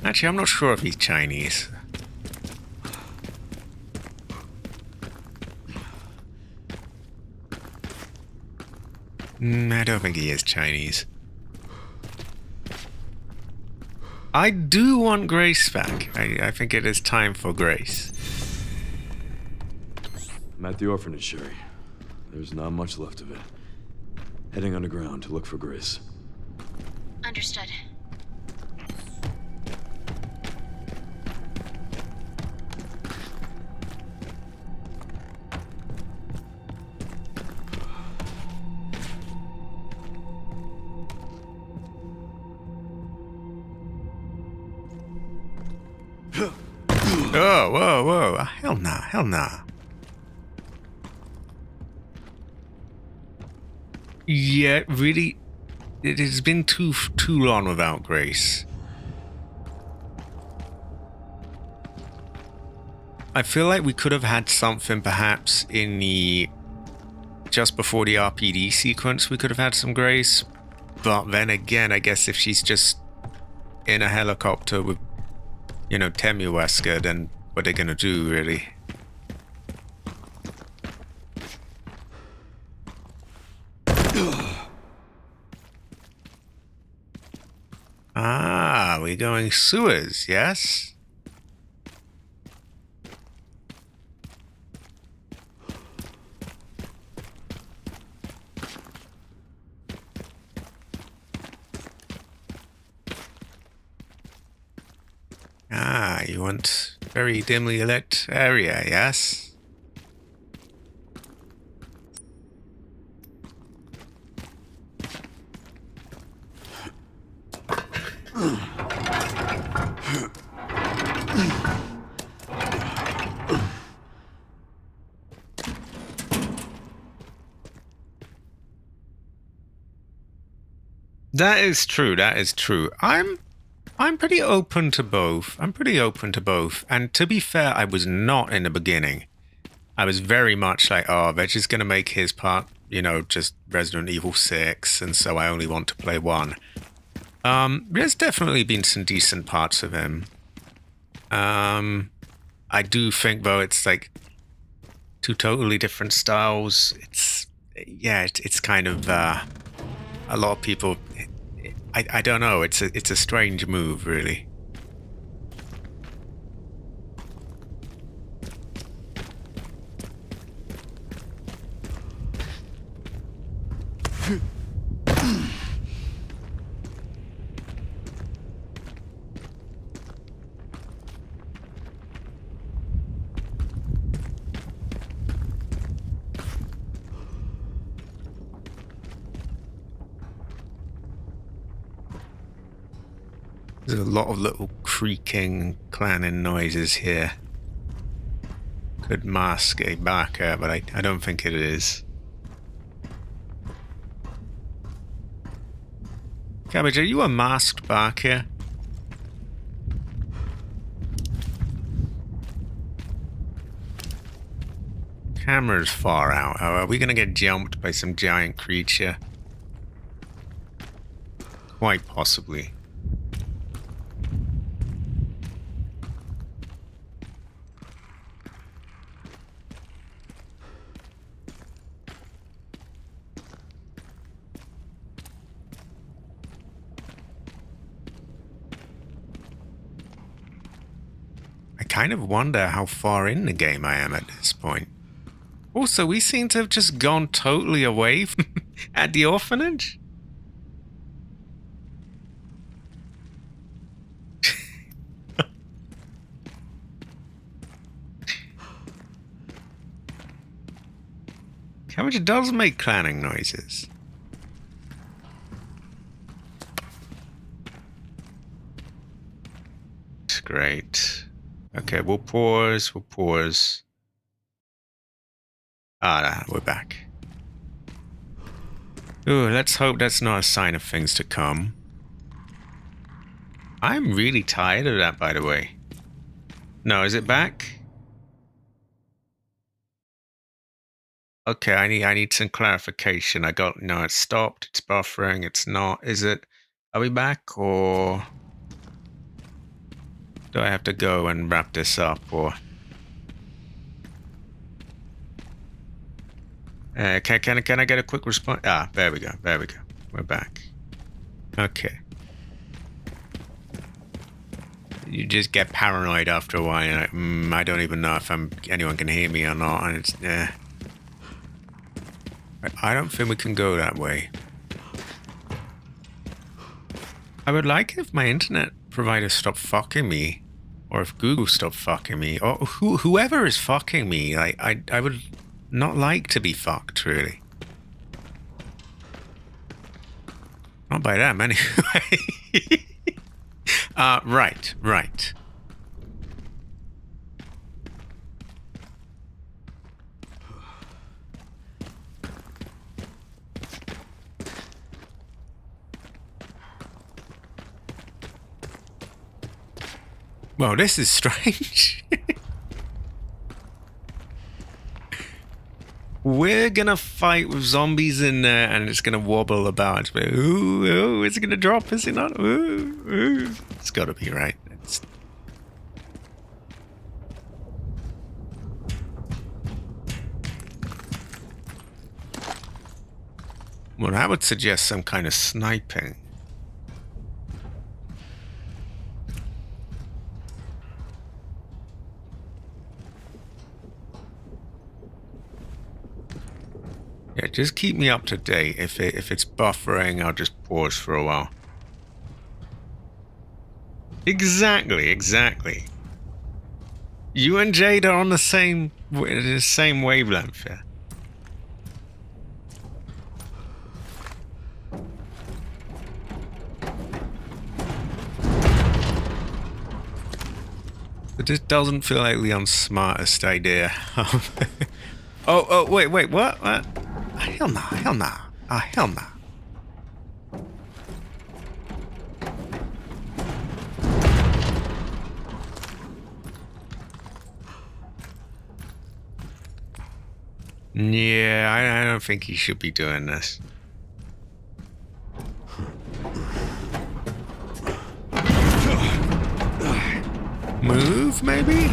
Actually, I'm not sure if he's Chinese. I don't think he is Chinese. I do want Grace back. I think it is time for Grace. I'm at the orphanage, Sherry. There's not much left of it. Heading underground to look for Grace. Understood. Oh, whoa. Hell nah. Yeah, really, it has been too long without Grace. I feel like we could have had something perhaps in the... just before the RPD sequence, we could have had some Grace. But then again, I guess if she's just in a helicopter with, you know, Temuwesker, then what are they gonna do, really? Ah, we're going sewers, yes? Ah, you want very dimly lit area, yes? That is true. I'm pretty open to both. And to be fair, I was not in the beginning. I was very much like, oh, they're just going to make his part, you know, just Resident Evil 6, and so I only want to play 1. There's definitely been some decent parts of him. I do think, though, it's like 2 totally different styles. It's kind of, a lot of people... I don't know, it's a strange move, really. There's a lot of little creaking, clanging noises here. Could mask a barker, but I don't think it is. Cabbage, are you a masked barker? Camera's far out. Are we gonna get jumped by some giant creature? Quite possibly. I kind of wonder how far in the game I am at this point. Also, we seem to have just gone totally away from at the orphanage. Cabbage does make clanging noises. It's great. Okay, we'll pause, Ah, we're back. Ooh, let's hope that's not a sign of things to come. I'm really tired of that, by the way. No, is it back? Okay, I need some clarification. No, it's stopped, it's buffering, it's not. Is it? Are we back, or do I have to go and wrap this up, or? Can I get a quick response? Ah, there we go. We're back. Okay. You just get paranoid after a while. You're like, I don't even know if anyone can hear me or not, and it's I don't think we can go that way. I would like it if my internet provider stopped fucking me, or if Google stopped fucking me, or whoever is fucking me. I would not like to be fucked, really. Not by them, anyway. Right. Well, this is strange. We're gonna fight with zombies in there, and it's gonna wobble about. Ooh, is it gonna drop? Is it not? Ooh. It's gotta be right. Well, I would suggest some kind of sniping. Yeah, just keep me up to date. If it's buffering, I'll just pause for a while. Exactly. You and Jade are on the same wavelength here. It just doesn't feel like the smartest idea. Oh, wait, what? Hell nah. Hell nah. Yeah, I don't think he should be doing this. Move, maybe?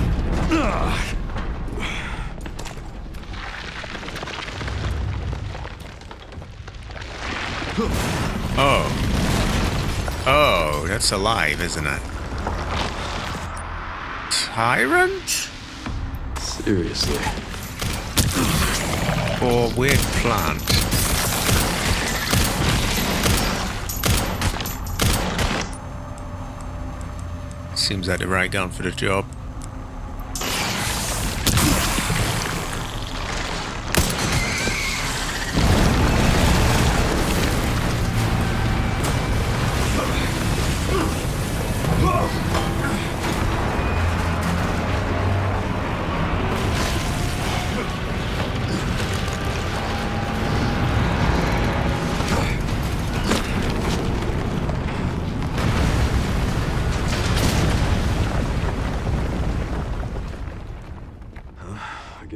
Oh, that's alive, isn't it? Tyrant? Seriously. Or weird plant. Seems like the right gun for the job.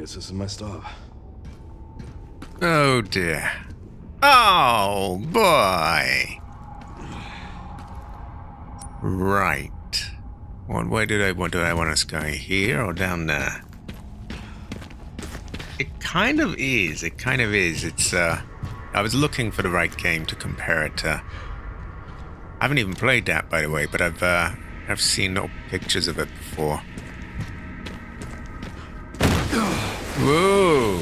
guess this is my stop. Oh dear. Oh boy. Right. What way do I want us going? Here or down there? It kind of is. It kind of is. It's I was looking for the right game to compare it to. I haven't even played that, by the way, but I've seen little pictures of it before. Whoa!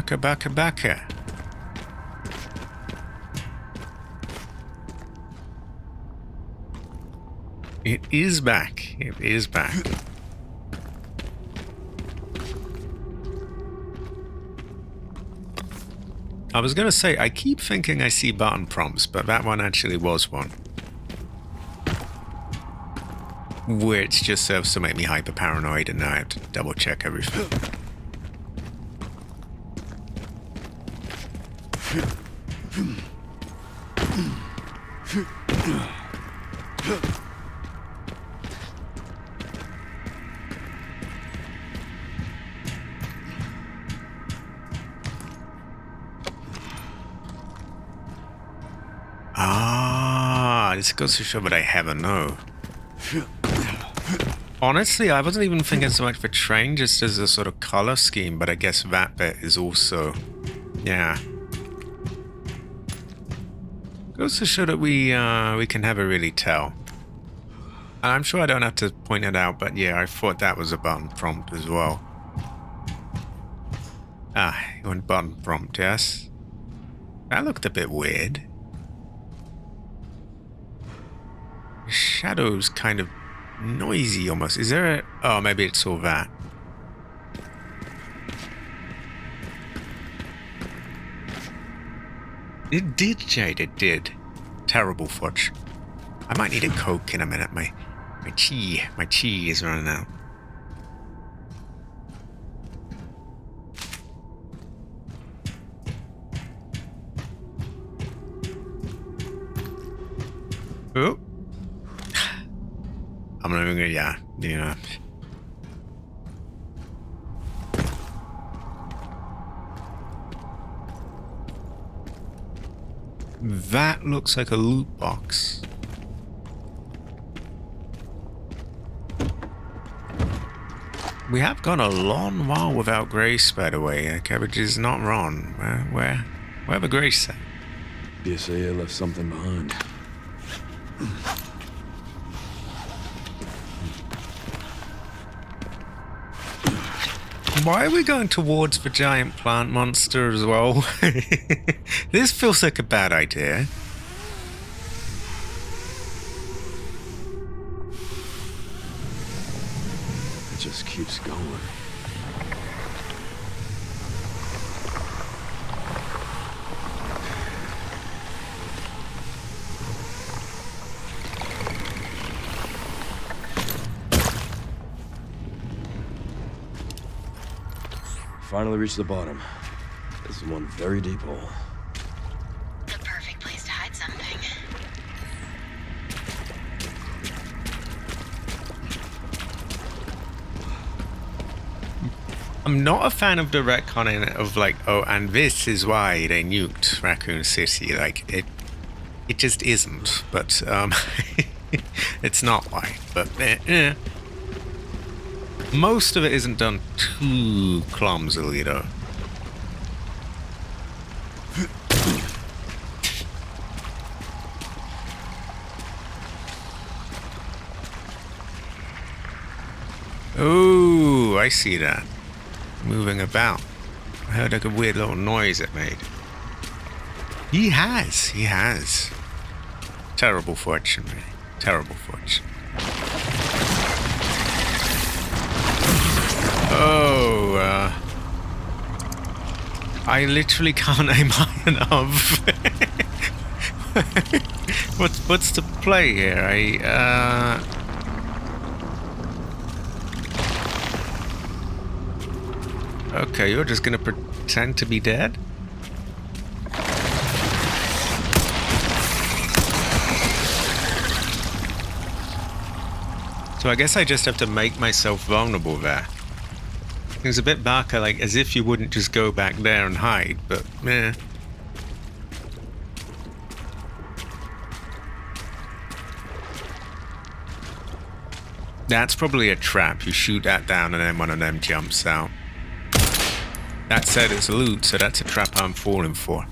Baka. It is back. It is back. I was going to say, I keep thinking I see button prompts, but that one actually was one. Which just serves to make me hyper paranoid, and now I have to double check everything. This goes to show what I have or know. Honestly, I wasn't even thinking so much for train, just as a sort of color scheme, but I guess that bit is also, yeah. Goes to show that we can never really tell. And I'm sure I don't have to point it out, but yeah, I thought that was a button prompt as well. Ah, you want button prompt, yes? That looked a bit weird. The shadow's kind of noisy almost. Is there a... Oh, maybe it's all that. It did, Jade, it did. Terrible fudge. I might need a Coke in a minute. My chi is running out. Oh. I'm not even gonna, yeah. That looks like a loot box. We have gone a long while without Grace, by the way. Cabbage is not wrong. Where the Grace at? BSAA left something behind. Why are we going towards the giant plant monster as well? This feels like a bad idea. It just keeps going. Finally reached the bottom. This is one very deep hole. The perfect place to hide something. I'm not a fan of the retconning of like, oh, and this is why they nuked Raccoon City. Like, it just isn't. But, it's not why. But, most of it isn't done too clumsily, though. Oh, I see that. Moving about. I heard like a weird little noise it made. He has. Terrible fortune, really. Terrible fortune. Oh, I literally can't aim high enough. What's the play here? Okay, you're just gonna pretend to be dead? So I guess I just have to make myself vulnerable there. It was a bit darker, like as if you wouldn't just go back there and hide, but meh. That's probably a trap. You shoot that down and then one of them jumps out. That said, it's loot, so that's a trap I'm falling for.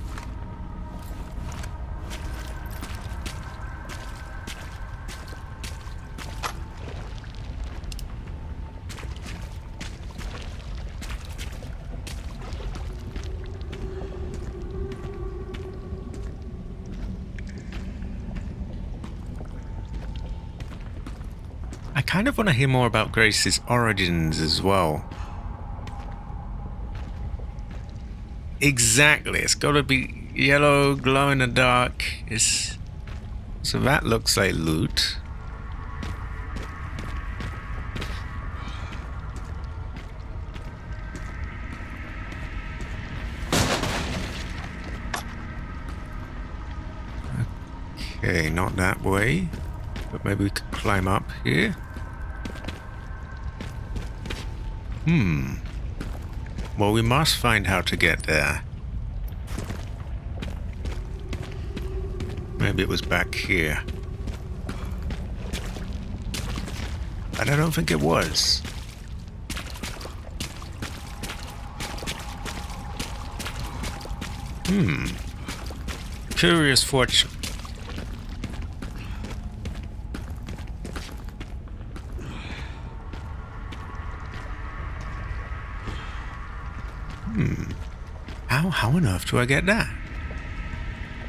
I kind of want to hear more about Grace's origins as well. Exactly, it's got to be yellow, glow in the dark. So that looks like loot. Okay, not that way, but maybe we could climb up here. Well, we must find how to get there. Maybe it was back here. But I don't think it was. Curious fortune. How on earth do I get that?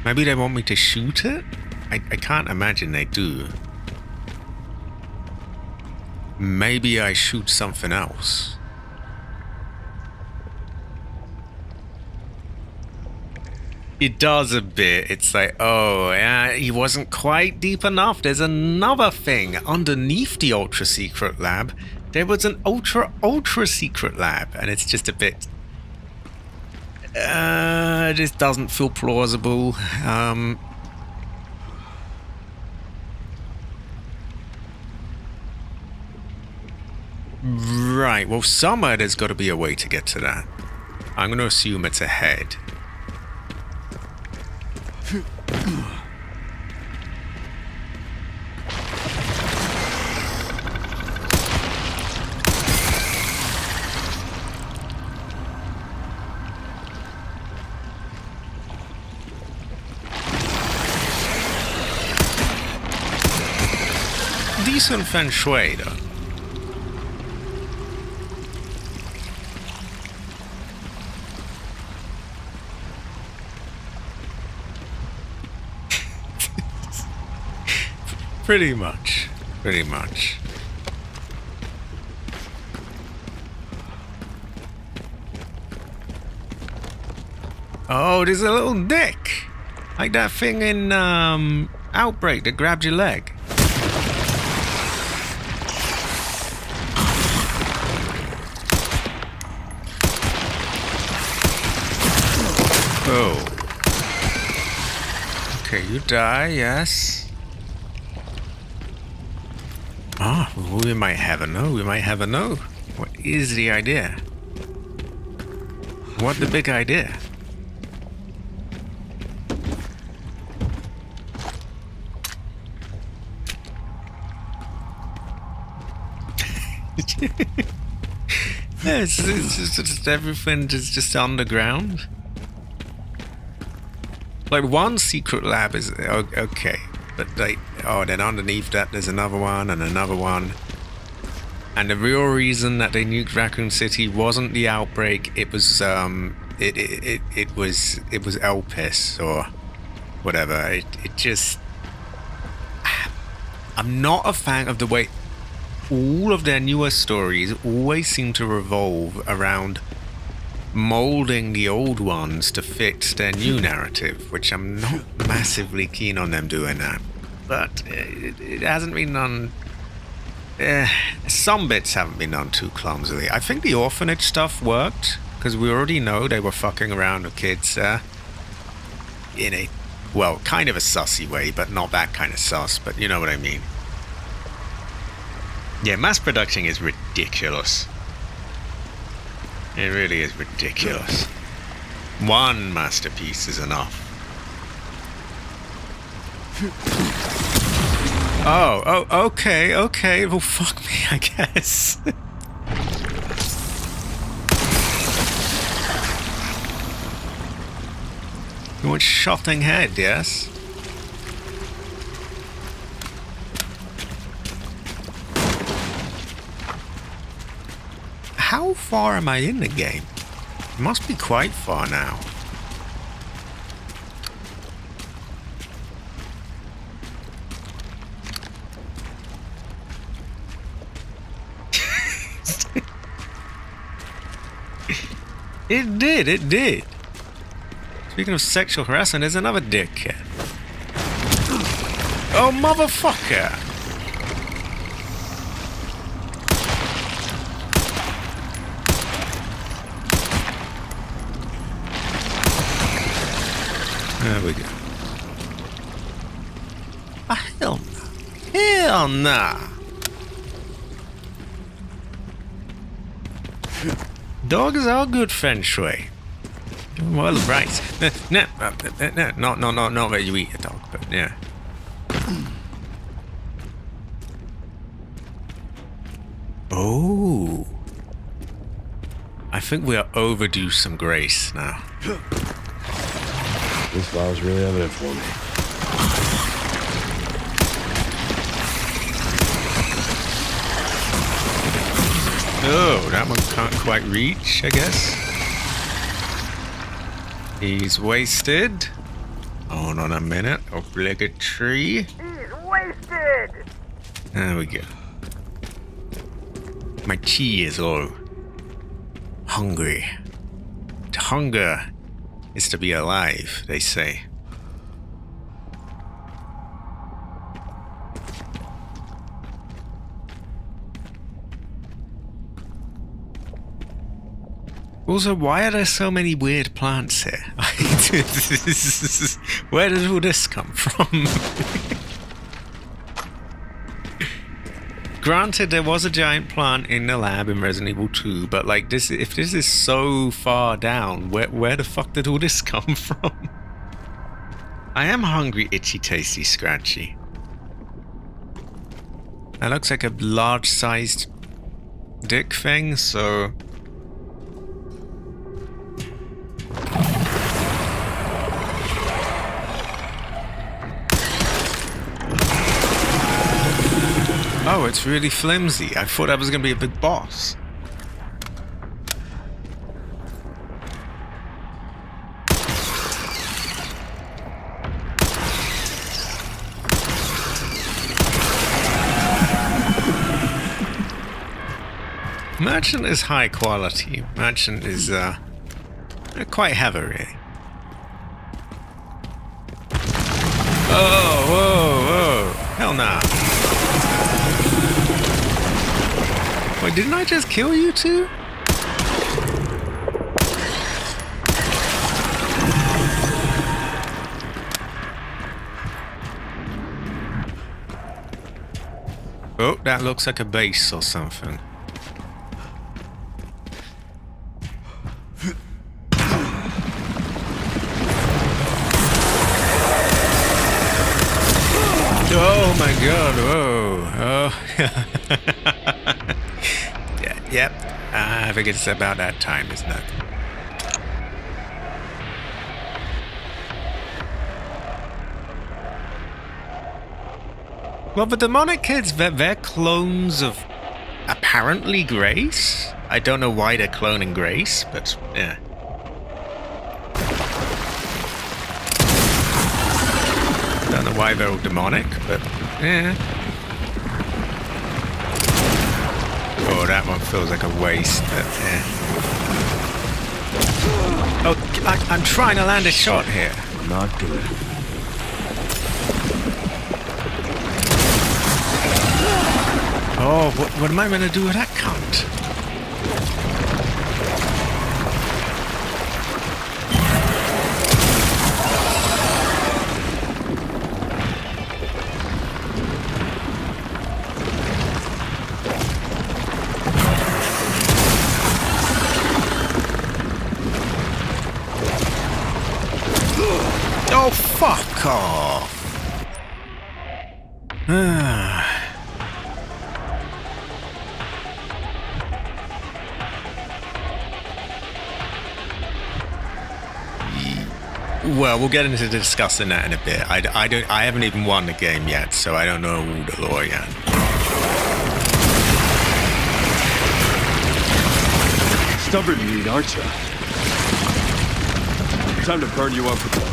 Maybe they want me to shoot it? I can't imagine they do. Maybe I shoot something else. It does a bit. It's like, oh, yeah, he wasn't quite deep enough. There's another thing. Underneath the ultra secret lab, there was an ultra secret lab, and it's just a bit... it just doesn't feel plausible. Right, well, somewhere there's got to be a way to get to that. I'm going to assume it's ahead. Decent feng shui, though. Pretty much. Pretty much. Oh, there's a little dick. Like that thing in Outbreak that grabbed your leg. Oh. Okay, you die, yes. Ah, well, we might have a no. We might have a no. What is the idea? What the big idea? Yeah, it's just everything is just underground. Like one secret lab is okay, but like then underneath that there's another one and another one. And the real reason that they nuked Raccoon City wasn't the outbreak. It was it was Elpis or whatever. It just I'm not a fan of the way all of their newer stories always seem to revolve around molding the old ones to fit their new narrative, which I'm not massively keen on them doing that. But it hasn't been done. Some bits haven't been done too clumsily. I think the orphanage stuff worked because we already know they were fucking around with kids in a, well, kind of a sussy way, but not that kind of sus, but you know what I mean. Yeah, mass production is ridiculous. It really is ridiculous. One masterpiece is enough. Oh, okay. Well, fuck me, I guess. You want shotting head, yes? How far am I in the game? It must be quite far now. It did. Speaking of sexual harassment, there's another dickhead. Oh, motherfucker! There we go. Ah, hell no. Hell nah. Dogs are good feng shui. Well, right. No, not where you eat a dog, but yeah. Oh. I think we are overdue some grace now. This file's really evident for me. Oh, that one can't quite reach, I guess. He's wasted. Hold on a minute. Obligatory. He's wasted! There we go. My chi is all hungry. To hunger is to be alive, they say. Also, why are there so many weird plants here? Where does all this come from? Granted, there was a giant plant in the lab in Resident Evil 2, but like this, if this is so far down, where the fuck did all this come from? I am hungry, itchy, tasty, scratchy. That looks like a large-sized dick thing, so... Oh, it's really flimsy. I thought that was going to be a big boss. Merchant is high quality. Merchant is quite heavy, really. Oh, whoa. Hell nah. Wait, didn't I just kill you two? Oh, that looks like a base or something. Oh my god, whoa. Oh. Yep. I think it's about that time, isn't it? Well, the demonic kids, they're clones of apparently Grace. I don't know why they're cloning Grace, but yeah. Don't know why they're all demonic, but yeah. Oh, that one feels like a waste, but yeah. Oh, I'm trying to land a shot here. Not good. Oh, what am I going to do with that cunt? fuck off. Well, we'll get into discussing that in a bit. I haven't even won the game yet, so I don't know all the lore yet. Stubborn meat, aren't you? Time to burn you up with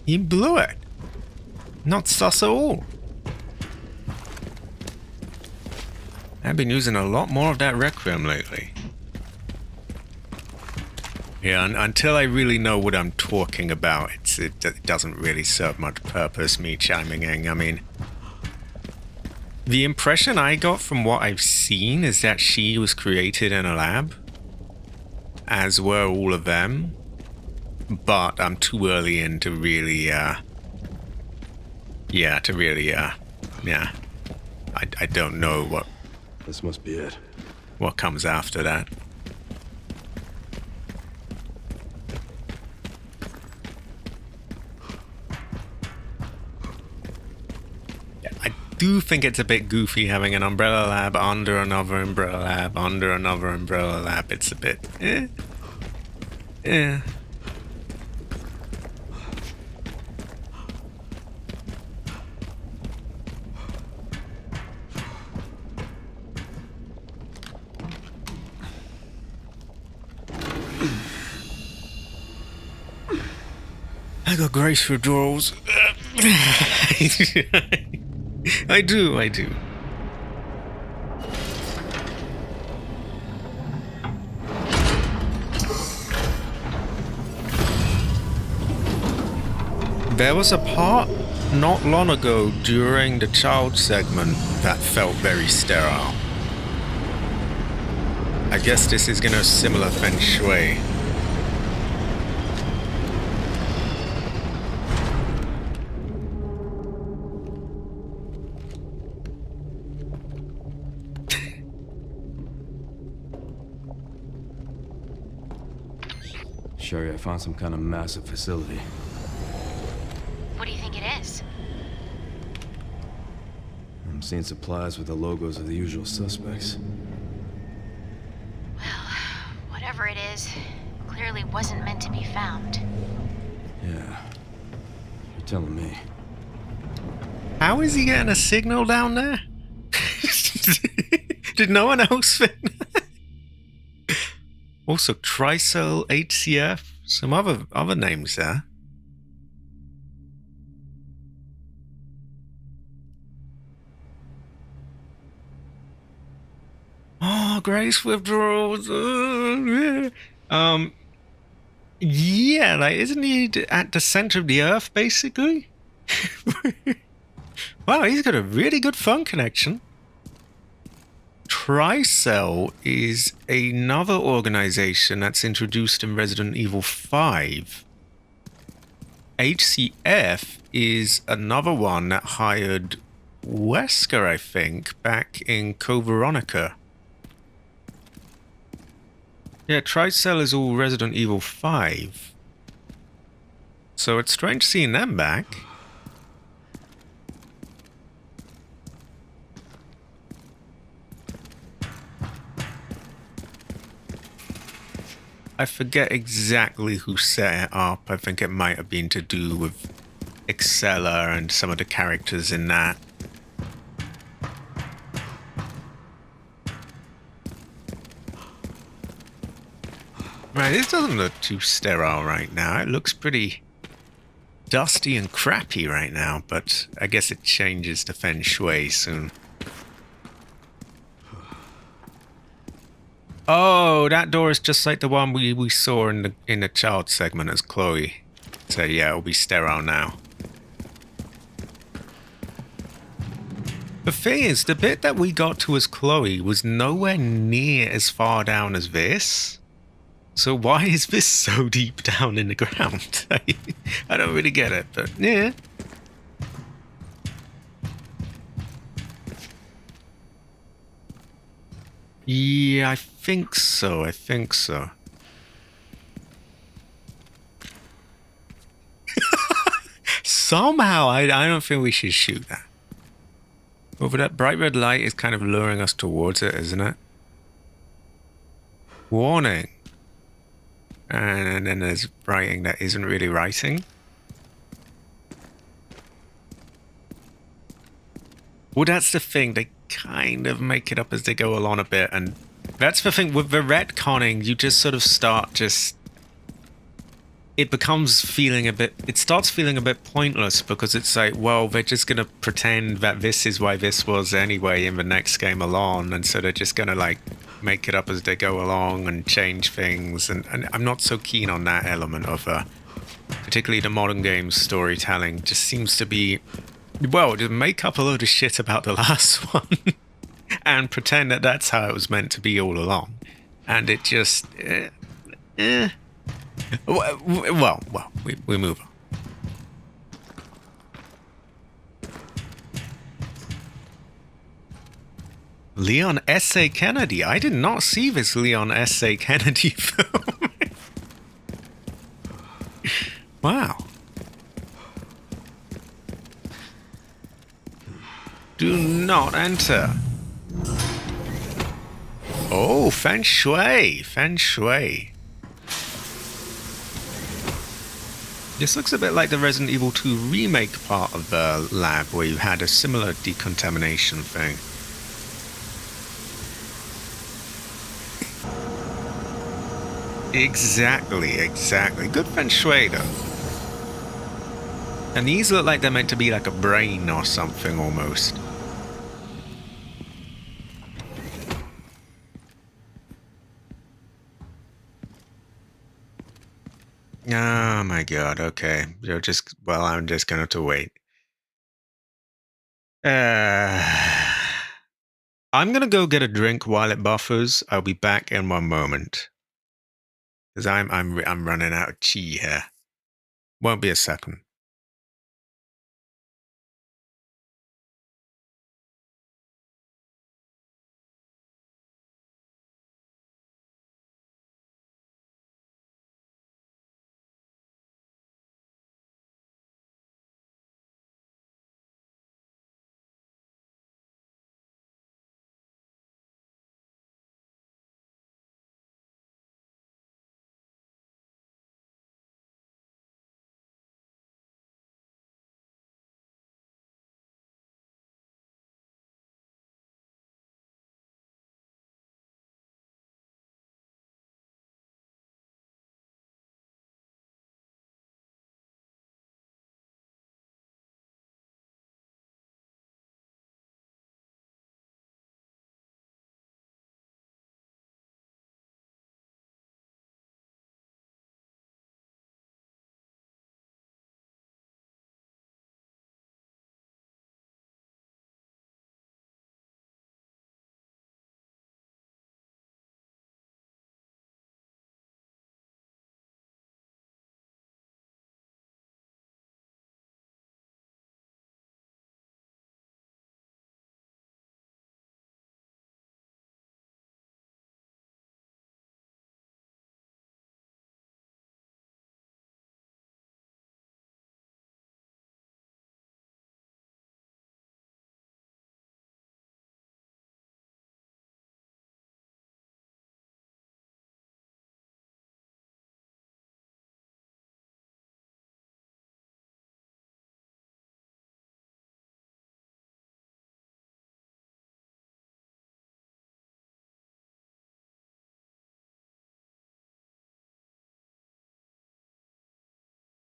You blew it. Not sus at all. I've been using a lot more of that Requiem lately. Yeah, until I really know what I'm talking about, it doesn't really serve much purpose, me chiming in. I mean, the impression I got from what I've seen is that she was created in a lab, as were all of them. But I'm too early in to really, I don't know what... This must be it. What comes after that. Yeah, I do think it's a bit goofy having an umbrella lab under another umbrella lab under another umbrella lab. It's a bit... I got grace for withdrawals. I do. There was a part not long ago during the child segment that felt very sterile. I guess this is gonna similar feng shui. Sherry, I found some kind of massive facility. What do you think it is? I'm seeing supplies with the logos of the usual suspects. Well, whatever it is, clearly wasn't meant to be found. Yeah. You're telling me. How is he getting a signal down there? Did no one else think that? Also, Tricell, HCF, some other names there. Oh, grace withdrawals. Yeah, like, isn't he at the center of the earth, basically? Wow, he's got a really good phone connection. Tricell is another organization that's introduced in Resident Evil 5. HCF is another one that hired Wesker, I think, back in Code Veronica. Yeah, Tricell is all Resident Evil 5. So it's strange seeing them back. I forget exactly who set it up. I think it might have been to do with Excella and some of the characters in that. Right, this doesn't look too sterile right now. It looks pretty dusty and crappy right now, but I guess it changes to feng shui soon. Oh, that door is just like the one we saw in the child segment as Chloe. So yeah, it'll be sterile now. The thing is, the bit that we got to as Chloe was nowhere near as far down as this. So why is this so deep down in the ground? I don't really get it, but yeah. Yeah, I think so. I think so. Somehow, I don't think we should shoot that. Over that bright red light is kind of luring us towards it, isn't it? Warning. And then there's writing that isn't really writing. Well, that's the thing. They kind of make it up as they go along a bit. And that's the thing. With the retconning, you just sort of start just... It becomes feeling a bit... It starts feeling a bit pointless because it's like, well, they're just going to pretend that this is why this was anyway in the next game along. And so they're just going to, like, make it up as they go along and change things. And I'm not so keen on that element of... particularly the modern games storytelling just seems to be... Well, just make up a load of shit about the last one and pretend that that's how it was meant to be all along. And it just... Well, we move on. Leon S.A. Kennedy. I did not see this Leon S.A. Kennedy film. Wow. Do not enter. Oh, Feng Shui. Feng Shui. This looks a bit like the Resident Evil 2 remake part of the lab where you had a similar decontamination thing. Exactly. Good Feng Shui though. And these look like they're meant to be like a brain or something almost. Oh my god, okay. You're just... Well, I'm just gonna have to wait. I'm gonna go get a drink while it buffers. I'll be back in one moment. Because I'm running out of chi here. Won't be a second.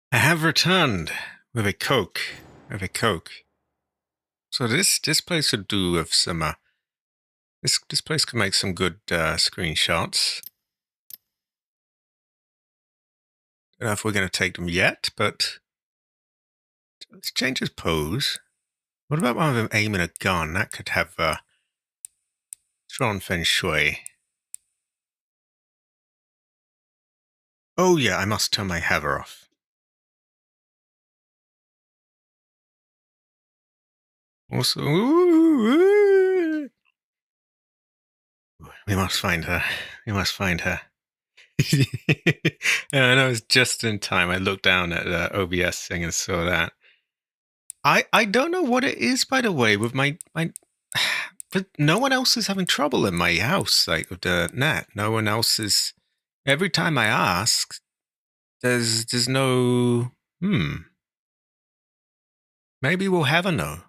I have returned with a Coke. So this place would do with some this place could make some good screenshots. Don't know if we're gonna take them yet, but let's change his pose. What about one of them aiming a gun? That could have strong Feng Shui. Oh yeah, I must turn my hover off. Also, we must find her. We must find her. And I was just in time. I looked down at the OBS thing and saw that. I don't know what it is, by the way, with my but no one else is having trouble in my house, like with the net. No one else is. Every time I ask, there's no. Maybe we'll have a no.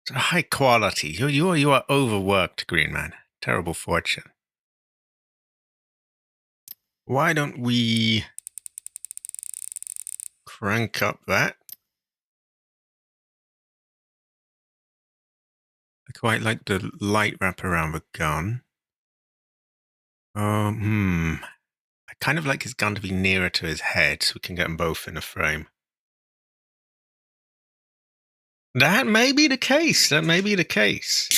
It's a high quality. You are overworked, Green Man. Terrible fortune. Why don't we crank up that? I quite like the light wrap around the gun. I kind of like his gun to be nearer to his head so we can get them both in a frame. That may be the case. That may be the case.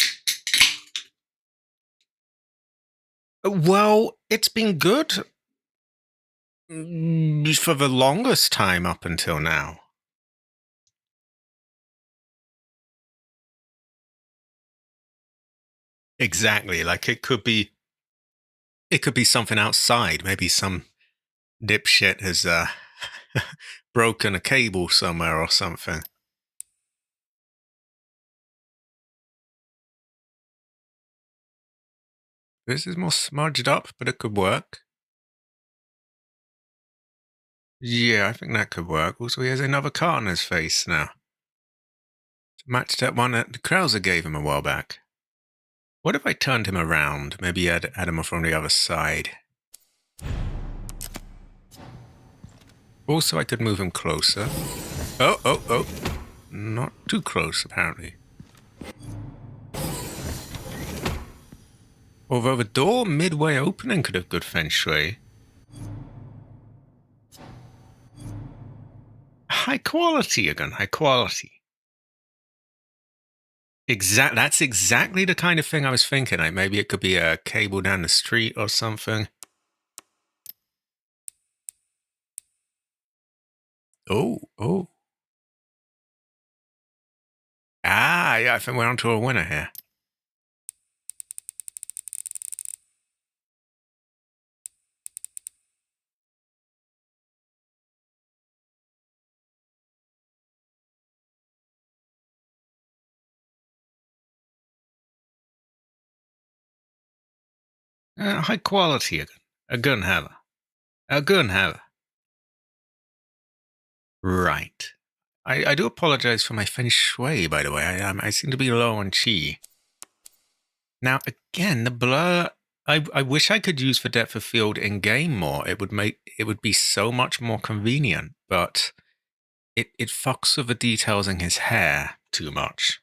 Well, it's been good for the longest time up until now. Exactly. Like it could be something outside. Maybe some dipshit has broken a cable somewhere or something. This is more smudged up, but it could work. Yeah, I think that could work. Also, he has another cut on his face now. To match that one that Krauser gave him a while back. What if I turned him around? Maybe had him from the other side. Also, I could move him closer. Oh. Not too close, apparently. Although the door midway opening could have good feng shui. High quality again, high quality. That's exactly the kind of thing I was thinking. Like maybe it could be a cable down the street or something. Oh. Yeah, I think we're onto a winner here. High quality again. A gun haver. Right. I do apologize for my feng shui, by the way. I seem to be low on chi. Now, again, the blur, I wish I could use the depth of field in game more. It would be so much more convenient, but it fucks with the details in his hair too much.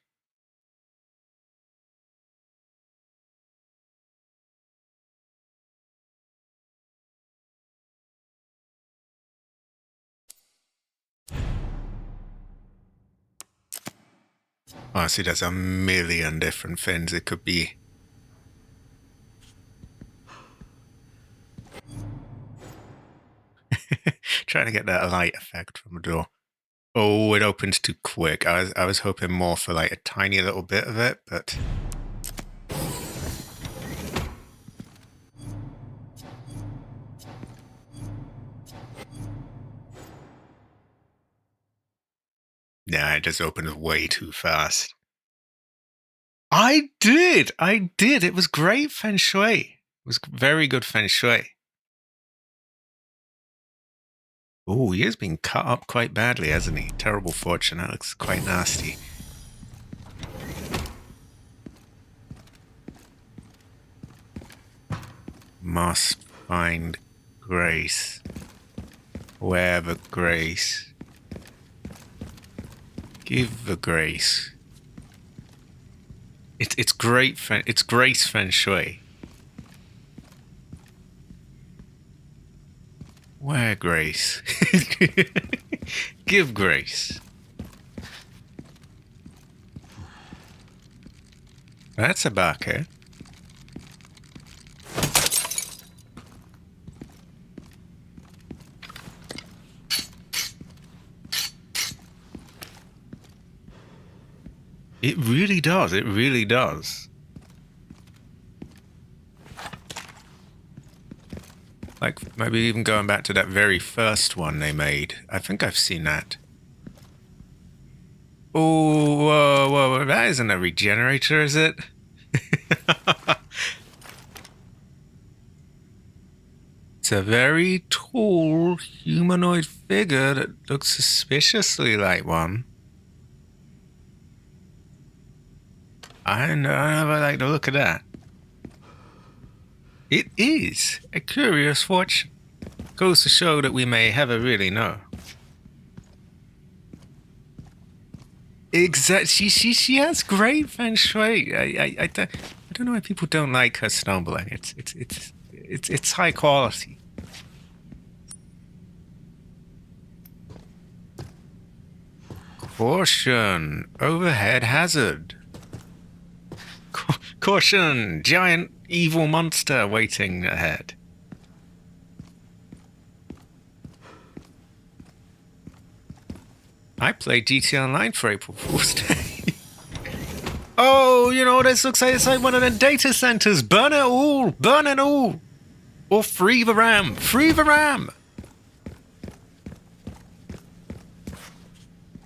Oh, see, there's a million different things it could be. Trying to get that light effect from the door. Oh, it opened too quick. I was hoping more for like a tiny little bit of it, but nah, it just opened way too fast. I did. It was great feng shui. It was very good feng shui. Oh, he has been cut up quite badly, hasn't he? Terrible fortune. That looks quite nasty. Must find grace. Where the grace? Give the grace. It's great. It's grace feng shui. Where grace? Give grace. That's a bucket. It really does. It really does. Like, maybe even going back to that very first one they made. I think I've seen that. Oh, whoa, that isn't a regenerator, is it? It's a very tall humanoid figure that looks suspiciously like one. I don't know if I like the look of that. It is a curious fortune. Goes to show that we may never really know. Exactly. She has great feng shui. I don't know why people don't like her stumbling. It's high quality. Caution! Overhead hazard. Caution! Giant evil monster waiting ahead. I played GTA Online for April Fool's Day. Oh, you know, this looks like it's like one of the data centers. Burn it all! Burn it all! Or free the RAM! Free the RAM!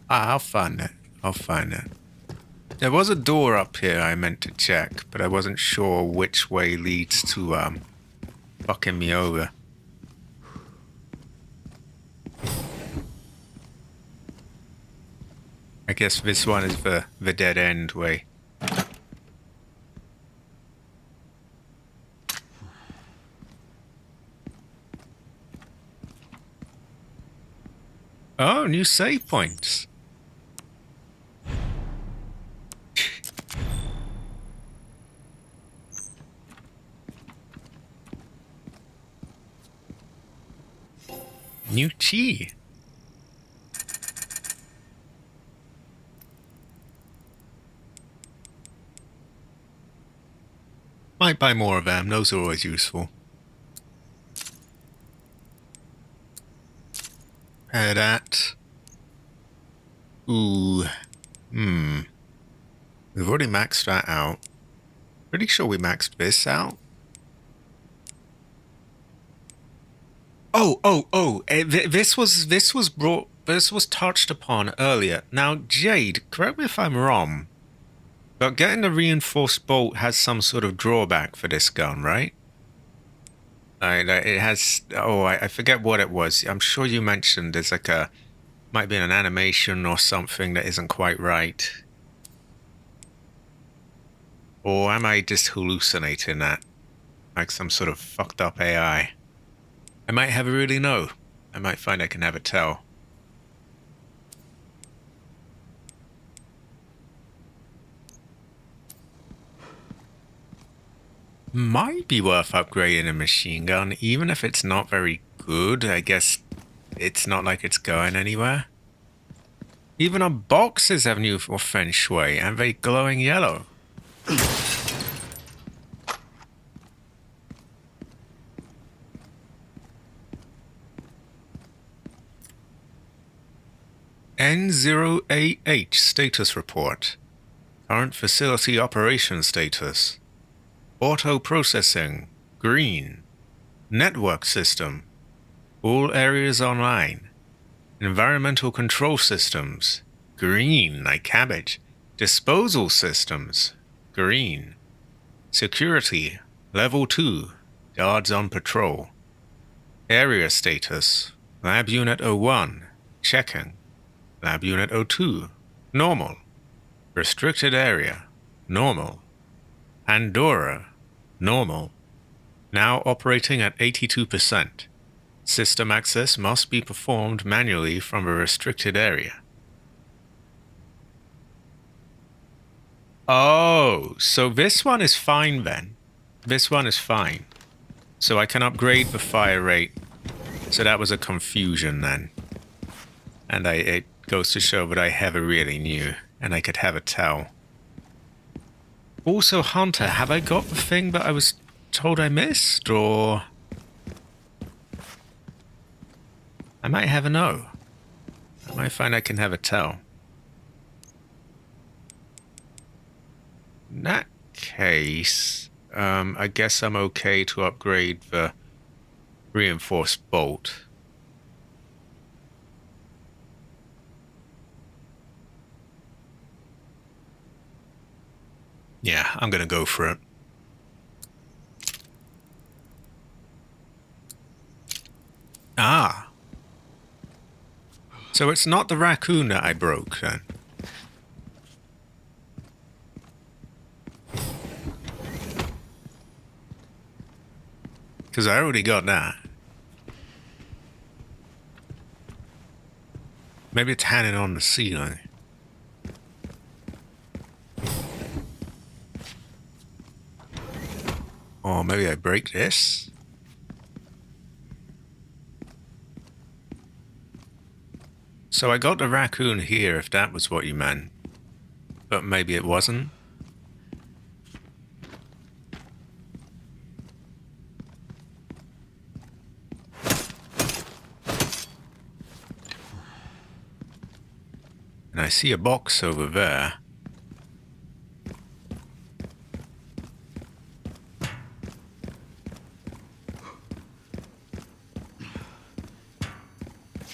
I'll find it. I'll find it. There was a door up here I meant to check, but I wasn't sure which way leads to, fucking me over. I guess this one is the dead end way. Oh, new save points. New chi. Might buy more of them, those are always useful. That. Ooh. We've already maxed that out. Pretty sure we maxed this out. This was touched upon earlier. Now, Jade, correct me if I'm wrong, but getting the reinforced bolt has some sort of drawback for this gun, right? It has. Oh, I forget what it was. I'm sure you mentioned there's like might be an animation or something that isn't quite right. Or am I just hallucinating that? Like some sort of fucked up AI? I might never really know. I might find I can never tell. Might be worth upgrading a machine gun, even if it's not very good. I guess it's not like it's going anywhere. Even our boxes have new feng shui and very glowing yellow. N0AH status report. Current facility operation status. Auto processing. Green. Network system. All areas online. Environmental control systems. Green, like cabbage. Disposal systems. Green. Security. Level 2. Guards on patrol. Area status. Lab Unit 01. Checking. Lab Unit 02. Normal. Restricted area. Normal. Pandora. Normal. Now operating at 82%. System access must be performed manually from a restricted area. Oh, so this one is fine then. This one is fine. So I can upgrade the fire rate. So that was a confusion then. And it goes to show that I never really knew, and I could have a tell. Also, Hunter, have I got the thing that I was told I missed, or... I might have a no. I might find I can have a tell. In that case, I guess I'm okay to upgrade the reinforced bolt. Yeah, I'm gonna go for it. Ah. So it's not the raccoon that I broke then. Because I already got that. Maybe it's hanging on the ceiling. Or maybe I break this? So I got the raccoon here, if that was what you meant. But maybe it wasn't. And I see a box over there.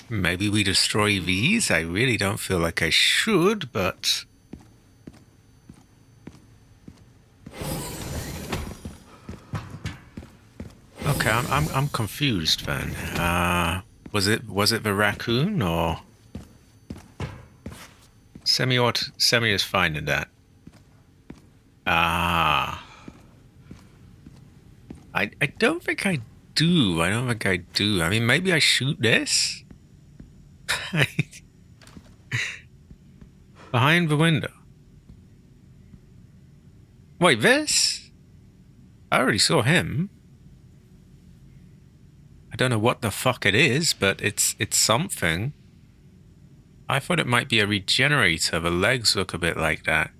Maybe we destroy these? I really don't feel like I should, but... Okay, I'm confused then. Was it the raccoon or... Semi is finding that. I don't think I do. I don't think I do. I mean, maybe I shoot this? Behind the window. Wait, this? I already saw him. I don't know what the fuck it is, but it's something. I thought it might be a regenerator. The legs look a bit like that.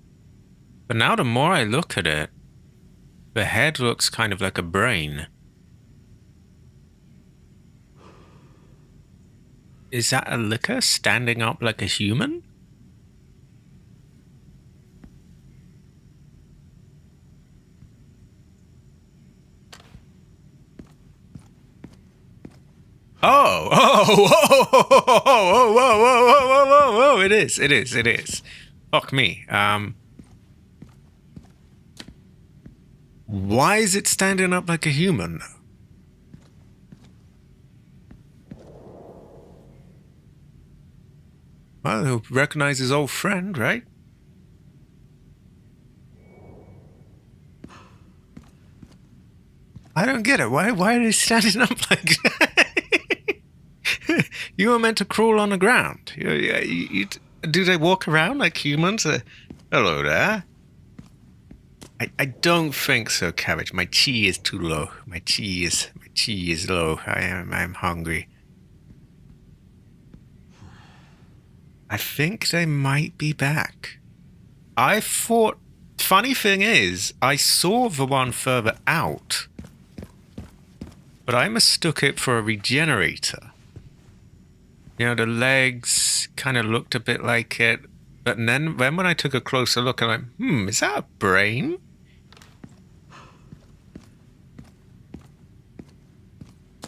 But now the more I look at it, the head looks kind of like a brain. Is that a licker standing up like a human? Oh, whoa, it is. Fuck me. Why is it standing up like a human? Well, he'll recognize his old friend, right? I don't get it. Why are they standing up like that? You were meant to crawl on the ground. Do they walk around like humans? Hello there. I don't think so, Cabbage. My chi is too low. My chi is low. I'm hungry. I think they might be back. I thought... Funny thing is, I saw the one further out, but I mistook it for a regenerator. You know, the legs kind of looked a bit like it, but then when I took a closer look, I'm like, is that a brain?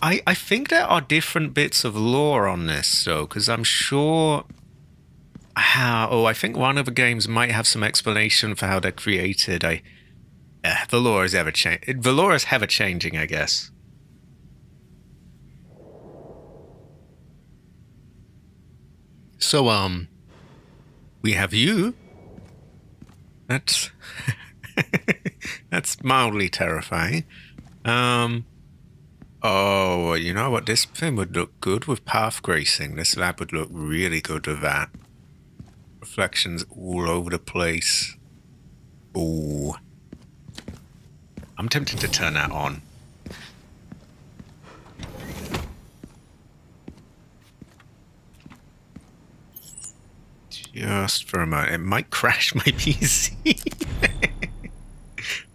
I think there are different bits of lore on this, though, because I'm sure... I think one of the games might have some explanation for how they're created. The lore is ever-changing. The lore is ever-changing, I guess. So, we have you. That's... That's mildly terrifying. Oh, you know what? This thing would look good with path gracing. This lab would look really good with that. Reflections all over the place. Ooh. I'm tempted to turn that on. Just for a moment. It might crash my PC.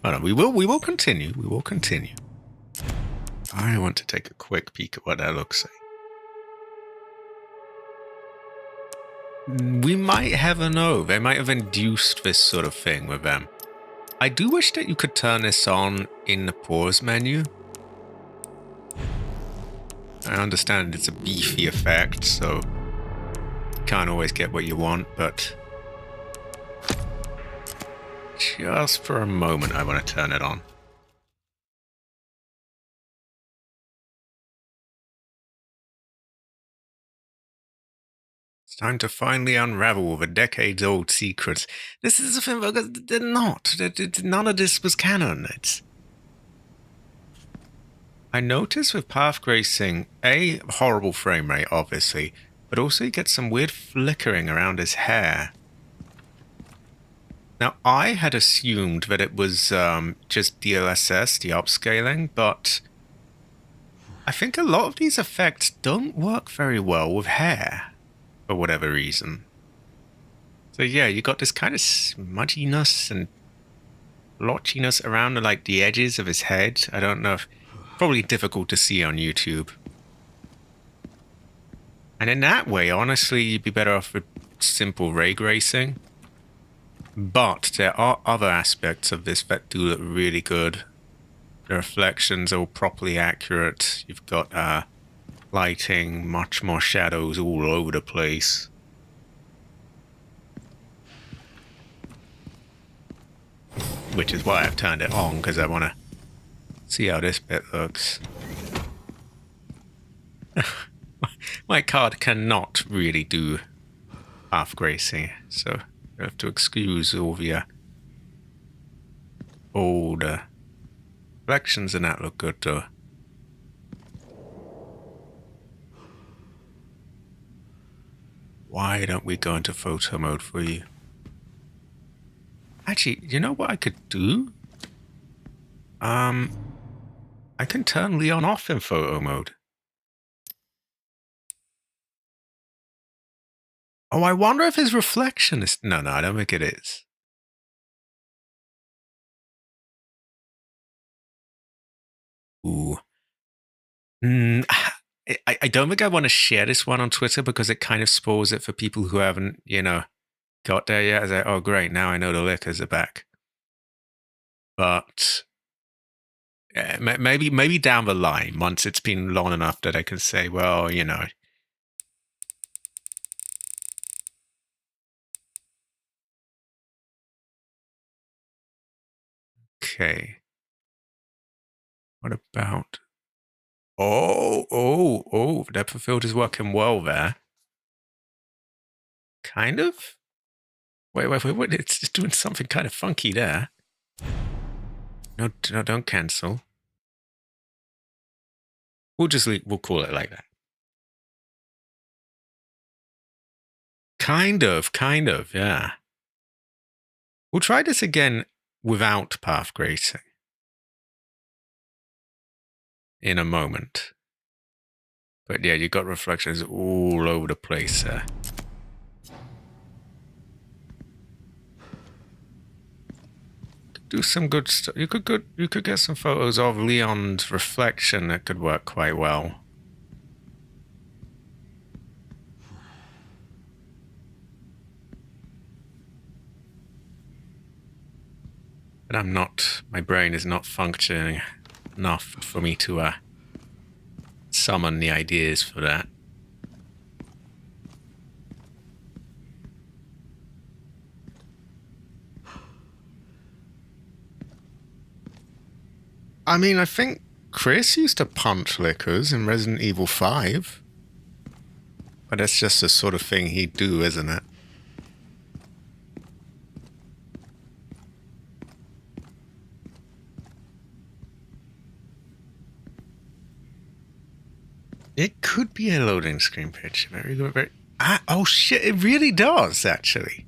Hold on, we will continue. We will continue. I want to take a quick peek at what that looks like. We might ever know. They might have induced this sort of thing with them. I do wish that you could turn this on in the pause menu. I understand it's a beefy effect, so you can't always get what you want, but just for a moment I want to turn it on. It's time to finally unravel the decades-old secrets. This is a film because they're not. None of this was canon. I noticed with path racing, a horrible frame rate, obviously, but also you get some weird flickering around his hair. Now, I had assumed that it was just DLSS, the upscaling, but I think a lot of these effects don't work very well with hair, for whatever reason. So yeah, you got this kind of smudginess and blotchiness around like the edges of his head. I don't know if... Probably difficult to see on YouTube. And in that way, honestly, you'd be better off with simple ray gracing. But there are other aspects of this that do look really good. The reflections are all properly accurate. You've got lighting, much more shadows all over the place. Which is why I've turned it on, because I want to see how this bit looks. My card cannot really do path gracing, so I have to excuse all the old reflections, and that look good though. Why don't we go into photo mode for you? Actually, you know what I could do? I can turn Leon off in photo mode. Oh, I wonder if his reflection is... No, I don't think it is. Ooh. I don't think I want to share this one on Twitter because it kind of spoils it for people who haven't, got there yet. It's like, oh, great, now I know the liquors are back. But... maybe down the line, once it's been long enough that I can say, well, Okay. What about... Oh, depth of field is working well there. Kind of? Wait, it's doing something kind of funky there. No, don't cancel. We'll call it like that. Kind of, yeah. We'll try this again without path gracing in a moment. But yeah, you got reflections all over the place there. Do some good stuff. You could get some photos of Leon's reflection that could work quite well. But my brain is not functioning enough for me to summon the ideas for that. I mean, I think Chris used to punch liquors in Resident Evil 5. But that's just the sort of thing he'd do, isn't it? It could be a loading screen picture. Very good. Oh shit, it really does, actually.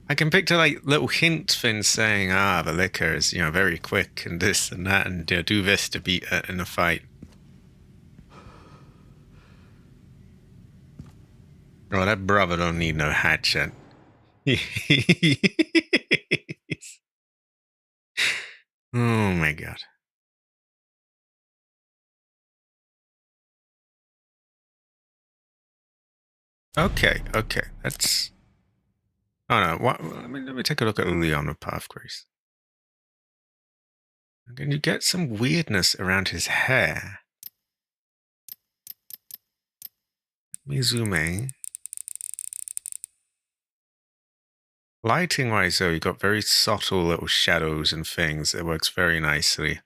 I can picture like little hint things saying, the liquor is, very quick and this and that, and do this to beat it in a fight. Oh, that brother don't need no hatchet. Oh my god. Okay. Oh no, what, let me take a look at Leon with Path Grace. Can you get some weirdness around his hair? Let me zoom in. Lighting wise though, you got very subtle little shadows and things. It works very nicely.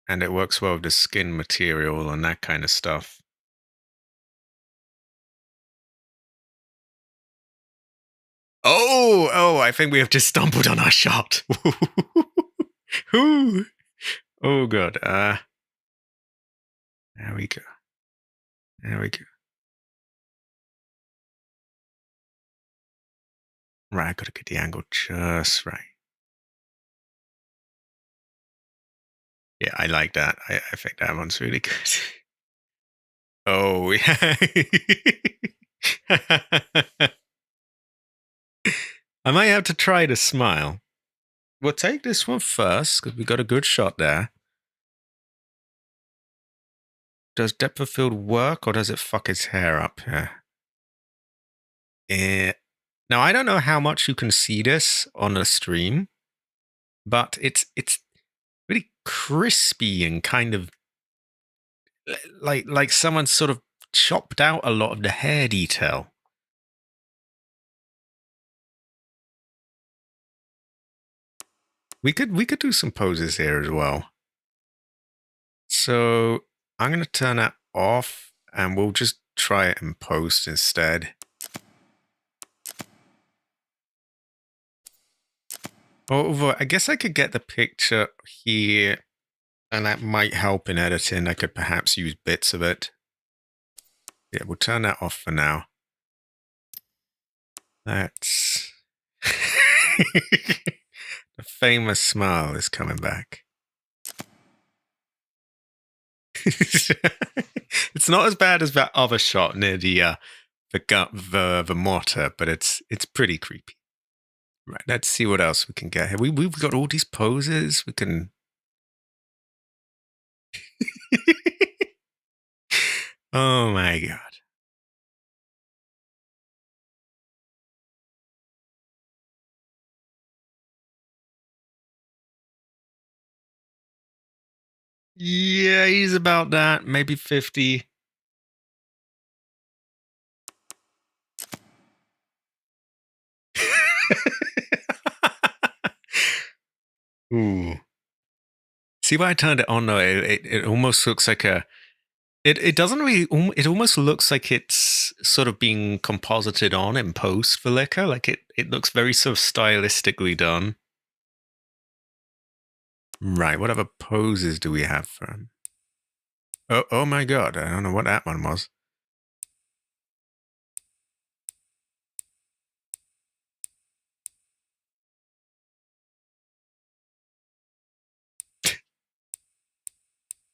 And it works well with the skin material and that kind of stuff. Oh, I think we have just stumbled on our shot. Ooh. Oh god. There we go. There we go. Right, I gotta get the angle just right. Yeah, I like that. I think that one's really good. Oh, yeah. I might have to try to smile. We'll take this one first, because we got a good shot there. Does depth of field work, or does it fuck his hair up here? Now, I don't know how much you can see this on a stream, but it's really crispy and kind of like someone sort of chopped out a lot of the hair detail. We could do some poses here as well. So I'm gonna turn that off, and we'll just try it in post instead. Although I guess I could get the picture here, and that might help in editing. I could perhaps use bits of it. Yeah, we'll turn that off for now. That's... The famous smile is coming back. It's not as bad as that other shot near the mortar, but it's pretty creepy. Right, let's see what else we can get here. We've got all these poses. We can... Oh my god. Yeah, he's about that. Maybe 50. Ooh. See why I turned it on though? It almost looks like a... It doesn't really... It almost looks like it's sort of being composited on in post for Liquor. Like it looks very sort of stylistically done. Right, what other poses do we have for him? Oh my god, I don't know what that one was.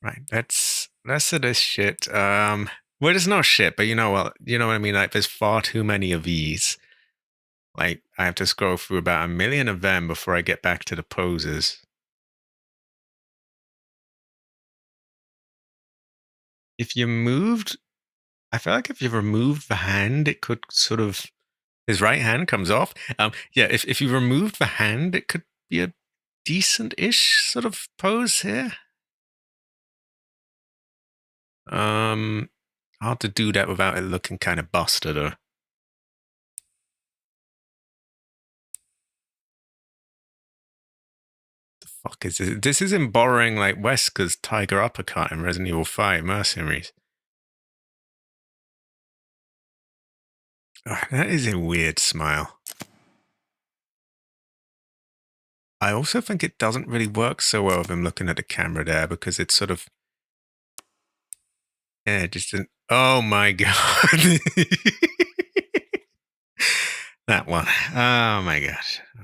Right, let's do this shit. Well, it's not shit, but you know what I mean? Like, there's far too many of these. Like, I have to scroll through about 1 million of them before I get back to the poses. If you moved... I feel like if you removed the hand, it could sort of... His right hand comes off. Yeah, if you removed the hand, it could be a decent-ish sort of pose here. Hard to do that without it looking kind of busted or... The fuck is this? This is him borrowing like Wesker's Tiger Uppercut in Resident Evil 5 Mercenaries. Oh, that is a weird smile. I also think it doesn't really work so well with him looking at the camera there because it's sort of... Yeah, just an... Oh my god. That one. Oh my god.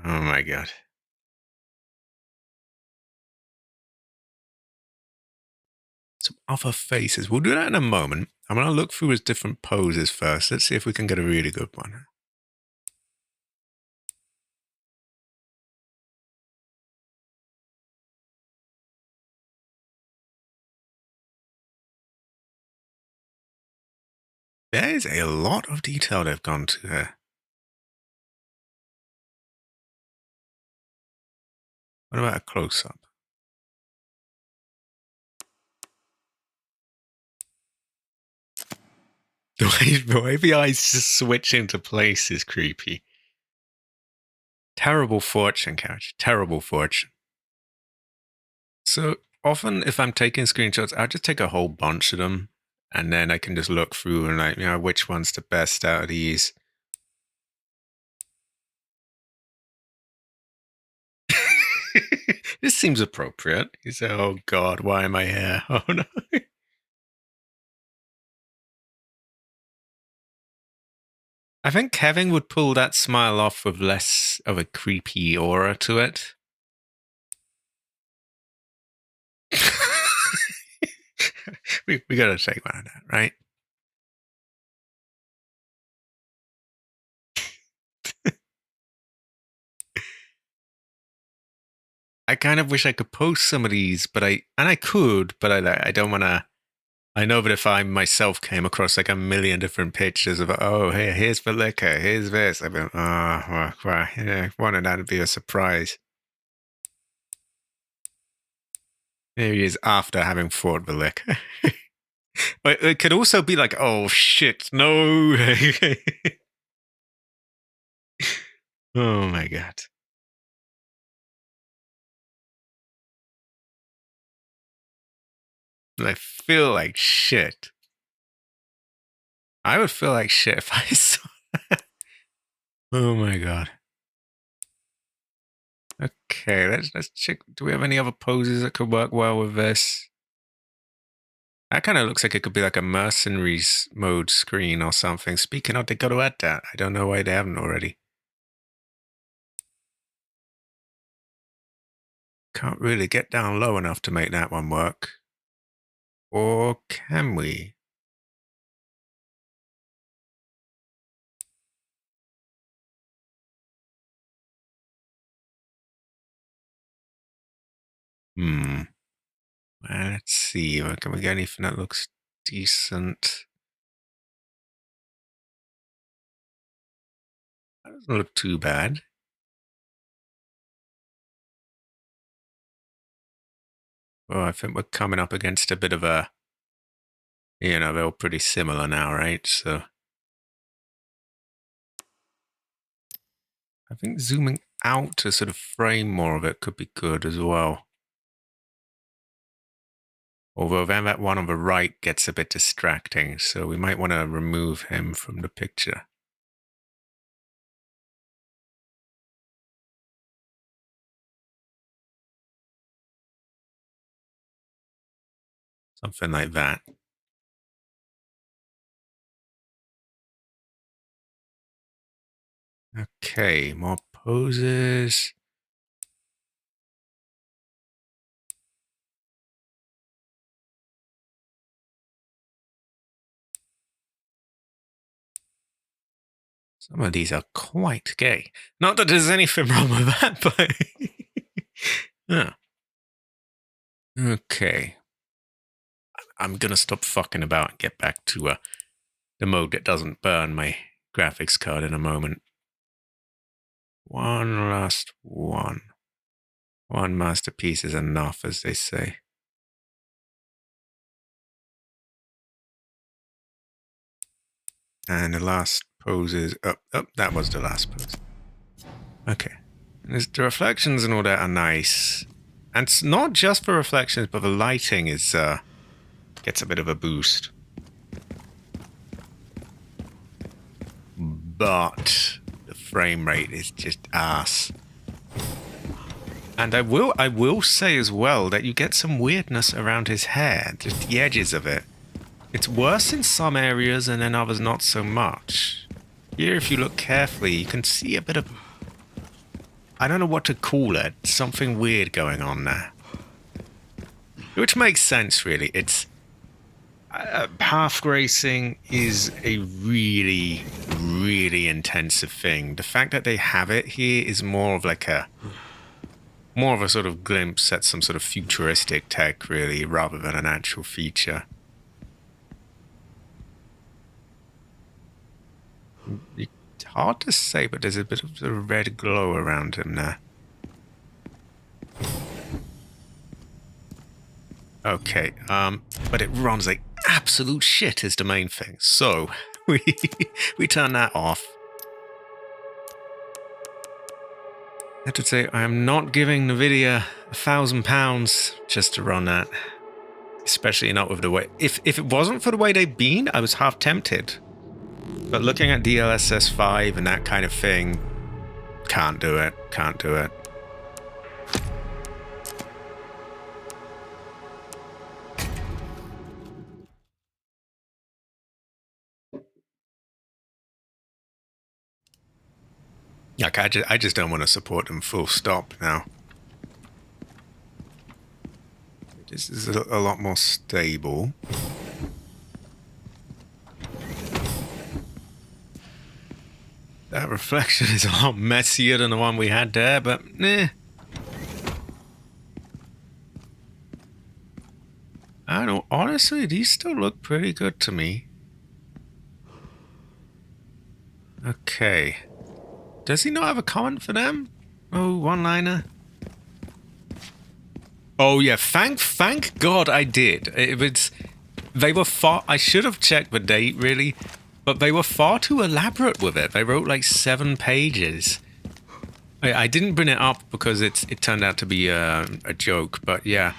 Oh my god. Some other faces. We'll do that in a moment. I'm going to look through his different poses first. Let's see if we can get a really good one. There is a lot of detail they've gone to here. What about a close-up? The way the eyes just switch into place is creepy. Terrible fortune, Couch. Terrible fortune. So often if I'm taking screenshots, I'll just take a whole bunch of them and then I can just look through and like, which one's the best out of these. This seems appropriate. You say, oh God, why am I here? Oh no. I think Kevin would pull that smile off with less of a creepy aura to it. we gotta take one of that, right? I kind of wish I could post some of these, but I could, but I don't want to. I know that if I myself came across like a million different pictures of, oh, here's the liquor, here's this, I'd be like, oh, well, yeah, wanted that to be a surprise. Here he is after having fought the liquor. But it could also be like, oh shit, no. Oh my God. I feel like shit. I would feel like shit if I saw that. Oh my God. Okay, let's check. Do we have any other poses that could work well with this? That kind of looks like it could be like a mercenaries mode screen or something. Speaking of, they got to add that. I don't know why they haven't already. Can't really get down low enough to make that one work. Or can we? Well, let's see. Can we get anything that looks decent? That doesn't look too bad. Oh, I think we're coming up against a bit of a, they're all pretty similar now, right? So I think zooming out to sort of frame more of it could be good as well. Although then that one on the right gets a bit distracting, so we might want to remove him from the picture. Something like that. Okay, more poses. Some of these are quite gay. Not that there's anything wrong with that, but... yeah. Okay. I'm gonna stop fucking about and get back to the mode that doesn't burn my graphics card in a moment. One last one. One masterpiece is enough, as they say. And the last pose is... Oh, that was the last pose. Okay. The reflections and all that are nice. And it's not just for reflections, but the lighting is gets a bit of a boost. But the frame rate is just ass. And I will say as well that you get some weirdness around his hair, just the edges of it. It's worse in some areas and in others not so much. Here, if you look carefully, you can see a bit of... I don't know what to call it. Something weird going on there. Which makes sense, really. It's... path racing is a really, really intensive thing. The fact that they have it here is more of like a... more of a sort of glimpse at some sort of futuristic tech, really, rather than an actual feature. It's hard to say, but there's a bit of sort of red glow around him there. Okay, but it runs like absolute shit is the main thing. So we turn that off. I have to say, I am not giving NVIDIA £1,000 just to run that. Especially not with the way... If it wasn't for the way they've been, I was half tempted. But looking at DLSS 5 and that kind of thing, can't do it. Can't do it. Like, I just don't want to support them full stop now. This is a lot more stable. That reflection is a lot messier than the one we had there, but eh. I don't... Honestly, these still look pretty good to me. Okay. Does he not have a comment for them? Oh, one-liner. Oh yeah, thank God I did. It was... They were far... I should have checked the date, really. But they were far too elaborate with it. They wrote like 7 pages. I didn't bring it up because it turned out to be a joke, but yeah.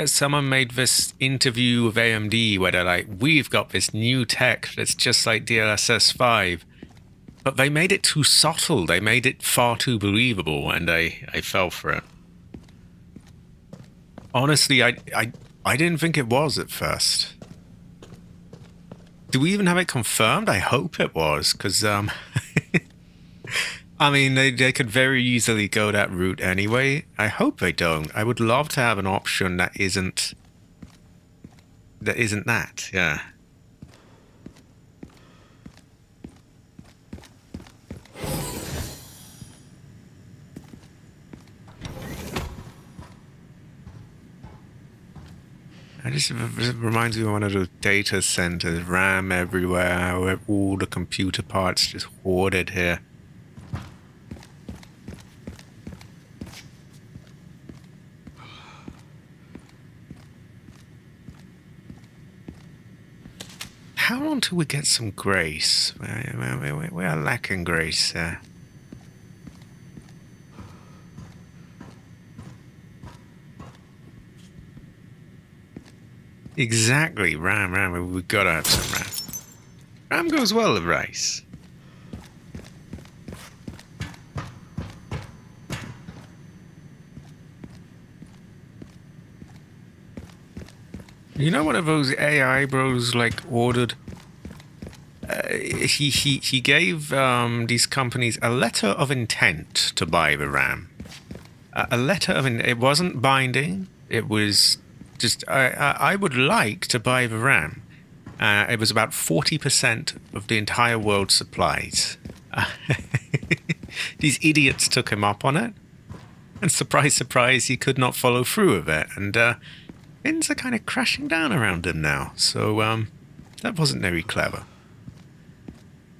Someone made this interview with AMD where they're like, we've got this new tech that's just like DLSS 5. But they made it too subtle. They made it far too believable, and I fell for it. Honestly, I didn't think it was at first. Do we even have it confirmed? I hope it was, because, I mean, they could very easily go that route anyway. I hope they don't. I would love to have an option that isn't that, yeah. It reminds me of one of those data centers, RAM everywhere, all the computer parts just hoarded here. How long till we get some grace? We are lacking grace there. Exactly, RAM. We've got to have some RAM. RAM goes well with rice. You know, one of those AI bros like ordered. He gave these companies a letter of intent to buy the RAM. A letter of it wasn't binding. It was. Just, I would like to buy the RAM. It was about 40% of the entire world's supplies. These idiots took him up on it. And surprise, surprise, he could not follow through with it. And things are kind of crashing down around him now. So that wasn't very clever.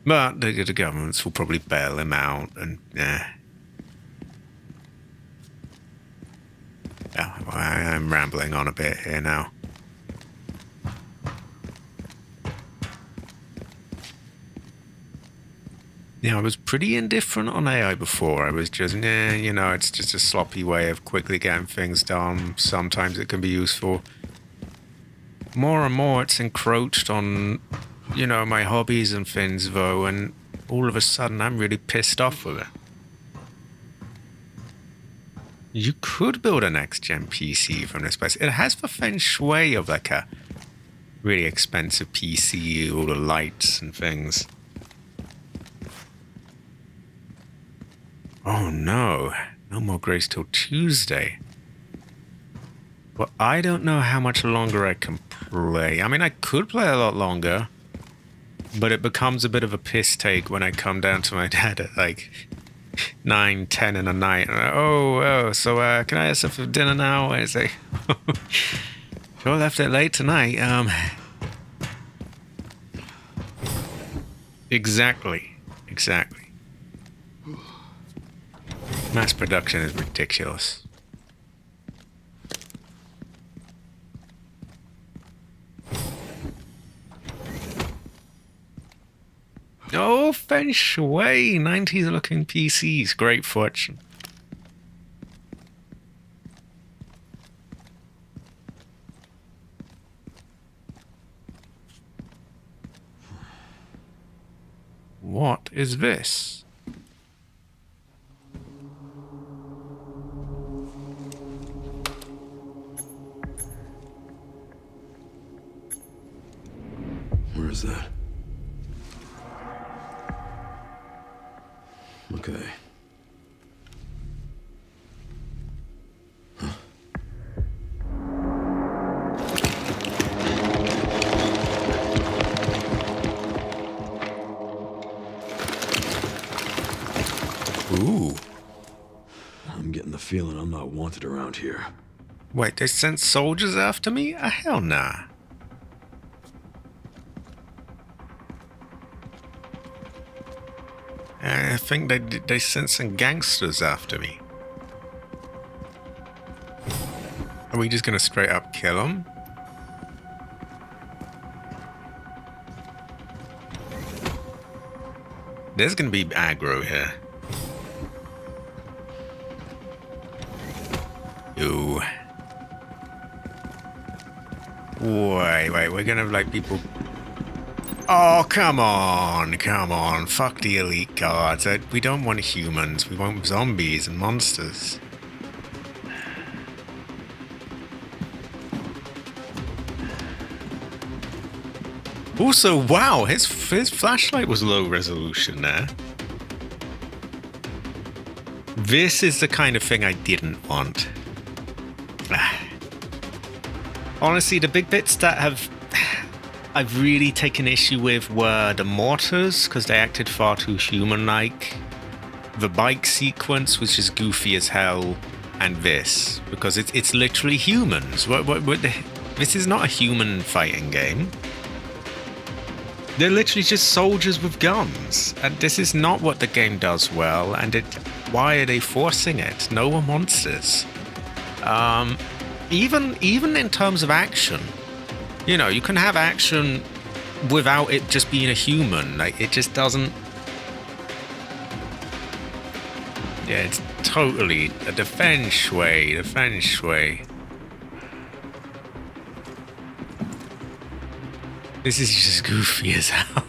But the governments will probably bail him out. And I'm rambling on a bit here now. Yeah, I was pretty indifferent on AI before. I was just, you know, it's just a sloppy way of quickly getting things done. Sometimes it can be useful. More and more it's encroached on, you know, my hobbies and things, though, and all of a sudden I'm really pissed off with it. You could build a next-gen PC from this place. It has the feng shui of like a really expensive PC, all the lights and things. Oh no, no more grace till Tuesday. Well, I don't know how much longer I can play. I mean, I could play a lot longer, but it becomes a bit of a piss take when I come down to my dad at like 9, 10 in the night. So can I have some for dinner now? I say, sure left it late tonight. Exactly. Mass production is ridiculous. feng shui, 90s looking PCs, great fortune. What is this? Where is that? Okay. Huh. Ooh. I'm getting the feeling I'm not wanted around here. Wait, they sent soldiers after me? Hell nah. I think they sent some gangsters after me. Are we just gonna straight up kill them? There's gonna be aggro here. Ooh. Wait, we're gonna have like people... Oh, come on. Fuck the elite guards. We don't want humans. We want zombies and monsters. Also, wow, his flashlight was low resolution there. This is the kind of thing I didn't want. Honestly, the big bits that I've really taken issue with were the mortars, because they acted far too human-like. The bike sequence was just goofy as hell, and this, because it's literally humans. This is not a human fighting game. They're literally just soldiers with guns, and this is not what the game does well. And why are they forcing it? No more monsters. Even in terms of action. You know, you can have action without it just being a human. Like, it just doesn't... Yeah, it's totally the feng shui. This is just goofy as hell.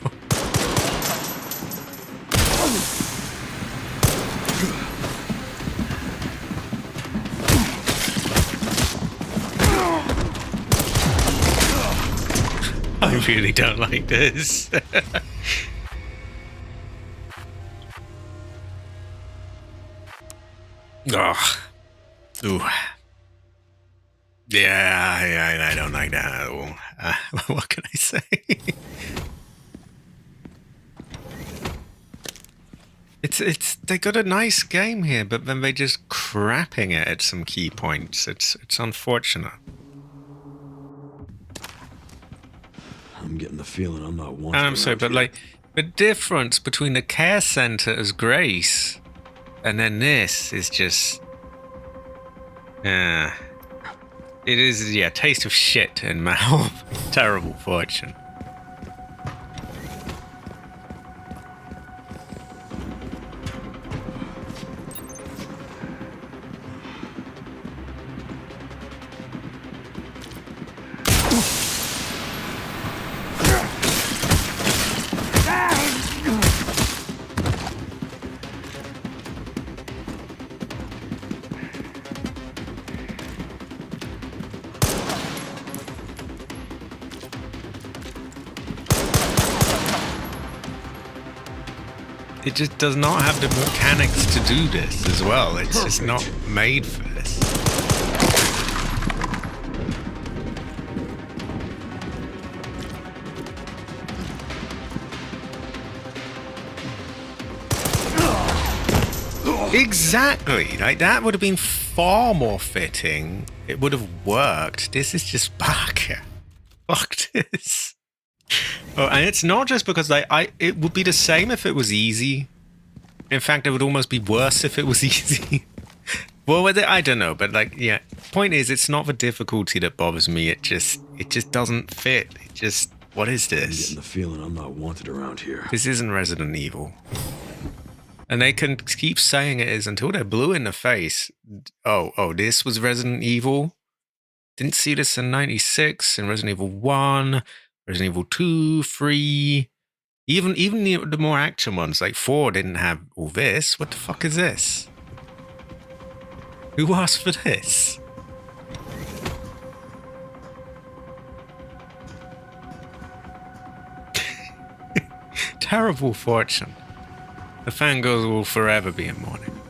I really don't like this. Oh. Ooh. Yeah, I don't like that at all. What can I say? They got a nice game here, but then they just crapping it at some key points. It's unfortunate. I'm getting the feeling I'm not wanted. And I'm sorry, but like the difference between the care center as Grace and then this is just, it is, yeah, taste of shit in mouth. Terrible fortune. It just does not have the mechanics to do this as well. It's just not made for this. Exactly. Like, that would have been far more fitting. It would have worked. This is just baka. Fuck this. Oh, and it's not just because it would be the same if it was easy. In fact, it would almost be worse if it was easy. Well, I don't know, but like, yeah. Point is, it's not the difficulty that bothers me. It just doesn't fit. What is I'm this? getting the feeling I'm not wanted around here. This isn't Resident Evil. And they can keep saying it is until they're blue in the face. Oh, this was Resident Evil? Didn't see this in 96, in Resident Evil 1, Resident Evil 2, 3. Even the more action ones, like 4 didn't have all this. What the fuck is this? Who asked for this? Terrible fortune. The fangirls will forever be in mourning.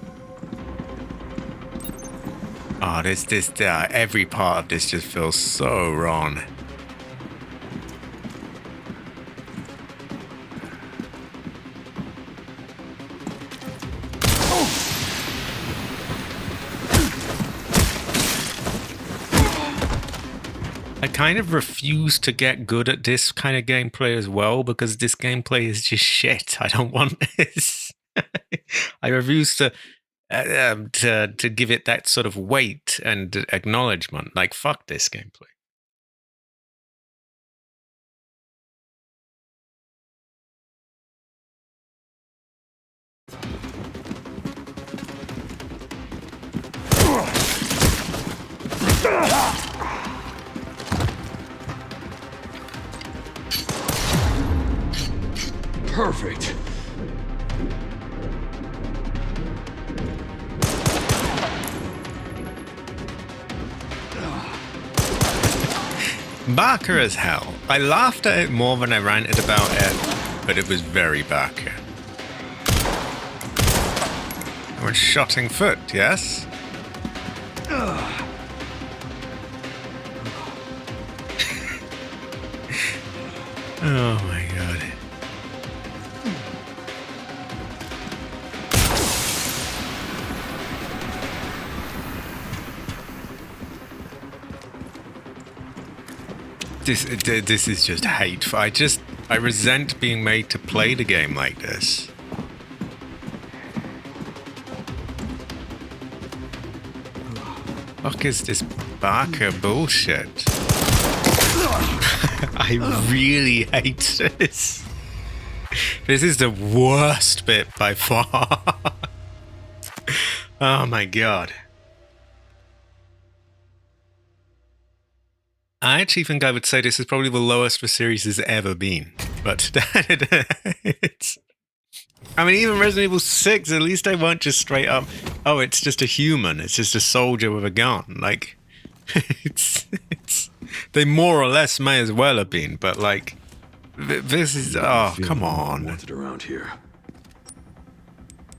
Oh, every part of this just feels so wrong. I kind of refuse to get good at this kind of gameplay as well, because this gameplay is just shit. I don't want this. I refuse to give it that sort of weight and acknowledgement. Like, fuck this gameplay. Perfect. Barker as hell. I laughed at it more than I ranted about it, but it was very Barker. I was shotting foot, yes? Oh my god. This is just hateful. I resent being made to play the game like this. Fuck is this Barker bullshit? I really hate this. This is the worst bit by far. Oh my god. I actually think I would say this is probably the lowest the series has ever been. But it's... I mean, even Resident Evil 6, at least they weren't just straight up, oh, it's just a human. It's just a soldier with a gun. Like, they more or less may as well have been, but like, this is, oh, come on. Wanted around here.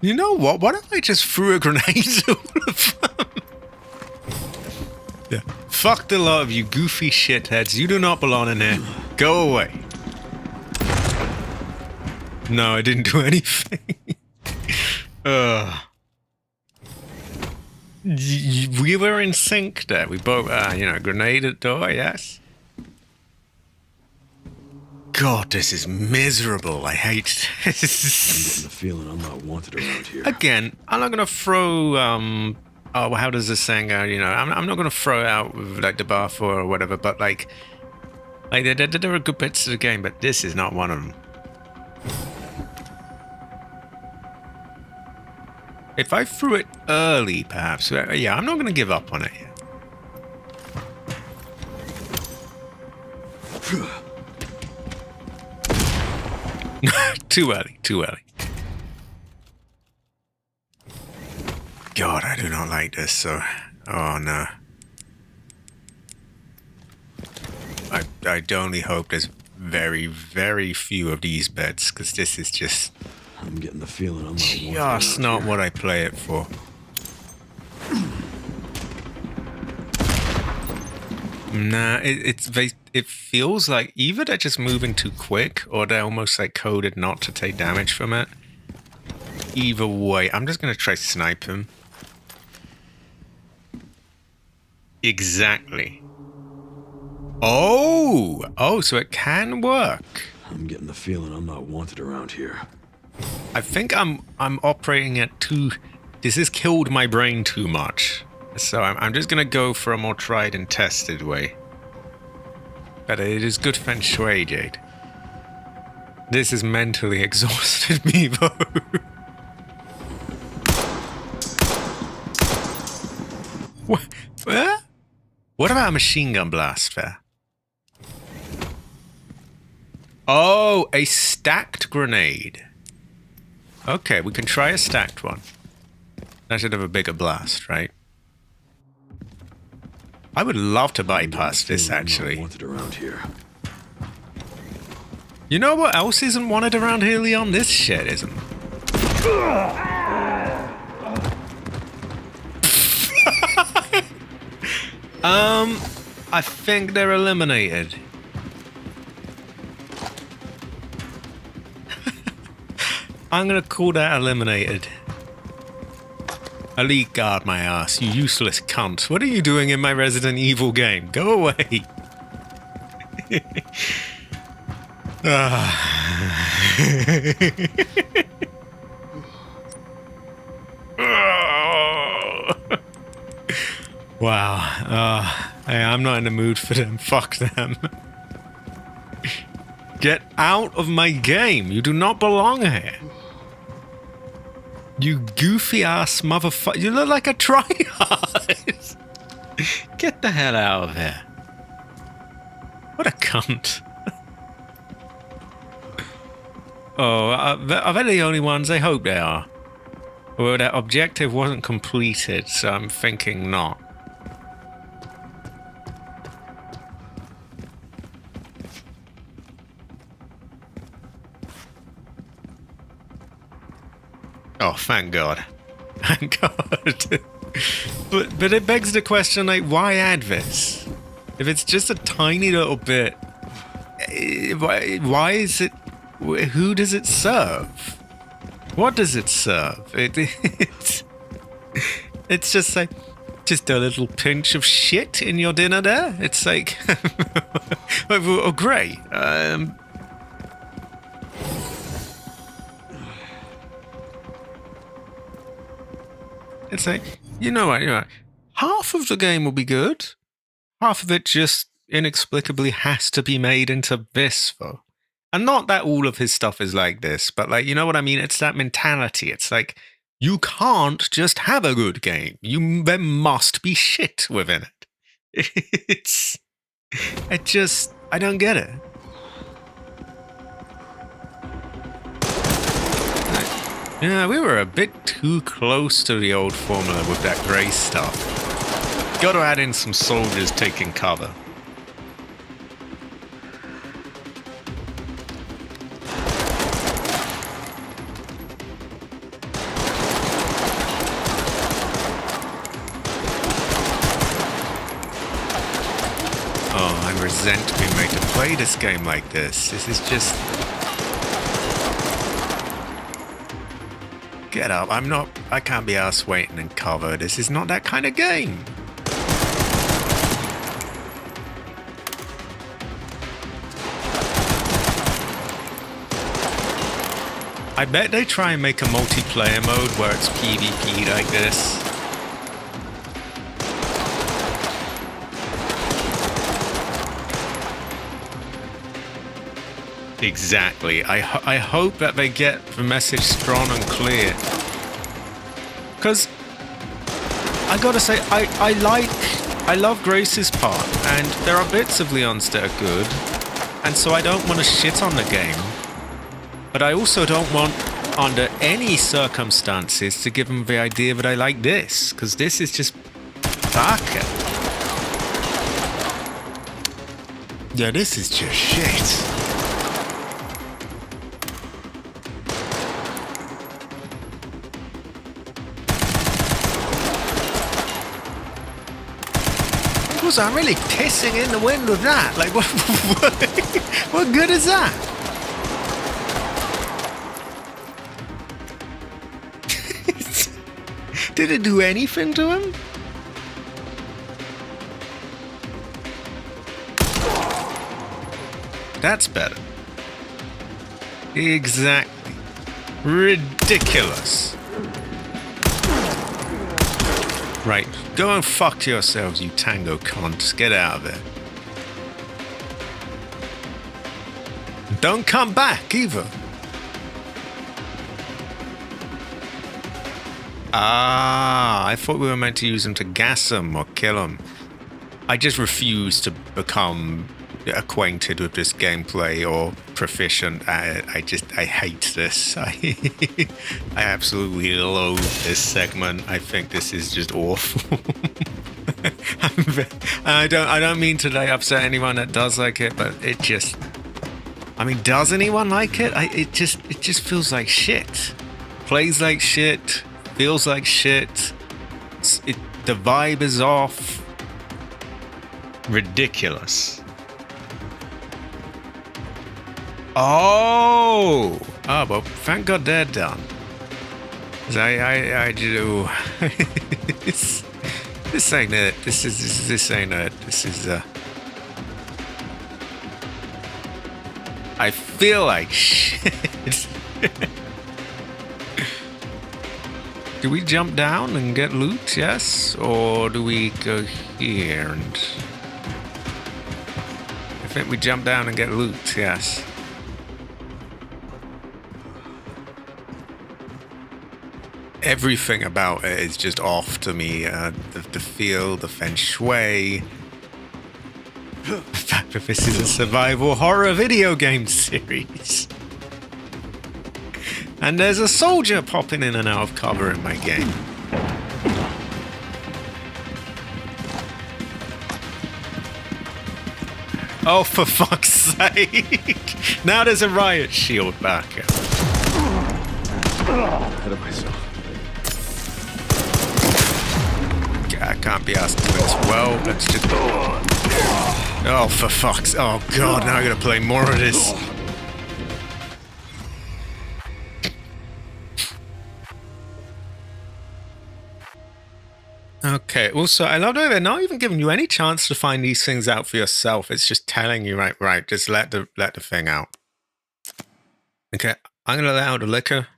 You know what? What if I just threw a grenade at all of them? Yeah. Fuck the lot of you goofy shitheads. You do not belong in here. Go away. No, I didn't do anything. We were in sync there. We both, grenade at door, yes? God, this is miserable. I hate this. I'm getting the feeling I'm not wanted around here. Again, I'm not going to throw, oh, how does this saying go? You know, I'm not going to throw it out with, like, the bar for or whatever, but, like there are good bits of the game, but this is not one of them. If I threw it early, perhaps, yeah, I'm not going to give up on it yet. Too early, too early. God, I do not like this, so... Oh, no. I'd only hope there's very, very few of these beds, because this is just... I'm getting the feeling I'm not wanted just around not here. what I play it for. Nah, it feels like either they're just moving too quick, or they're almost like coded not to take damage from it. Either way, I'm just going to try to snipe him. Exactly. Oh, so it can work. I'm getting the feeling I'm not wanted around here. I think I'm operating at too... This has killed my brain too much. So I'm just going to go for a more tried and tested way. But it is good feng shui, Jade. This has mentally exhausted me, though. What? What about a machine gun blast there? Oh, a stacked grenade. Okay, we can try a stacked one. That should have a bigger blast, right? I would love to bypass this, actually. Wanted around here. You know what else isn't wanted around here, Leon? This shit isn't. I think they're eliminated. I'm gonna call that eliminated. Elite guard my ass, you useless cunt. What are you doing in my Resident Evil game? Go away. Wow. Hey, I'm not in the mood for them. Fuck them. Get out of my game. You do not belong here. You goofy ass motherfucker. You look like a tryhard. Get the hell out of here. What a cunt. Oh, are they the only ones? I hope they are. Well, that objective wasn't completed, so I'm thinking not. Oh, thank God. Thank God. But it begs the question, like, why add this? If it's just a tiny little bit, why is it... Who does it serve? What does it serve? It's just like... Just a little pinch of shit in your dinner there? It's like... oh, great. It's like, you know what, half of the game will be good. Half of it just inexplicably has to be made into this, though. And not that all of his stuff is like this, but like, you know what I mean? It's that mentality. It's like, you can't just have a good game. There must be shit within it. I don't get it. Yeah, we were a bit too close to the old formula with that grey stuff. Gotta add in some soldiers taking cover. Oh, I resent being made to play this game like this. This is just... Get up, I can't be arsed waiting in cover. This is not that kind of game. I bet they try and make a multiplayer mode where it's PvP like this. Exactly. I hope that they get the message strong and clear. Because I gotta say, I love Grace's part, and there are bits of Leon's that are good, and so I don't want to shit on the game. But I also don't want, under any circumstances, to give them the idea that I like this, because this is just fucking. Yeah, this is just shit. I'm really pissing in the wind with that. Like, what good is that? Did it do anything to him? That's better. Exactly. Ridiculous. Right, go and fuck yourselves, you tango cunts. Get out of there. don't come back either. Ah, I thought we were meant to use them to gas them or kill them. I just refuse to become acquainted with this gameplay or proficient. I hate this. I absolutely loathe this segment. I think this is just awful. I don't mean to upset anyone that does like it, but it just, I mean, does anyone like it? It just feels like shit. Plays like shit. Feels like shit. The vibe is off. Ridiculous. Oh, well, thank God they're done. 'Cause I do. This ain't it. This ain't it. This is I feel like shit. Do we jump down and get loot? Yes, or do we go here and? I think we jump down and get loot. Yes. Everything about it is just off to me. The feel, the feng shui. The fact that this is a survival horror video game series. And there's a soldier popping in and out of cover in my game. Oh, for fuck's sake. Now there's a riot shield back. Ahead of myself. I can't be asked to do this well. Let's just... Oh, for fuck's... Oh, God, now I gotta play more of this. Okay, also, I love that they're not even giving you any chance to find these things out for yourself. It's just telling you, right, just let the thing out. Okay, I'm gonna let out the liquor.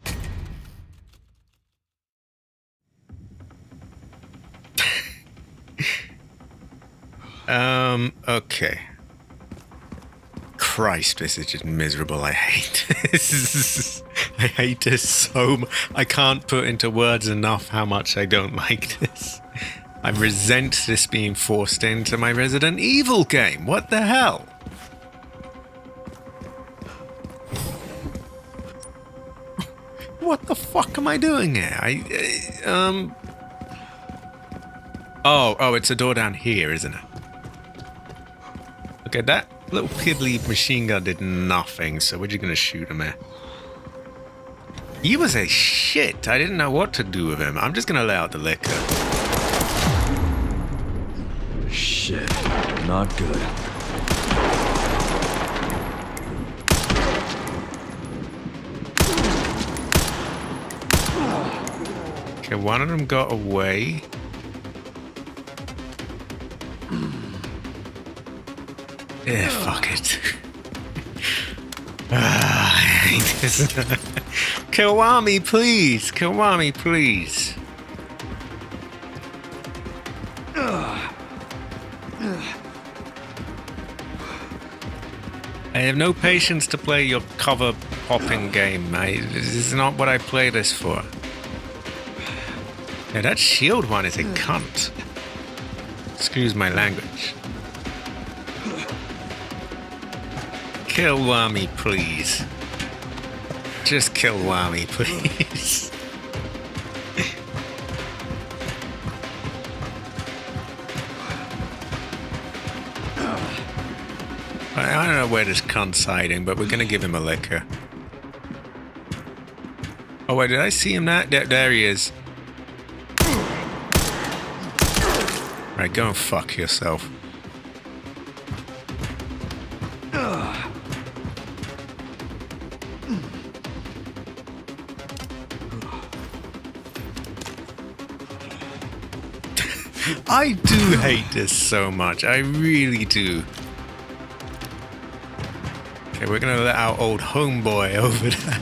Okay. Christ, this is just miserable. I hate this. I hate this so much. I can't put into words enough how much I don't like this. I resent this being forced into my Resident Evil game. What the hell? What the fuck am I doing here? Oh, it's a door down here, isn't it? Okay, that little piddly machine gun did nothing, so we're just gonna shoot him here. He was a shit. I didn't know what to do with him. I'm just gonna let out the liquor. Shit. Not good. Okay, one of them got away. Yeah, fuck it. I hate this. Kiwami, please. Kiwami, please. I have no patience to play your cover popping game. This is not what I play this for. Yeah, that shield one is a cunt. Excuse my language. Kill Wami, please. Just kill Wami, please. I don't know where this cunt's hiding, but we're gonna give him a liquor. Oh wait, did I see him now? There he is. Right, go and fuck yourself. I do hate this so much. I really do. Okay, we're gonna let our old homeboy over there.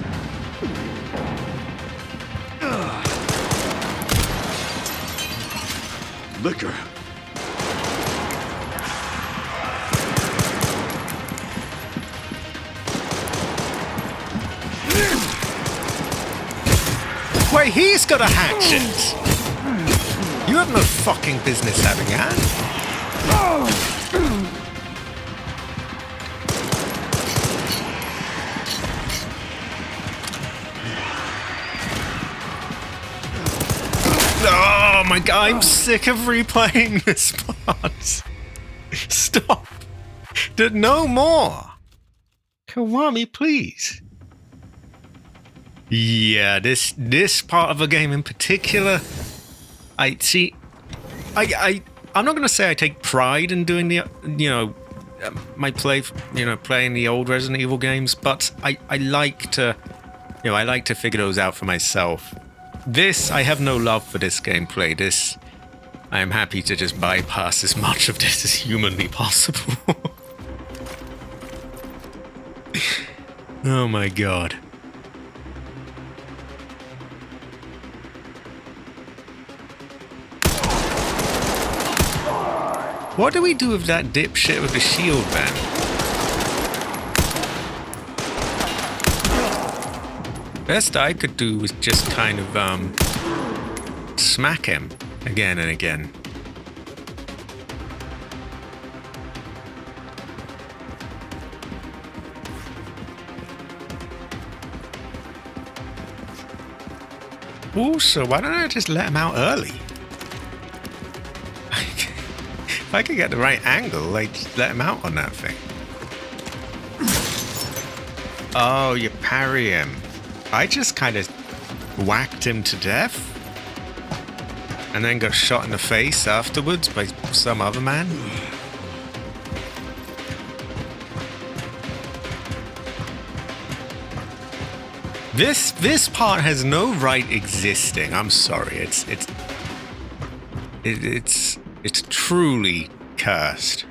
Liquor. wait, he's got a hatchet! You have no fucking business having that. Oh my god, I'm sick of replaying this part. Stop. No more. Kiwami, please. Yeah, this part of the game in particular, I'm not going to say I take pride in doing the, playing the old Resident Evil games, but I like to, I like to figure those out for myself. This, I have no love for this gameplay. This, I am happy to just bypass as much of this as humanly possible. Oh my god. What do we do with that dipshit with the shield, man? Best I could do was just kind of, smack him again and again. Also, why don't I just let him out early? If I could get the right angle, I'd just let him out on that thing. Oh, you parry him. I just kind of whacked him to death and then got shot in the face afterwards by some other man. This part has no right existing. I'm sorry. It's truly cursed.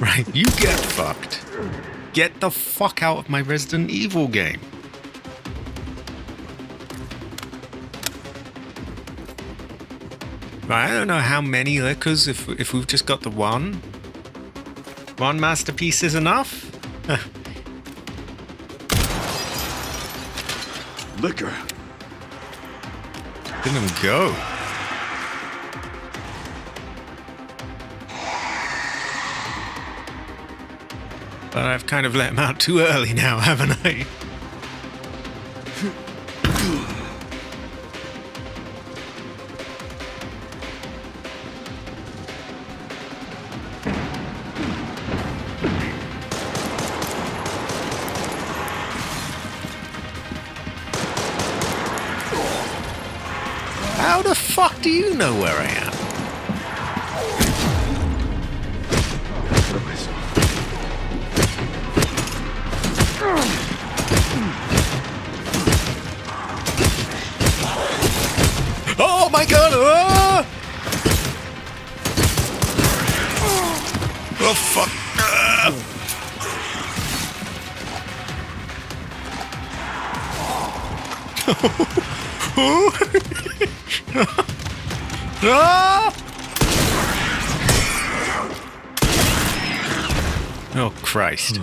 Right, you get fucked. Get the fuck out of my Resident Evil game. Right, I don't know how many liquors, if we've just got the one. One masterpiece is enough? Liquor. Let him go. But I've kind of let him out too early now, haven't I? How the fuck do you know where I am? Oh my god! Oh, oh fuck! Oh Christ.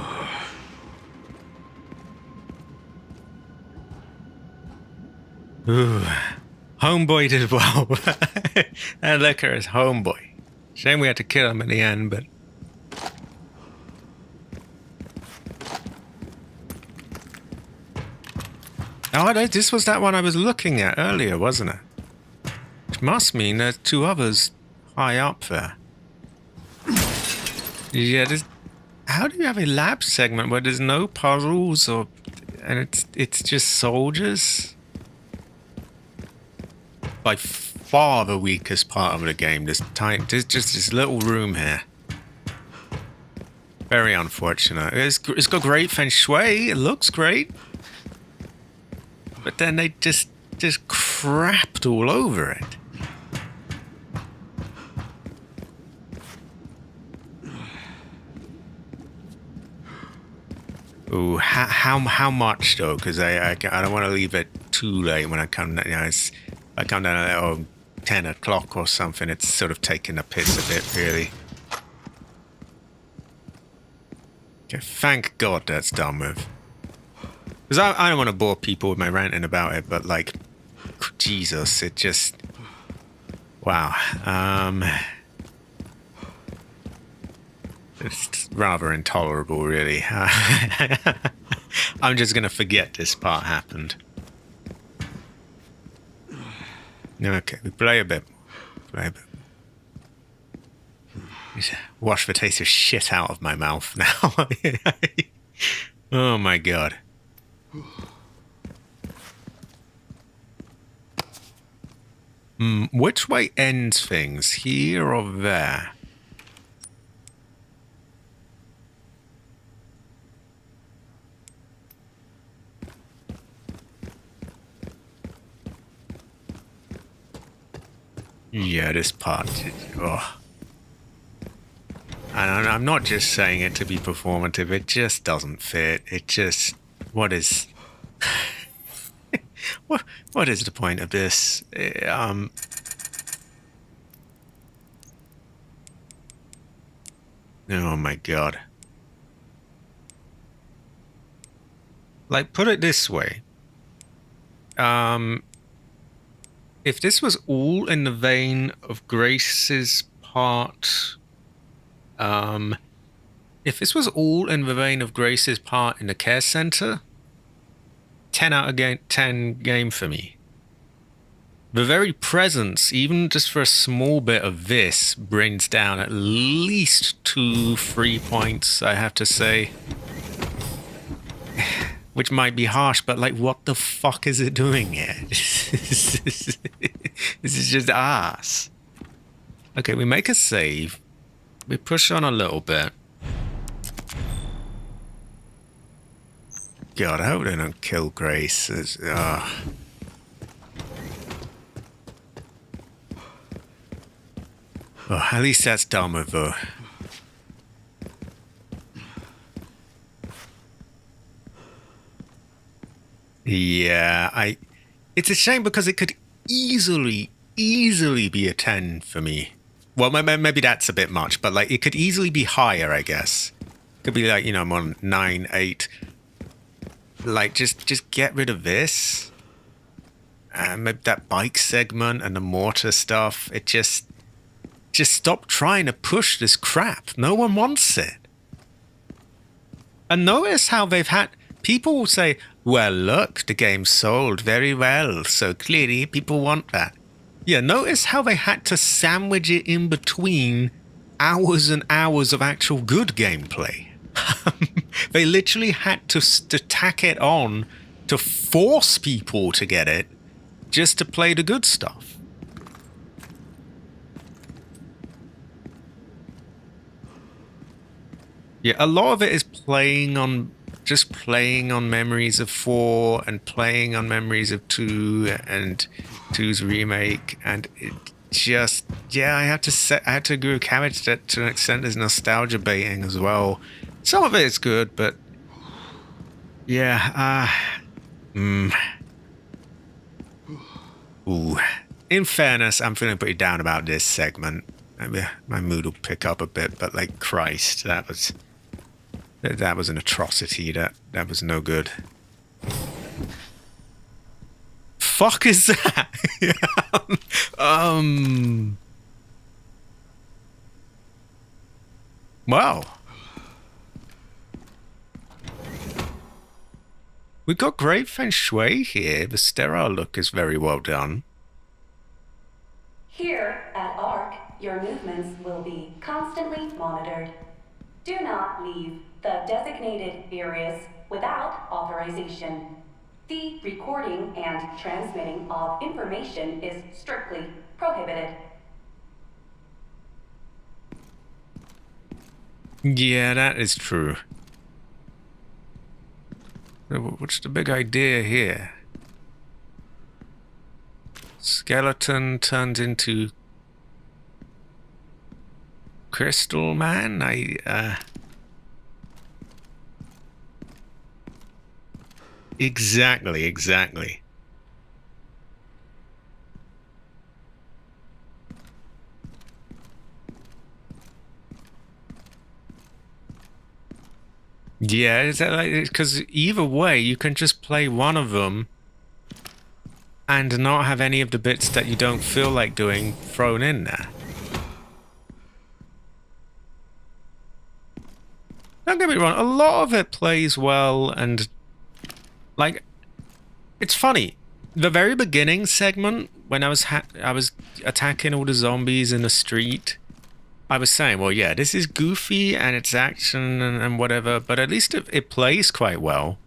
Ooh. Homeboy did well. That liquor is homeboy. Shame we had to kill him in the end, but... Oh, this was that one I was looking at earlier, wasn't it? Which must mean there's two others high up there. Yeah, how do you have a lab segment where there's no puzzles and it's just soldiers? By far the weakest part of the game. There's just this little room here. Very unfortunate. It's got great feng shui. It looks great. But then they just crapped all over it. Ooh, how much though? Because I don't want to leave it too late when I come down. I come down at 10 o'clock or something. It's sort of taking the piss a bit, really. Okay, thank God that's done with. Because I don't want to bore people with my ranting about it, but like, Jesus, it just, wow. It's rather intolerable, really. I'm just gonna forget this part happened. Okay, we play a bit more. Play a bit more. Wash the taste of shit out of my mouth now. Oh my god. Which way ends things? Here or there? Yeah, this part. Oh. And I'm not just saying it to be performative. It just doesn't fit. It just... What is... what is the point of this? Oh my god. Like, put it this way. If this was all in the vein of Grace's part... if this was all in the vein of Grace's part in the care center, 10 out of 10 game for me. The very presence, even just for a small bit of this, brings down at least 2-3 points, I have to say. Which might be harsh, but like, what the fuck is it doing here? This is just ass. Okay, we make a save. We push on a little bit. God, I hope they don't kill Grace. Oh, at least that's done with, though. Yeah, it's a shame because it could easily be a 10 for me. Well, maybe that's a bit much, but like, it could easily be higher, I guess. Could be like, you know, more 9, 8. Like, just get rid of this. Maybe that bike segment and the mortar stuff. It just stop trying to push this crap. No one wants it. And notice how they've had... People will say, well, look, the game sold very well, so clearly people want that. Yeah, notice how they had to sandwich it in between hours and hours of actual good gameplay. They literally had to tack it on to force people to get it just to play the good stuff. Yeah, a lot of it is just playing on memories of 4 and playing on memories of 2 and 2's remake, and it just, yeah, I had to agree with Cabbage that to an extent there's nostalgia baiting as well. Some of it is good, but yeah, Ooh. In fairness, I'm feeling pretty down about this segment. Maybe my mood will pick up a bit, but like, Christ, that was an atrocity. That was no good. Fuck is that? Wow. We've got great feng shui here. The sterile look is very well done. Here at ARC, your movements will be constantly monitored. Do not leave the designated areas without authorization. The recording and transmitting of information is strictly prohibited. Yeah, that is true. What's the big idea here? Skeleton turns into Crystal Man? Exactly. Yeah, is that like, because either way, you can just play one of them and not have any of the bits that you don't feel like doing thrown in there. Don't get me wrong, a lot of it plays well, and like, it's funny. The very beginning segment, when I was attacking all the zombies in the street, I was saying, well, yeah, this is goofy and it's action and whatever, but at least it plays quite well.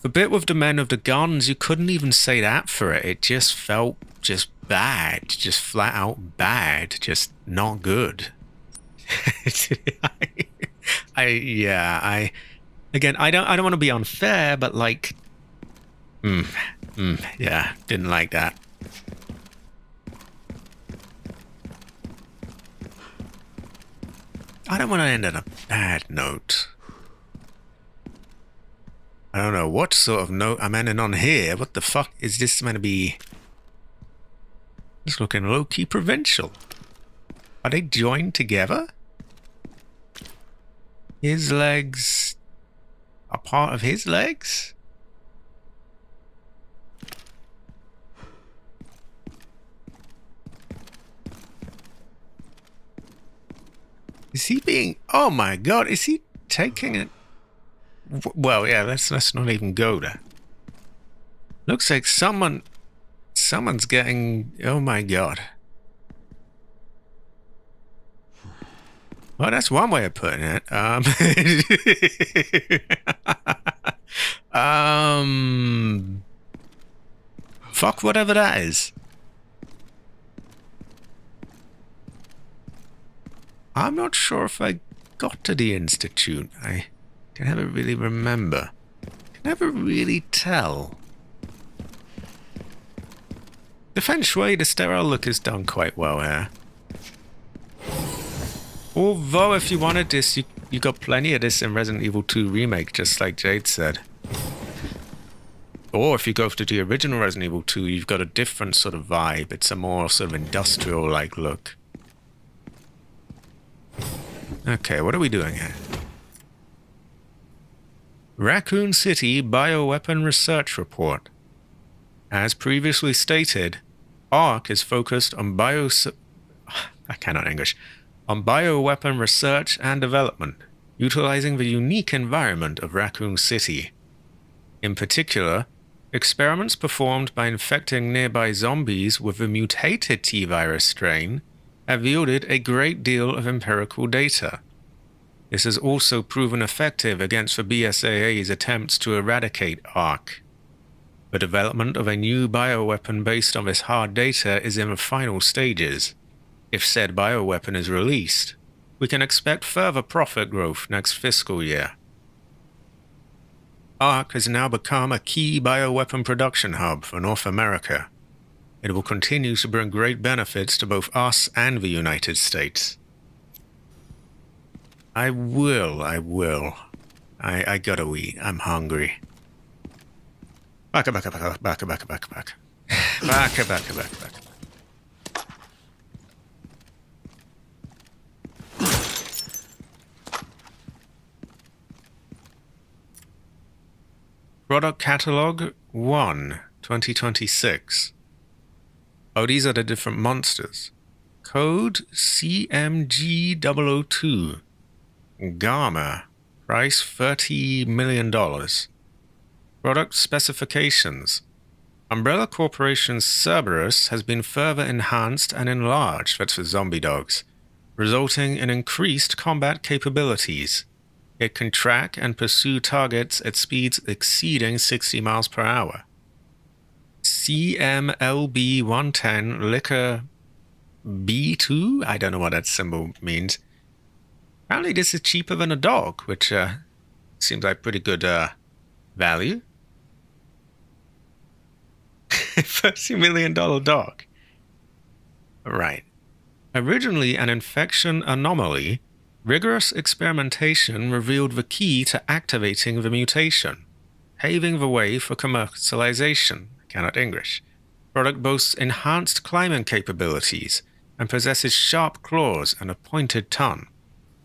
The bit with the men of the guns, you couldn't even say that for it. It just felt just bad, just flat out bad, just not good. Again, I don't want to be unfair, but like, yeah, didn't like that. I don't want to end on a bad note. I don't know what sort of note I'm ending on here. What the fuck is this meant to be? It's looking low-key provincial. Are they joined together? His legs are part of his legs? Is he being... Oh my god, is he taking it? Well, yeah, let's not even go there. Looks like someone's getting... Oh my god. Well, that's one way of putting it. Fuck whatever that is. I'm not sure if I got to the Institute. I can never really remember. Can never really tell. The feng shui, the sterile look is done quite well here. Although, if you wanted this, you got plenty of this in Resident Evil 2 Remake, just like Jade said. Or if you go to the original Resident Evil 2, you've got a different sort of vibe. It's a more sort of industrial-like look. Okay, what are we doing here? Raccoon City Bioweapon Research Report. As previously stated, ARC is focused on on bioweapon research and development, utilizing the unique environment of Raccoon City. In particular, experiments performed by infecting nearby zombies with the mutated T-virus strain have yielded a great deal of empirical data. This has also proven effective against the BSAA's attempts to eradicate ARC. The development of a new bioweapon based on this hard data is in the final stages. If said bioweapon is released, we can expect further profit growth next fiscal year. ARC has now become a key bioweapon production hub for North America. It will continue to bring great benefits to both us and the United States. I will. I gotta eat. I'm hungry. Baka. Product Catalog 1, 2026. Oh, these are the different monsters. Code CMG002. Gamma. Price $30 million. Product specifications. Umbrella Corporation's Cerberus has been further enhanced and enlarged, that's for zombie dogs, resulting in increased combat capabilities. It can track and pursue targets at speeds exceeding 60 miles per hour. CMLB-110 Liquor B2? I don't know what that symbol means. Apparently this is cheaper than a dog, which seems like pretty good value. $30 million dog. Right. Originally an infection anomaly, rigorous experimentation revealed the key to activating the mutation, paving the way for commercialization. I cannot English. Product boasts enhanced climbing capabilities and possesses sharp claws and a pointed tongue.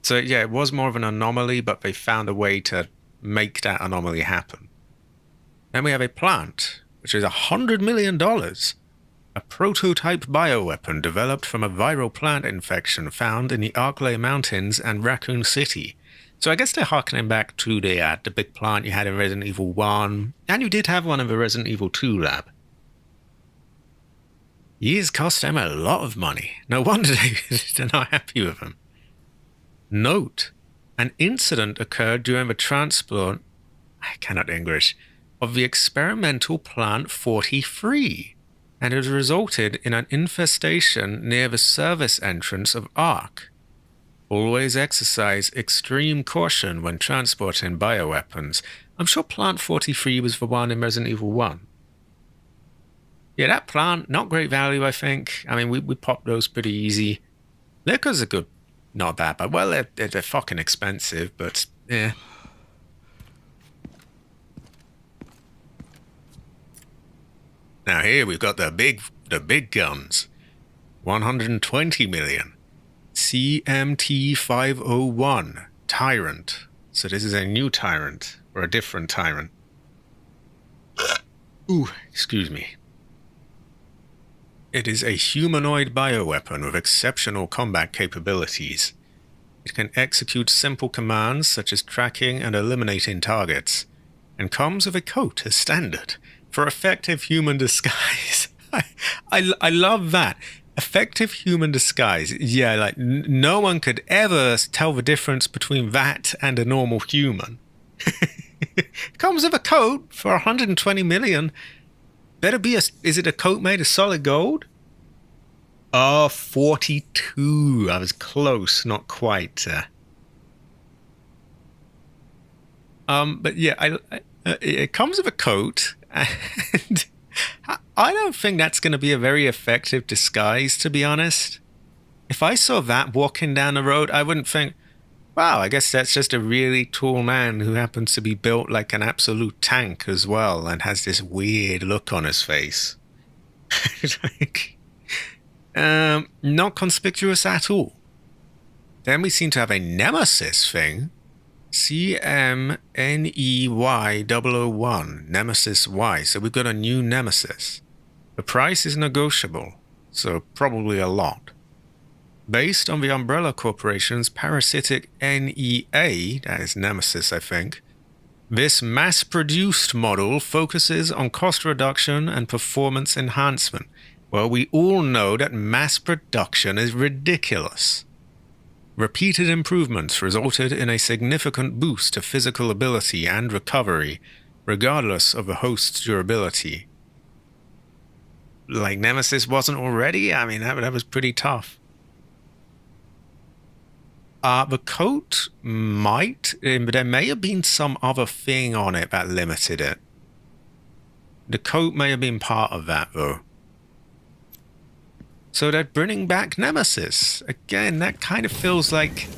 So yeah, it was more of an anomaly, but they found a way to make that anomaly happen. Then we have a plant, which is $100 million. A prototype bioweapon developed from a viral plant infection found in the Arklay Mountains and Raccoon City. So I guess they're harkening back to the big plant you had in Resident Evil 1, and you did have one in the Resident Evil 2 lab. These cost them a lot of money. No wonder they're not happy with them. Note, an incident occurred during the transport, I cannot English, of the experimental Plant 43, and has resulted in an infestation near the service entrance of ARC. Always exercise extreme caution when transporting bioweapons. I'm sure Plant 43 was the one in Resident Evil 1. Yeah, that plant, not great value, I think. I mean, we popped those pretty easy. Liquors are good. Not that bad. Well, they're fucking expensive, but yeah. Now here we've got the big guns. 120 million. CMT 501 Tyrant. So this is a new Tyrant or a different Tyrant. Ooh, excuse me. It is a humanoid bioweapon with exceptional combat capabilities. It can execute simple commands such as tracking and eliminating targets, and comes with a coat as standard for effective human disguise. I love that. Effective human disguise. Yeah, like no one could ever tell the difference between that and a normal human. Comes with a coat for 120 million. Better be is it a coat made of solid gold? Oh, 42. I was close, not quite. But yeah, it comes with a coat, and I don't think that's going to be a very effective disguise, to be honest. If I saw that walking down the road, I wouldn't think, wow, I guess that's just a really tall man who happens to be built like an absolute tank as well and has this weird look on his face. Like, not conspicuous at all. Then we seem to have a Nemesis thing. CMNEY001, Nemesis Y. So we've got a new Nemesis. The price is negotiable, so probably a lot. Based on the Umbrella Corporation's parasitic NEA, that is Nemesis, I think, this mass-produced model focuses on cost reduction and performance enhancement. Well, we all know that mass production is ridiculous. Repeated improvements resulted in a significant boost to physical ability and recovery, regardless of the host's durability. Like Nemesis wasn't already? I mean, that was pretty tough. The coat might, but there may have been some other thing on it that limited it. The coat may have been part of that, though. So they're bringing back Nemesis. Again, that kind of feels like...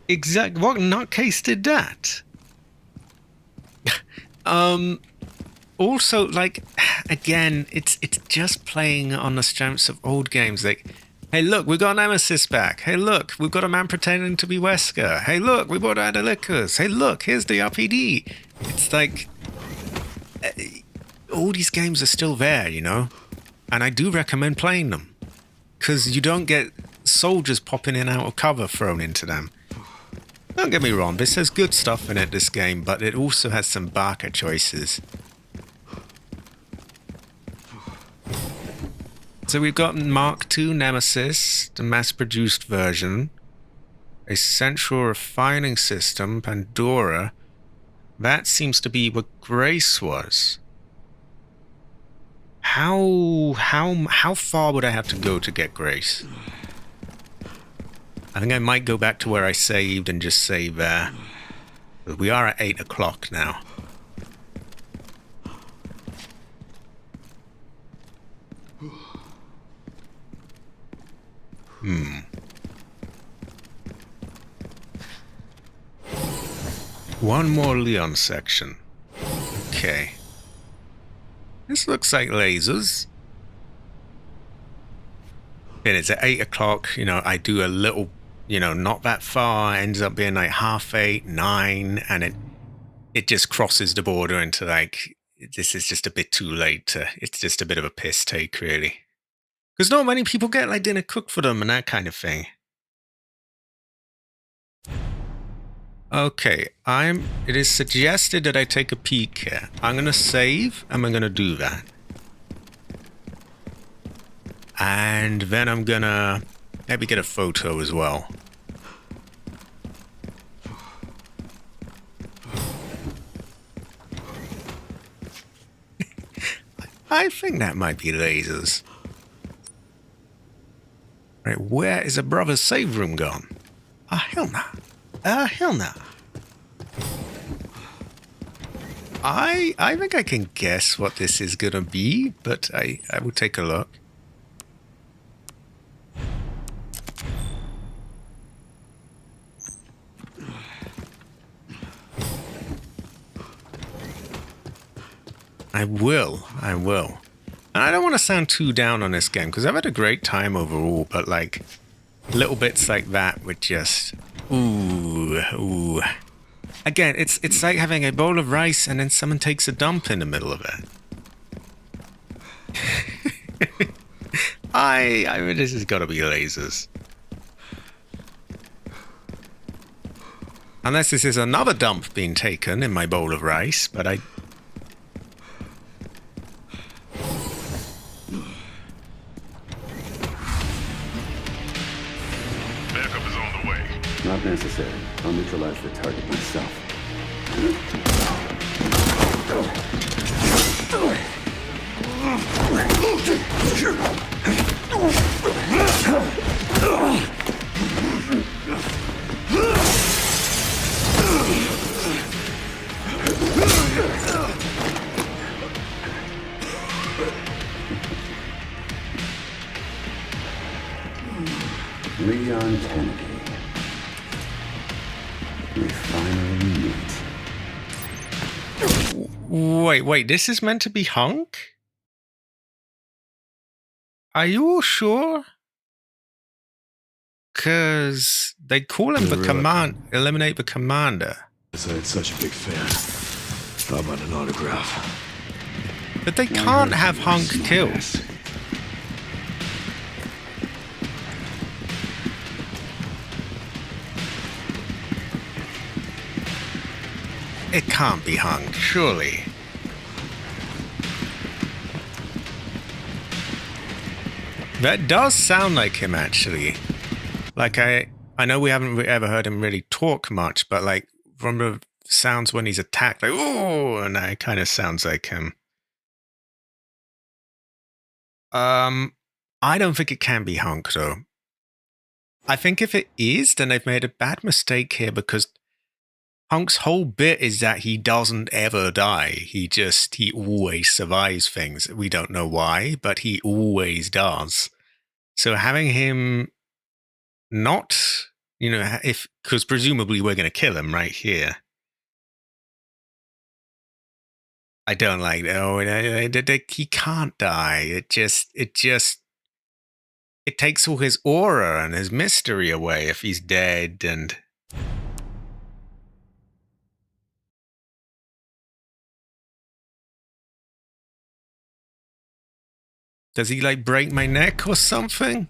What nutcase did that? Also, like, again, it's just playing on the strengths of old games. Like, hey, look, we got Nemesis back. Hey, look, we've got a man pretending to be Wesker. Hey, look, we brought out the liquors. Hey, look, here's the RPD. It's like... all these games are still there, you know? And I do recommend playing them, because you don't get soldiers popping in and out of cover thrown into them. Don't get me wrong, this has good stuff in it, this game, but it also has some barker choices. So we've got Mark II Nemesis, the mass-produced version, a central refining system, Pandora. That seems to be what Grace was. How far would I have to go to get Grace? I think I might go back to where I saved and just save there. But we are at 8 o'clock now. One more Leon section. Okay. This looks like lasers. And it's at 8 o'clock. You know, I do a little you know, not that far, ends up being like 8:30, 9, and it just crosses the border into like, this is just a bit too late to, it's just a bit of a piss take, really. Because not many people get like dinner cooked for them and that kind of thing. Okay, it is suggested that I take a peek here. I'm gonna save, and I'm gonna do that. And then I'm gonna maybe get a photo as well. I think that might be lasers. Right, where is a brother's save room gone? Hell nah. Hell nah. I think I can guess what this is gonna be, but I will take a look. I will. And I don't want to sound too down on this game, because I've had a great time overall, but like, little bits like that would just, ooh. Again, it's like having a bowl of rice and then someone takes a dump in the middle of it. I mean, this has got to be lasers. Unless this is another dump being taken in my bowl of rice, but I... Backup is on the way. Not necessary. I'll neutralize the target myself. Leon Kennedy. We finally meet. Wait, this is meant to be Hunk? Are you all sure? Cause they call him eliminate the commander. I'm such a big fan. How about an autograph? But they can't have Hunk killed. It can't be Hunk, surely. That does sound like him, actually. Like, I know we haven't ever heard him really talk much, but like, from the sounds when he's attacked, like, oh, and that kind of sounds like him. I don't think it can be Hunk, though. I think if it is, then they've made a bad mistake here, because Hunk's whole bit is that he doesn't ever die. He always survives things. We don't know why, but he always does. So having him not, because presumably we're going to kill him right here. I don't like that. Oh, he can't die. It takes all his aura and his mystery away if he's dead. And does he like break my neck or something?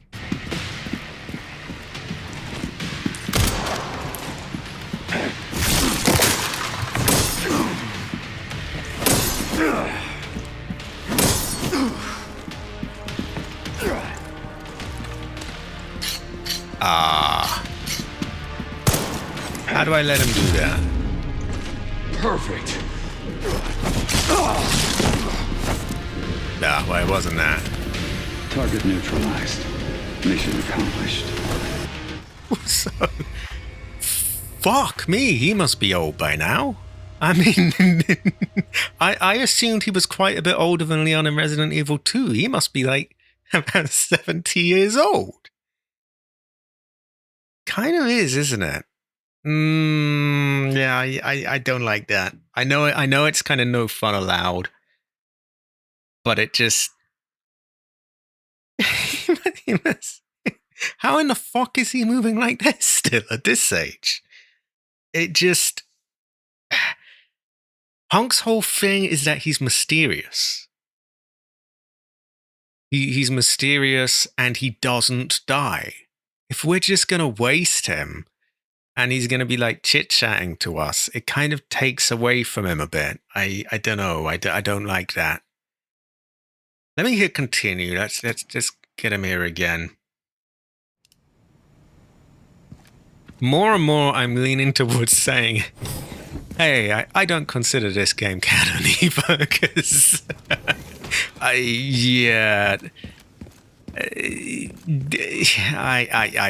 How do I let him do that? Perfect. Nah, well, it wasn't that. Target neutralized. Mission accomplished. So, fuck me, he must be old by now. I mean, I assumed he was quite a bit older than Leon in Resident Evil 2. He must be like about 70 years old. Kind of is, isn't it? Yeah, I don't like that. I know it's kind of no fun allowed, but it just How in the fuck is he moving like this still at this age? It just... Hunk's whole thing is that he's mysterious. He's mysterious and he doesn't die. If we're just going to waste him and he's going to be like chit-chatting to us, it kind of takes away from him a bit. I don't know. I don't like that. Let me hit continue. Let's just get him here again. More and more I'm leaning towards saying, hey, I don't consider this game canon either, because I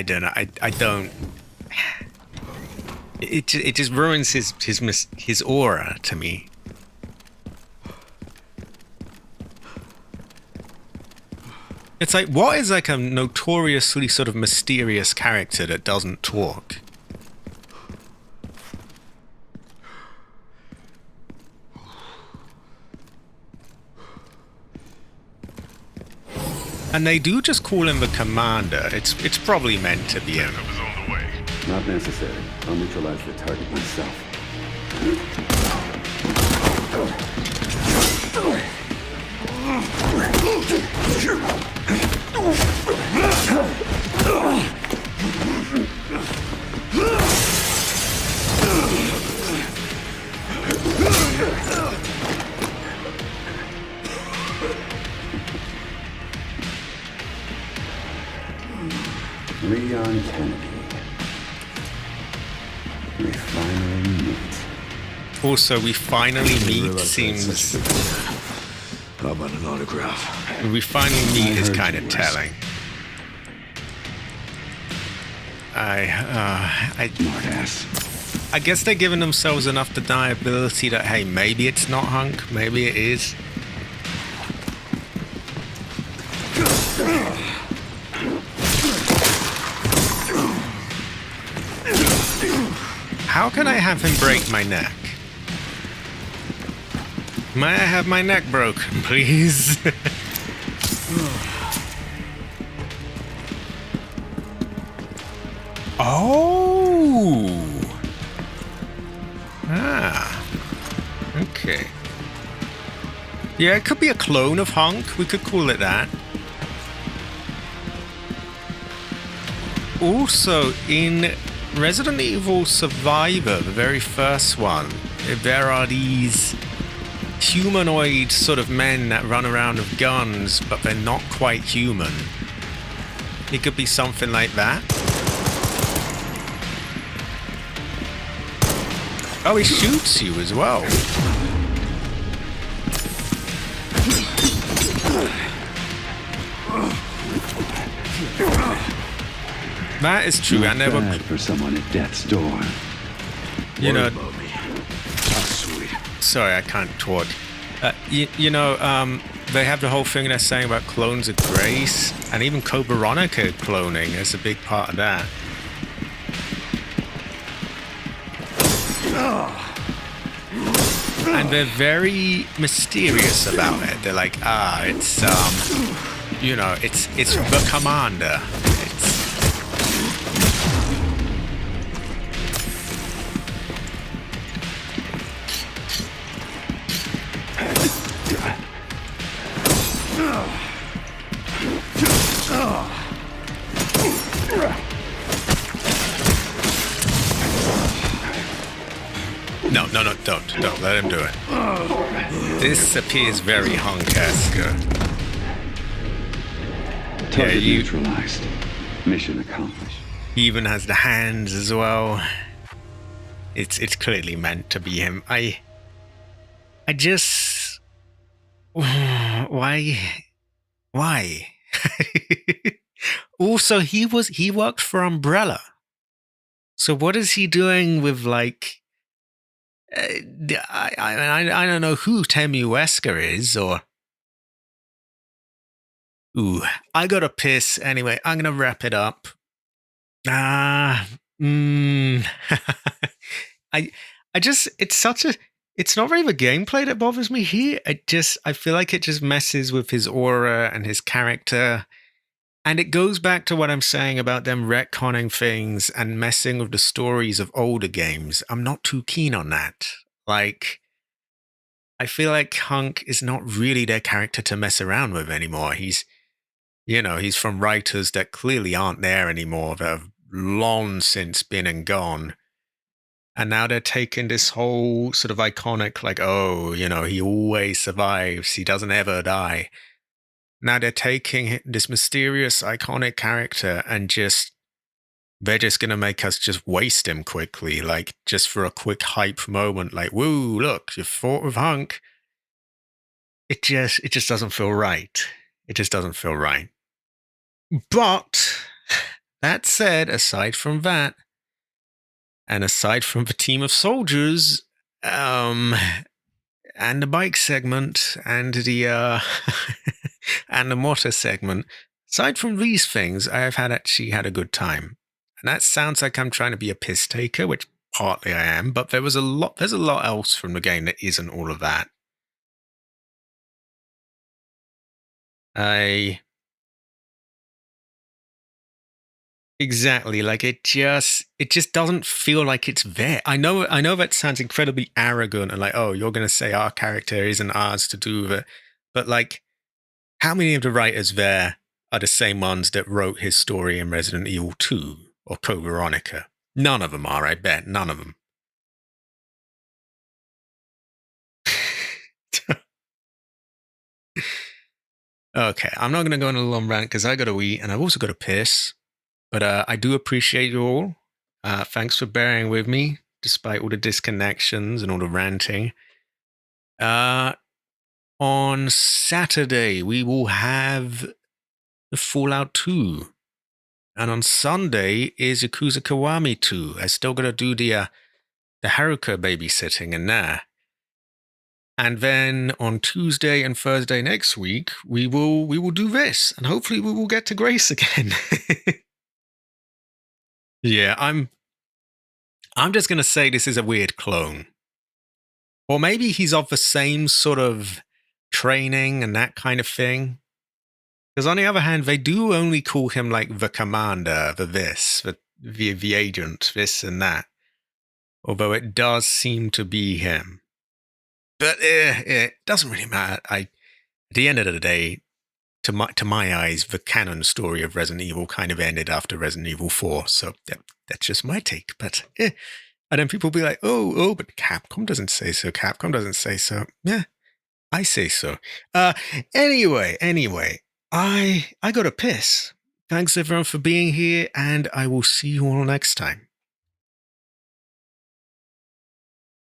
don't know. I don't. It just ruins his aura to me. It's like, what is like a notoriously sort of mysterious character that doesn't talk? And they do just call him the commander. It's probably meant to be him. Not necessary. I'll neutralize the target myself. Leon Kennedy. We finally meet. Also, we finally meet seems... How about an autograph? We finally meet is kind of telling. I guess they're giving themselves enough deniability that, hey, maybe it's not Hunk, maybe it is. How can I have him break my neck? May I have my neck broken, please? Oh! Ah. Okay. Yeah, it could be a clone of Hunk. We could call it that. Also, in Resident Evil Survivor, the very first one, there are these humanoid sort of men that run around with guns, but they're not quite human. It could be something like that. Oh, he shoots you as well. That is true. I never. Bad for someone at death's door. You know. Sweet. Sorry, I can't talk. You know, they have the whole thing they're saying about clones of Grace, and even Code Veronica cloning is a big part of that. And they're very mysterious about it. They're like, it's you know, it's the commander. No, don't let him do it. This appears very Hunk-esque. Target neutralized. Mission accomplished. He even has the hands as well. It's clearly meant to be him. I just... Why? Also, he worked for Umbrella. So what is he doing with, like... I don't know who Temu Wesker is, or... Ooh, I gotta piss. Anyway, I'm gonna wrap it up. I just, it's such a... It's not really the gameplay that bothers me here. I feel like it just messes with his aura and his character. And it goes back to what I'm saying about them retconning things and messing with the stories of older games. I'm not too keen on that. Like, I feel like Hunk is not really their character to mess around with anymore. He's from writers that clearly aren't there anymore, that have long since been and gone. And now they're taking this whole sort of iconic, like, oh, he always survives, he doesn't ever die. Now they're taking this mysterious, iconic character and they're just going to make us just waste him quickly, like just for a quick hype moment, like, woo, look, you fought with Hunk. It just doesn't feel right. It just doesn't feel right. But that said, aside from that, and aside from the team of soldiers, and the bike segment, and the and the motor segment, aside from these things, I have actually had a good time. And that sounds like I'm trying to be a piss taker, which partly I am, but there's a lot else from the game that isn't all of that. Exactly, like it just doesn't feel like it's there. I know that sounds incredibly arrogant and like, oh, you're going to say our character isn't ours to do with it, but like, how many of the writers there are the same ones that wrote his story in Resident Evil 2 or Code Veronica? None of them are, I bet. None of them. Okay, I'm not going to go on a long rant because I got to eat and I've also got to piss. But I do appreciate you all. Thanks for bearing with me, despite all the disconnections and all the ranting. On Saturday, we will have the Fallout 2. And on Sunday is Yakuza Kiwami 2. I still got to do the Haruka babysitting in there. And then on Tuesday and Thursday next week, we will do this. And hopefully we will get to Grace again. Yeah, I'm just going to say this is a weird clone. Or maybe he's of the same sort of training and that kind of thing. Because on the other hand, they do only call him like the commander, the agent, this and that. Although it does seem to be him. But it doesn't really matter. At the end of the day, to my eyes, the canon story of Resident Evil kind of ended after Resident Evil 4. So that's just my take. But and then people will be like, oh, but Capcom doesn't say so. Capcom doesn't say so. Yeah, I say so. Anyway, I got to piss. Thanks everyone for being here, and I will see you all next time.